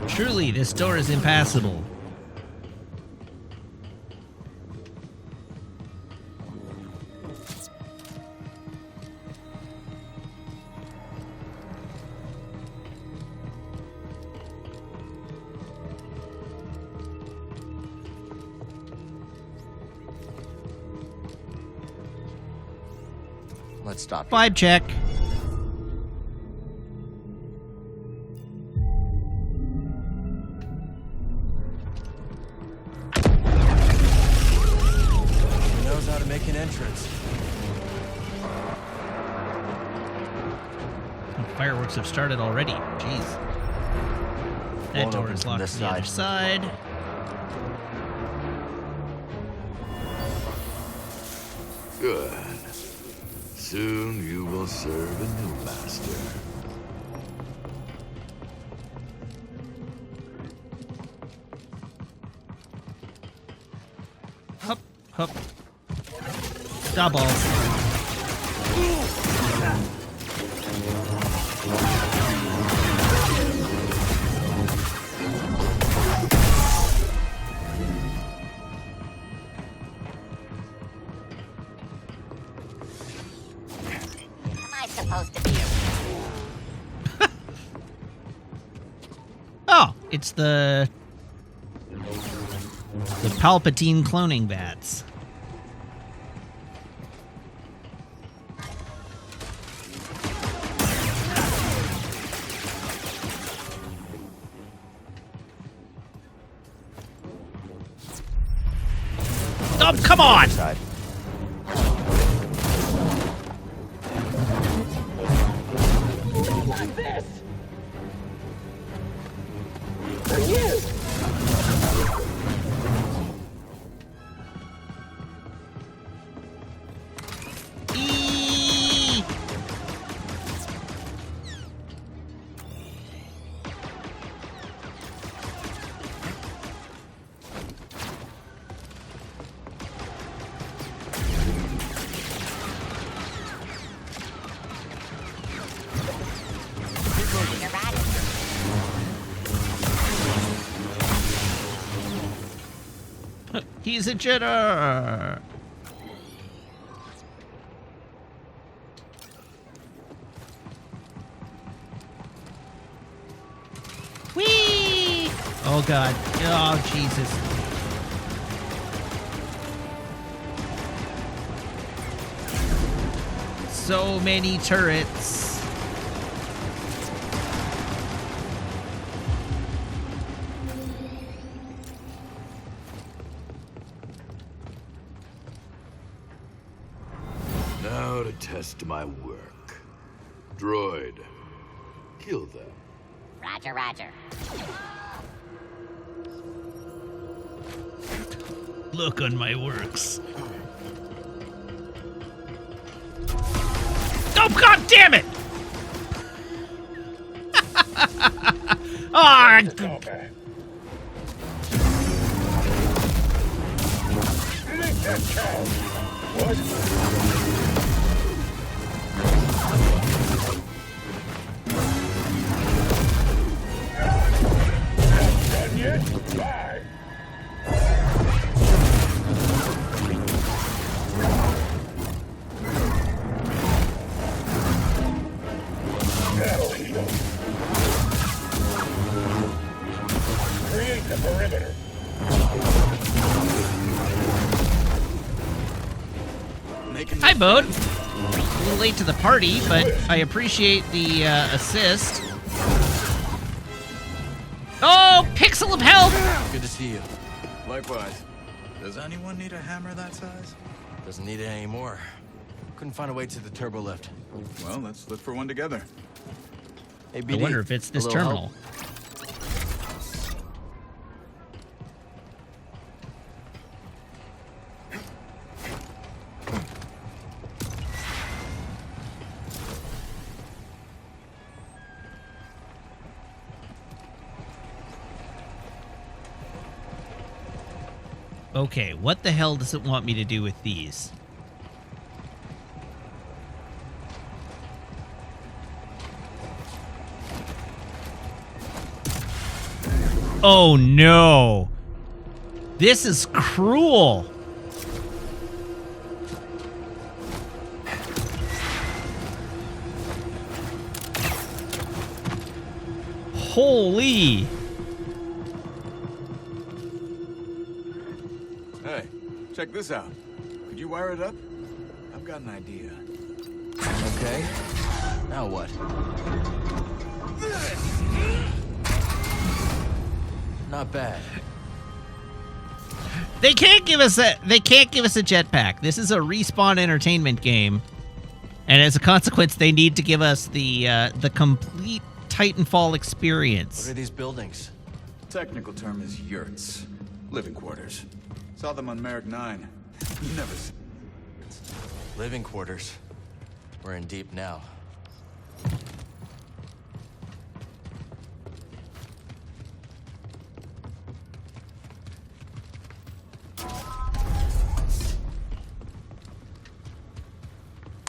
Truly, this door is impassable. Let's stop. Vibe check. He knows how to make an entrance. Fireworks have started already. Jeez. That Won't door open is from locked this from the other side. Good. Soon you will serve a new master. Hup, hup. Double. Supposed to be. Oh, it's the Palpatine cloning bats. Oh, come on! Like this! For you! He's a Jedi! Whee! Oh god. Oh Jesus. So many turrets. Now to test my work. Droid, kill them. Roger, roger. Look on my works. Oh god damn it! Ah! Create the perimeter. Hi, Bode. A little late to the party, but I appreciate the assist. Oh, pixel of health! Good to see you. Likewise. Does anyone need a hammer that size? Doesn't need it anymore. Couldn't find a way to the turbo lift. Well, let's look for one together. Hey, I BD, wonder if it's this a little terminal. help? Okay, what the hell does it want me to do with these? Oh no! This is cruel! Holy! Hey, check this out. Could you wire it up? I've got an idea. Okay. Now what? Not bad. They can't give us a jetpack. This is a Respawn Entertainment game. And as a consequence, they need to give us the complete Titanfall experience. What are these buildings? Technical term is yurts. Living quarters. Saw them on Merrick 9. Never seen. Living quarters. We're in deep now.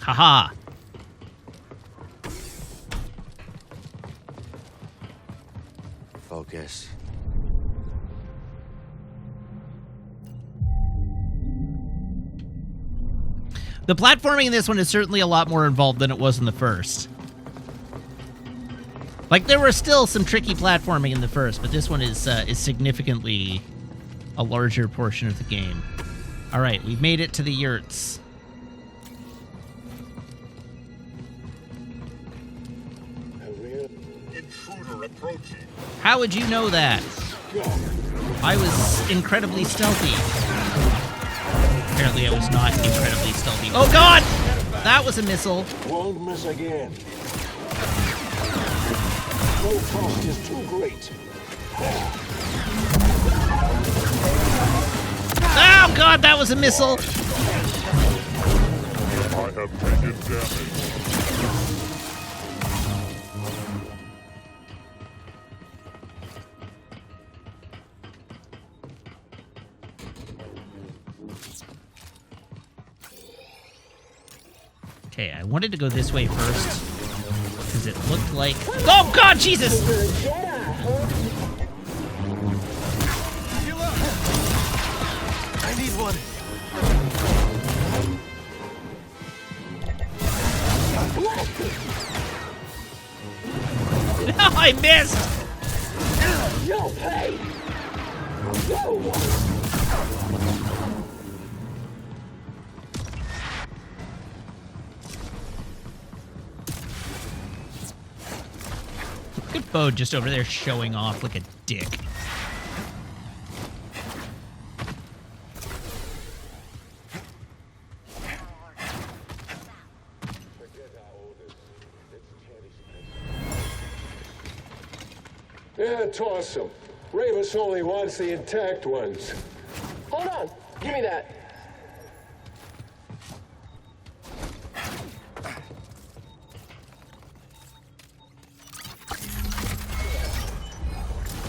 Haha. Focus. The platforming in this one is certainly a lot more involved than it was in the first. Like, there were still some tricky platforming in the first, but this one is significantly a larger portion of the game. All right, we've made it to the yurts. Intruder approaching. How would you know that? I was incredibly stealthy. Apparently I was not incredibly stealthy. Oh god! That was a missile. Won't miss again. No cost is too great. Oh god, that was a missile. I have taken damage. Okay, I wanted to go this way first because it looked like... Oh god, Jesus! I need one. No, I missed! You'll pay! Look at Bo just over there showing off like a dick. Yeah, toss them. Ravis only wants the intact ones. Hold on. Give me that.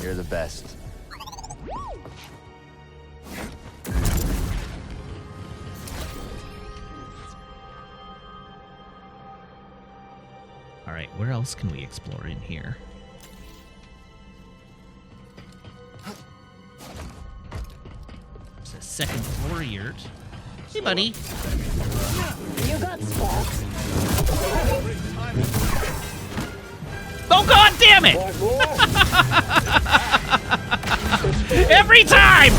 You're the best. All right, where else can we explore in here? There's a second floor yurt. Hey, buddy. You got spots. Oh, god damn it! Every time!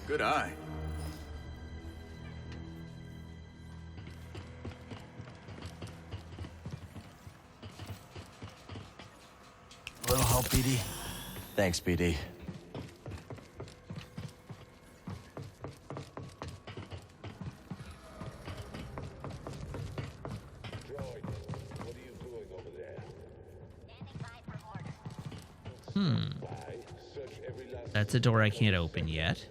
Good eye. A little help, BD? Thanks, BD. That's a door I can't open yet.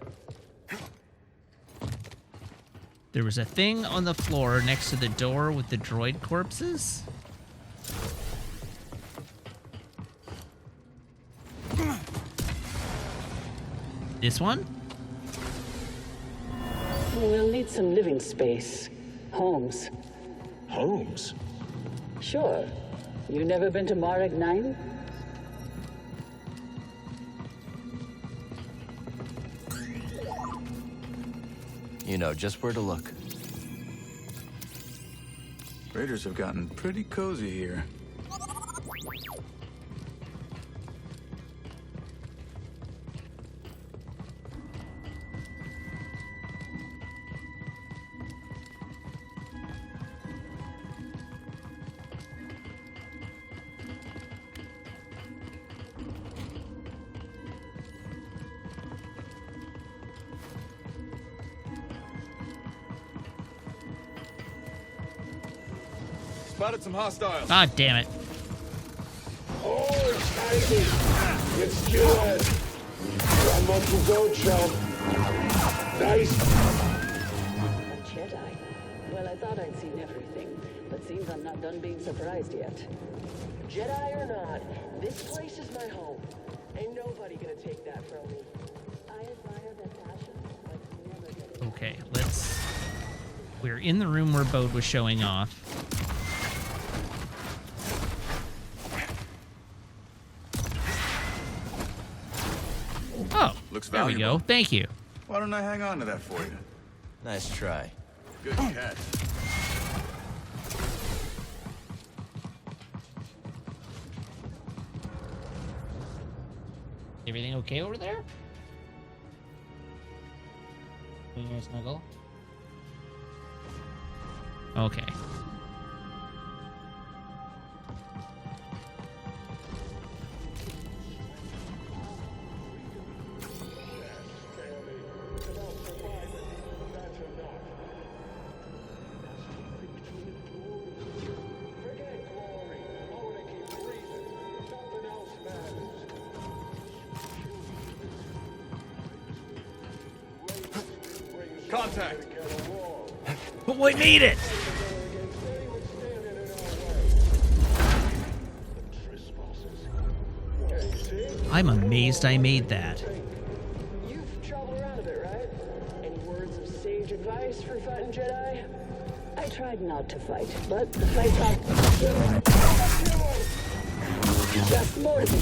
There was a thing on the floor next to the door with the droid corpses. This one? We'll need some living space. Homes. Homes? Sure. You never been to Marek 9? You know just where to look. Raiders have gotten pretty cozy here. Spotted some hostiles. God damn it. Oh, exciting! It's good. One more to go, chum. Nice. A Jedi? Well, I thought I'd seen everything, but seems I'm not done being surprised yet. Jedi or not, this place is my home. Ain't nobody gonna take that from me. I admire that passion, but never get it. Okay, let's... We're in the room where Bode was showing off. Oh, Looks there we valuable. go. Thank you. Why don't I hang on to that for you? Nice try. Good catch. Everything okay over there? Doing your snuggle? Okay. Contact. But we made it! I'm amazed I made that. You've traveled around a bit, right? Any words of sage advice for fighting Jedi? I tried not to fight, but the fight got... Just more than...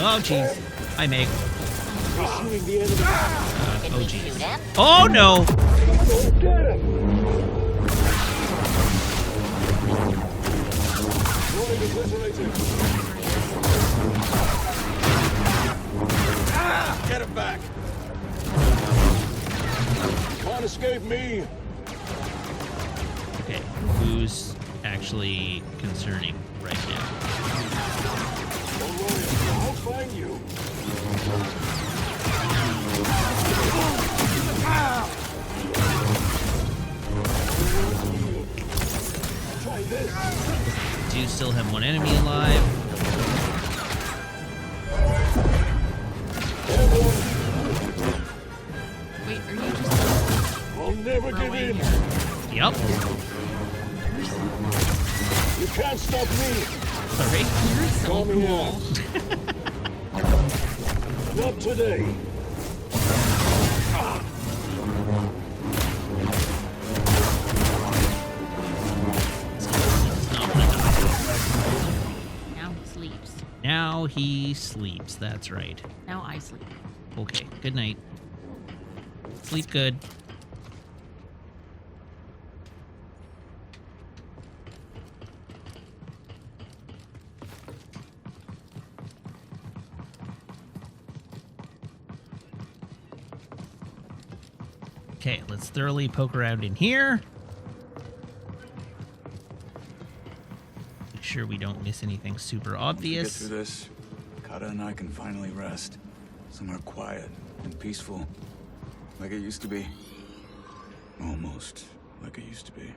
Oh, jeez. Hi, Meg. Pursuing the enemy. Oh, jeez. Oh, no! Get him! Get him back. Can't escape me. Okay, who's actually concerning right now? Don't worry, I'll find you. Try this. Do still have one enemy alive. Wait, are you just... I'll never give in. Yep. You can't stop me. Sorry. You're so Call me cool. out. Not today. Now he sleeps. Now he sleeps. That's right. Now I sleep. Okay, good night. Sleep good. Okay, let's thoroughly poke around in here. Make sure we don't miss anything super Get obvious. through this. Kata and I can finally rest. Somewhere quiet and peaceful. Like it used to be. Almost like it used to be.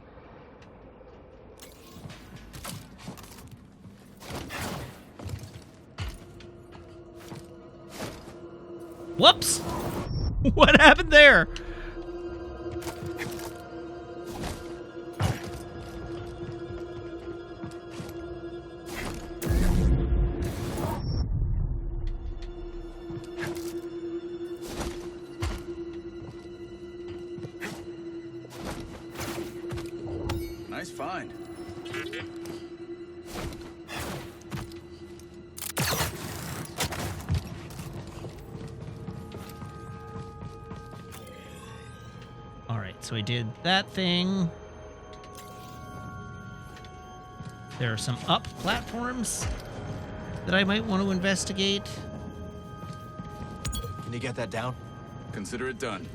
Whoops! What happened there? Nice find. Alright, so I did that thing. There are some up platforms that I might want to investigate. Can you get that down? Consider it done.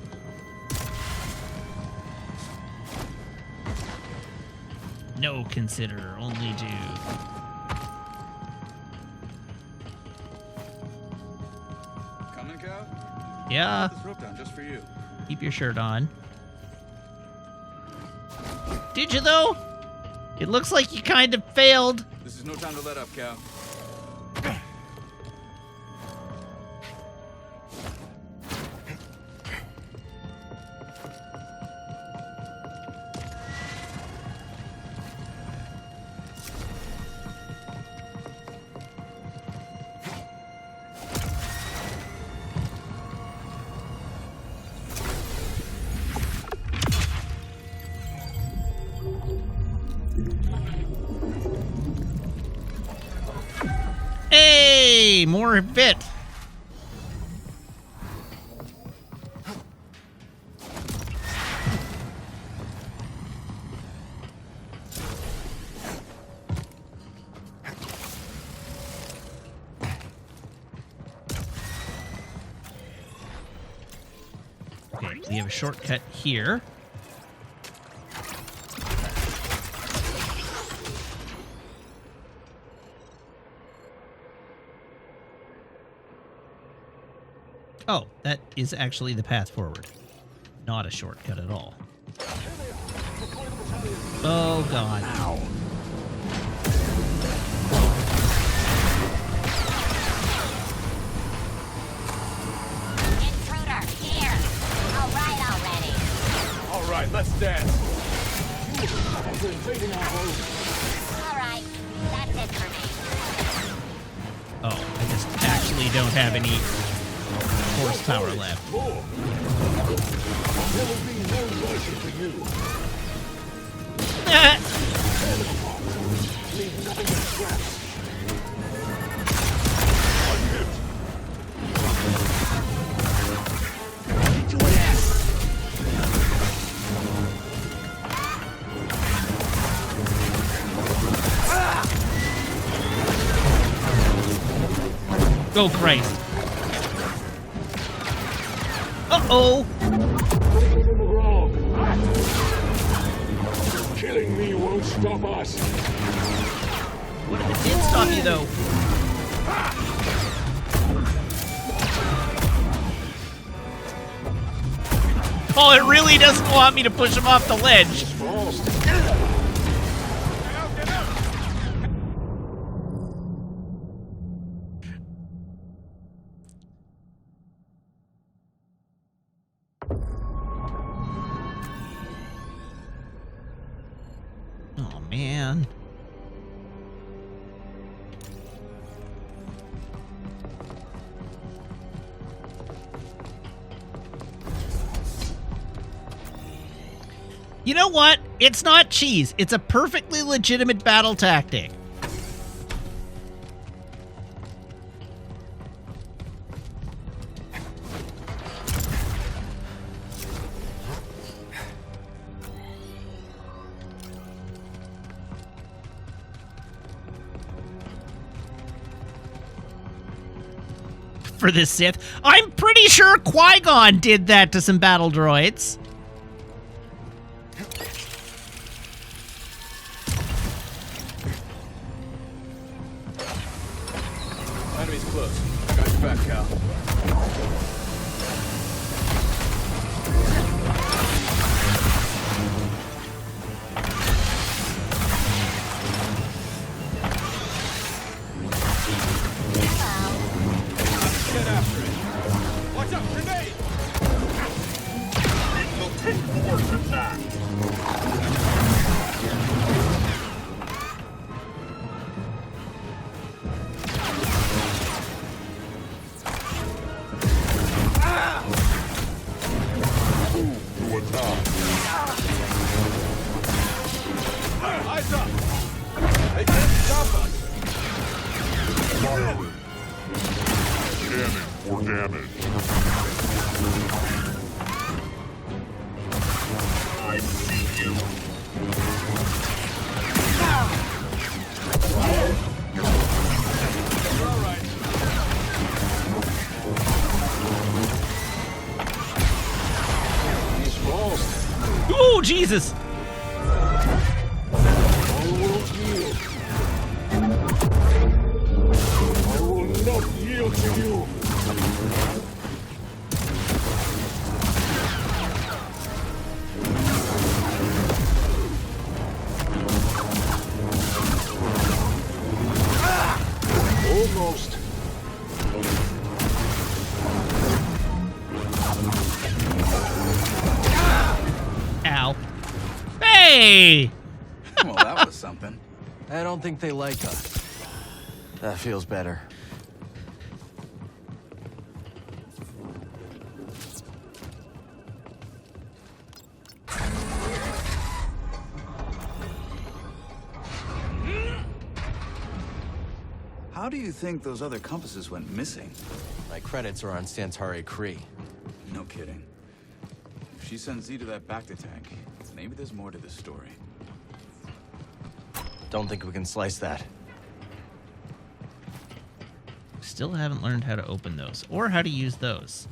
No consider, only do. Coming, Cal? Yeah. This rope down just for you. Keep your shirt on. Did you, though? It looks like you kind of failed. This is no time to let up, Cal. Hey, more bit. Okay, we have a shortcut here. Oh, that is actually the path forward. Not a shortcut at all. Oh, God. Ow. Intruder, here! All right already! All right, let's dance. All right, that's it for me. Oh, I just actually don't have any horsepower left. There will be no mercy for you. Leave nothing but scraps. Oh, Christ. Uh-oh. Killing me won't stop us. What if it did stop you, though? Oh, it really doesn't want me to push him off the ledge. Oh, man. You know what? It's not cheese. It's a perfectly legitimate battle tactic. For the Sith, I'm pretty sure Qui-Gon did that to some battle droids. Enemy's close. I got your back, Cal. Get after it. Watch out, grenade! It will take more than that. Eyes up! They can't stop us! Firing. Scanning for damage. I see you. You're all right. He's lost. Oh, Jesus! I won't yield. I will not yield to you. Ghost. Ow. Hey! Well, that was something. I don't think they like us. That feels better. How do you think those other compasses went missing? My credits are on Santari Kree. No kidding. If she sends Z to that Bacta tank, maybe there's more to this story. Don't think we can slice that. Still haven't learned how to open those, or how to use those.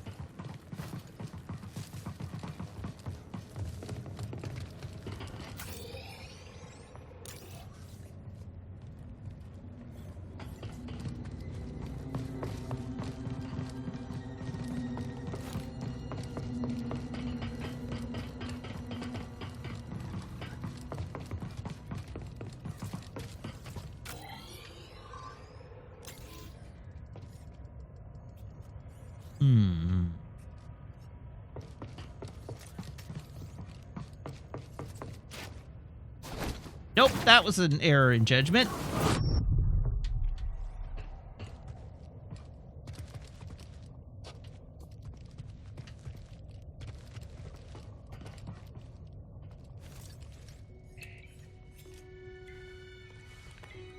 Nope, that was an error in judgment.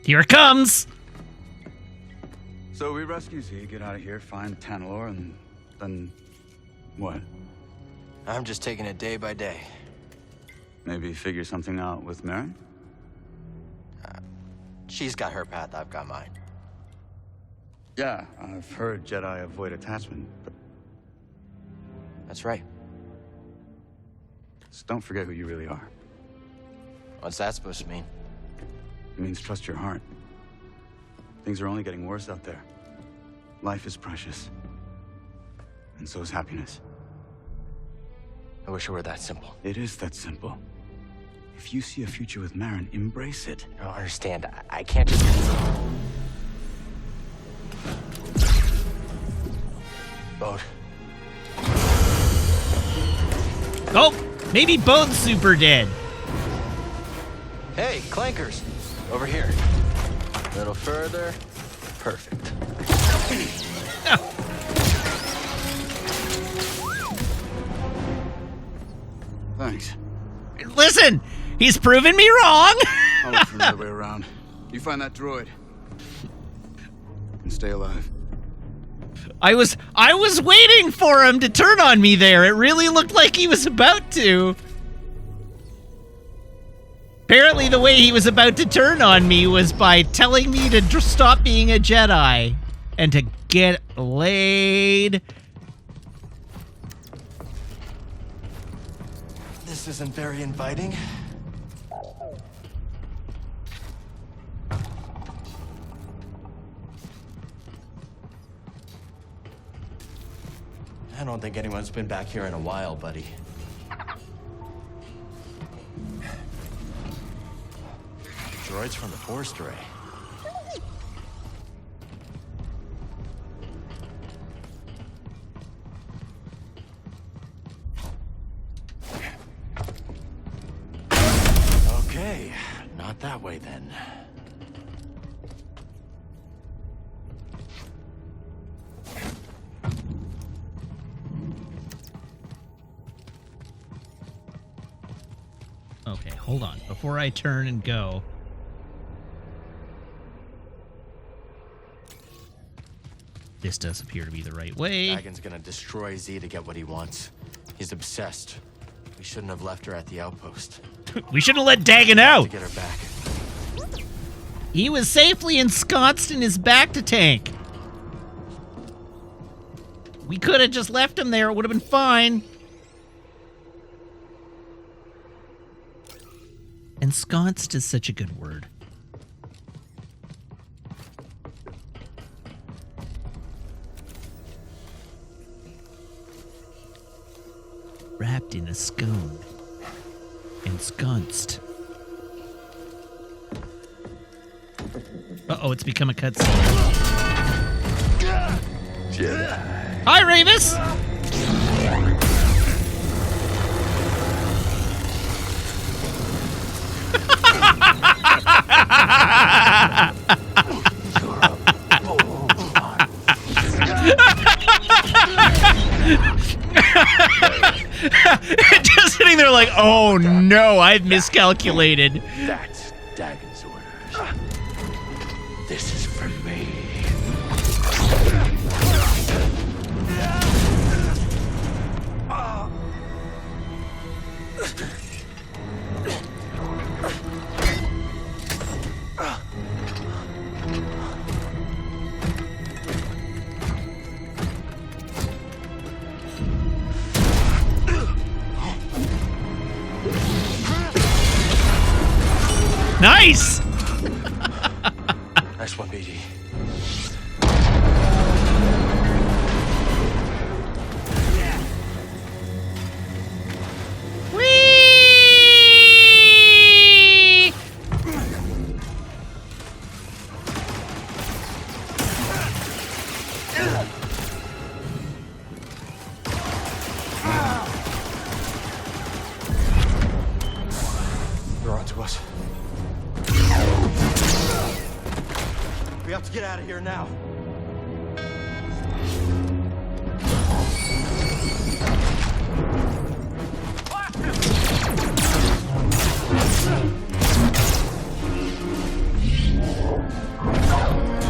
Here it comes! So we rescue Z, get out of here, find Tanalor, and then... what? I'm just taking it day by day. Maybe figure something out with Merrin? She's got her path, I've got mine. Yeah, I've heard Jedi avoid attachment, but... That's right. Just don't forget who you really are. What's that supposed to mean? It means trust your heart. Things are only getting worse out there. Life is precious. And so is happiness. I wish it were that simple. It is that simple. If you see a future with Merrin, embrace it. I don't understand. I can't just... Boat. Oh! Maybe both super dead. Hey, clankers. Over here. A little further. Perfect. Thanks. Listen! He's proven me wrong! I'll look for another way around. You find that droid. And stay alive. I was waiting for him to turn on me there. It really looked like he was about to. Apparently the way he was about to turn on me was by telling me to stop being a Jedi and to get laid. This isn't very inviting. I don't think anyone's been back here in a while, buddy. Droids from the Force Array. Okay, not that way then. Okay, hold on. Before I turn and go. This does appear to be the right way. Dagon's gonna destroy Z to get what he wants. He's obsessed. We shouldn't have left her at the outpost. We shouldn't have let Dagon out. To get her back. He was safely ensconced in his Bacta tank. We could have just left him there. It would have been fine. Ensconced is such a good word. Wrapped in a scone. Ensconced. Uh-oh, it's become a cutscene. Jedi. Hi, Ravis! Just sitting there like, oh no, I've miscalculated. That's Dagon's orders. This is for me. Nice! Nice one, BD. Whee! They're on to us. We have to get out of here now.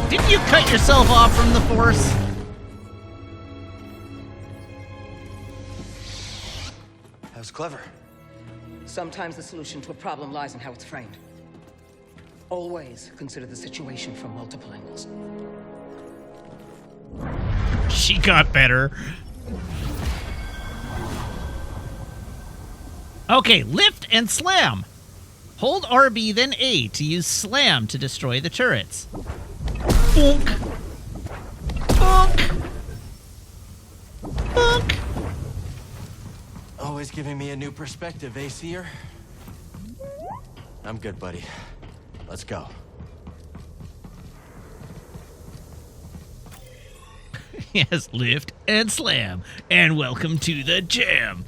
Didn't you cut yourself off from the Force? That was clever. Sometimes the solution to a problem lies in how it's framed. Always consider the situation from multiple angles. She got better. Okay, lift and slam. Hold RB then A to use slam to destroy the turrets. Bonk. Bonk. Bonk. Always giving me a new perspective, eh, Seer? I'm good, buddy. Let's go. Yes, lift and slam. And welcome to the jam.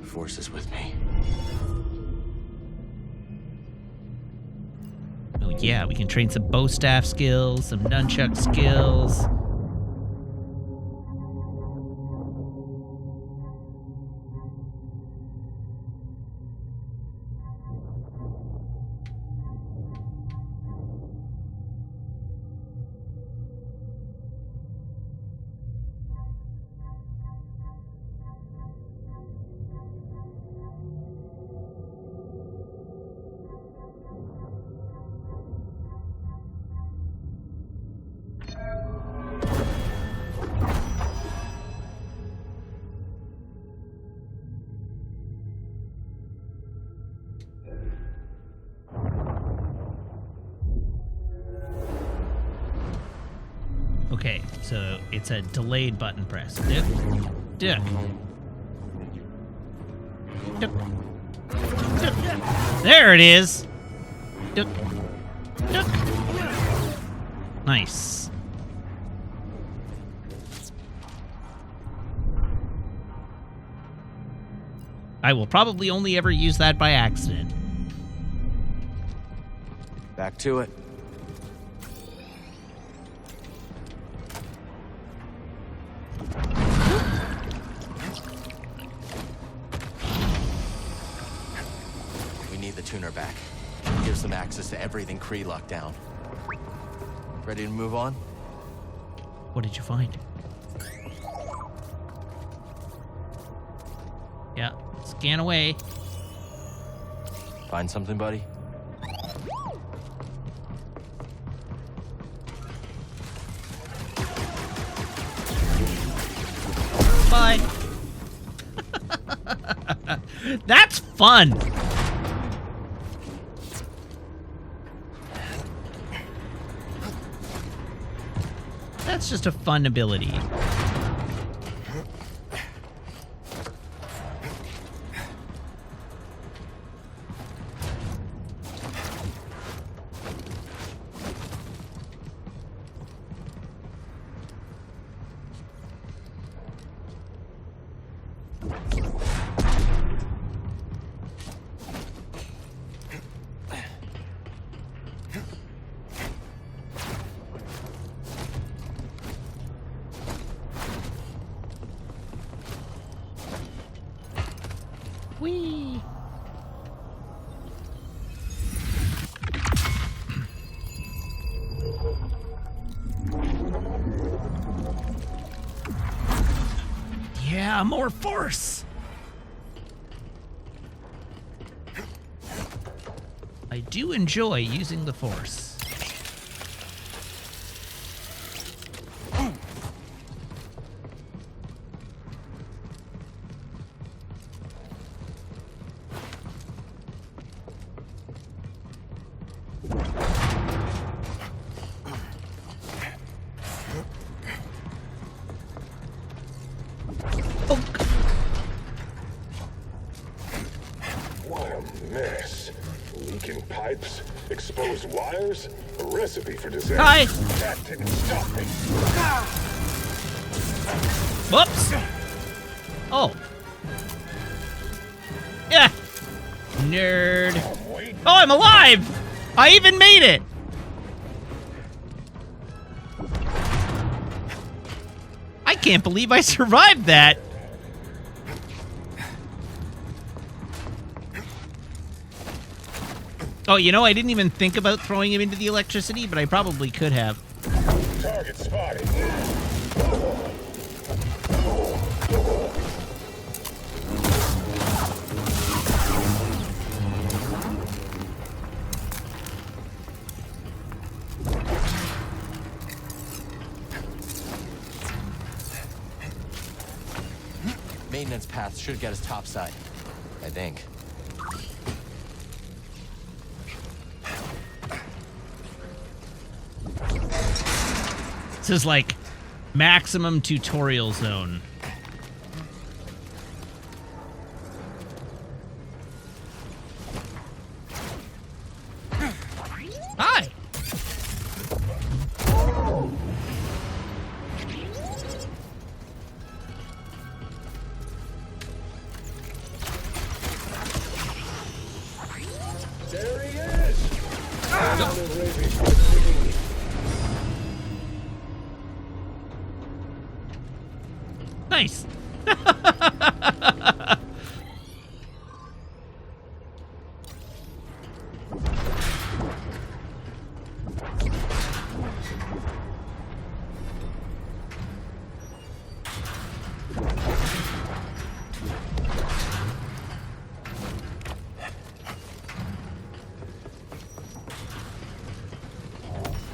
Force is with me. Oh yeah, we can train some bow staff skills, some nunchuck skills. Okay, so it's a delayed button press. Duck, duck, duck, duck. There it is. Duck, duck. Nice. I will probably only ever use that by accident. Back to it. We need the tuner back. Gives them access to everything Kree locked down. Ready to move on? What did you find? Yeah, scan away. Find something, buddy? Bye. That's fun. That's just a fun ability. Yeah, more force. I do enjoy using the force. What a mess. Leaking pipes, exposed wires, a recipe for disaster. Hi. That didn't stop me. Whoops. Oh. Yeah. Nerd. Oh, I'm alive. I even made it. I can't believe I survived that. Oh, you know, I didn't even think about throwing him into the electricity, but I probably could have. Target spotted. Maintenance path should get us topside, I think. This is like maximum tutorial zone. Hi. There he is! Nice.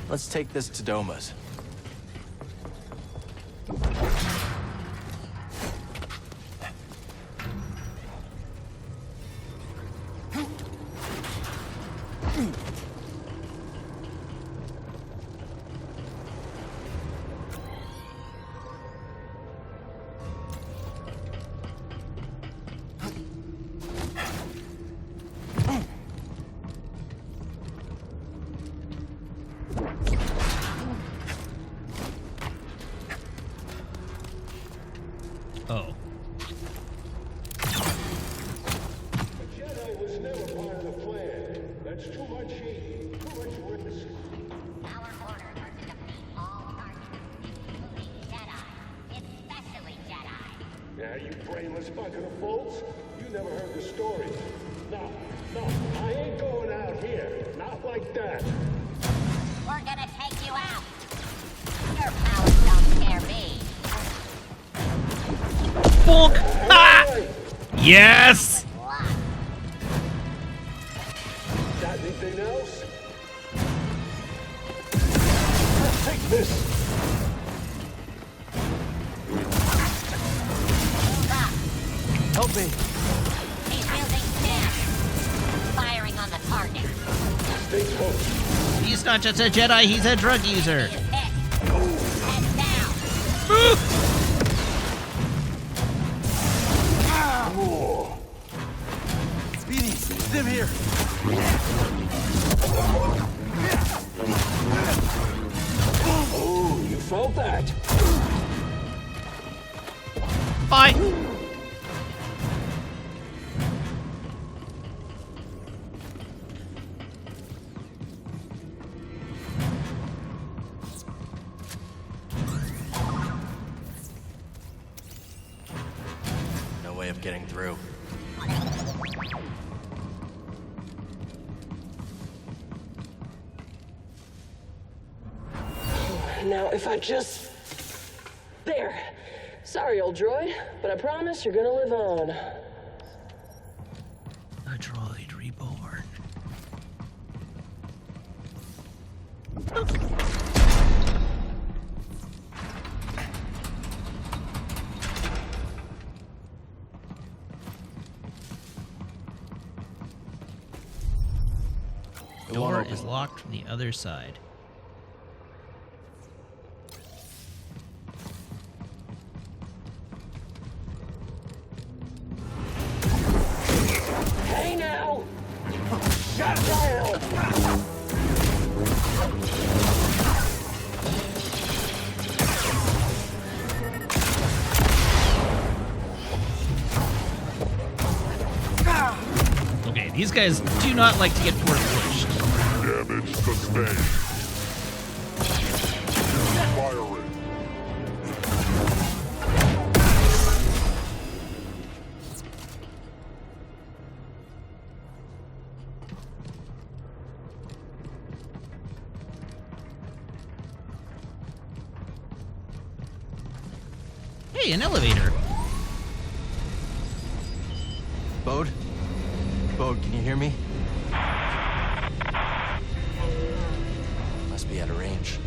Let's take this to Doma's. Oh. Jedi was never part of the plan. That's too much heat, too much risk. Our orders are to defeat all targets, including Jedi, especially Jedi. Yeah, you brainless bucket of bolts. You never heard the story. No, I ain't going out here. Not like that. We're gonna take you out. Your powers don't scare me. Bonk! Ah! Yes! Got anything else? Take this. Help me. He's using stamp. Firing on the target. Stay close. He's not just a Jedi, he's a drug user. Head down. Speedy, Stim here. Oh, you felt that? Bye. No way of getting through. Now, if I just... There. Sorry, old droid, but I promise you're gonna live on. A droid reborn. The door is locked from the other side. Hey now! Shut down! Okay, these guys do not like to get forward pushed. Damage sustained. Firing. Hey, an elevator. Bode? Bode, can you hear me? Must be out of range.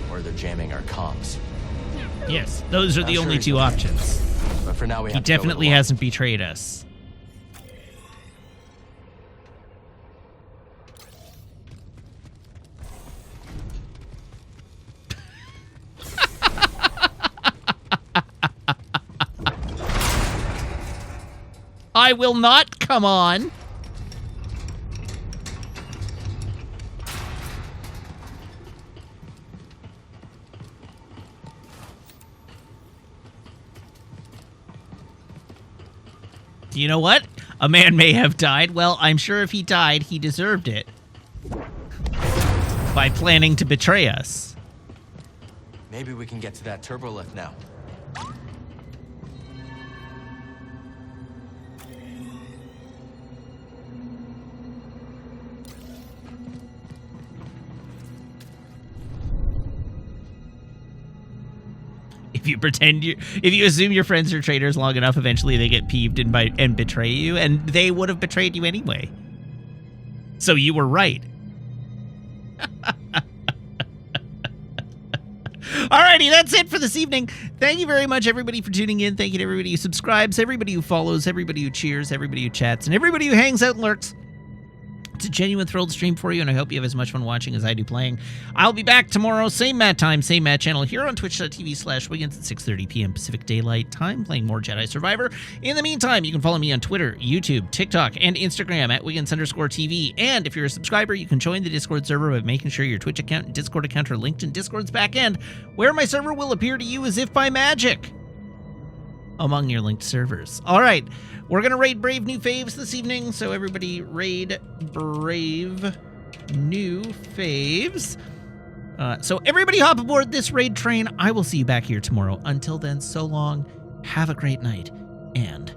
Or they're jamming our comms. Yes, those are the Not only sure two options. But for now, we He have to go with definitely one. hasn't betrayed us. I will not come on. You know what? A man may have died. Well, I'm sure if he died, he deserved it. By planning to betray us. Maybe we can get to that turbo lift now. If you assume your friends are traitors long enough, eventually they get peeved and betray you, and they would have betrayed you anyway. So you were right. Alrighty, that's it for this evening. Thank you very much, everybody, for tuning in. Thank you to everybody who subscribes, everybody who follows, everybody who cheers, everybody who chats, and everybody who hangs out and lurks. It's a genuine thrill to stream for you, and I hope you have as much fun watching as I do playing. I'll be back tomorrow, same Matt time, same Matt channel, here on twitch.tv/Wiggins at 6:30 p.m. Pacific Daylight Time, playing more Jedi Survivor. In the meantime, you can follow me on Twitter, YouTube, TikTok, and Instagram at Wiggins_TV. And if you're a subscriber, you can join the Discord server by making sure your Twitch account and Discord account are linked in Discord's back end, where my server will appear to you as if by magic among your linked servers. All right, we're going to raid Brave New Faves this evening, so everybody raid Brave New Faves. So everybody hop aboard this raid train. I will see you back here tomorrow. Until then, so long, have a great night, and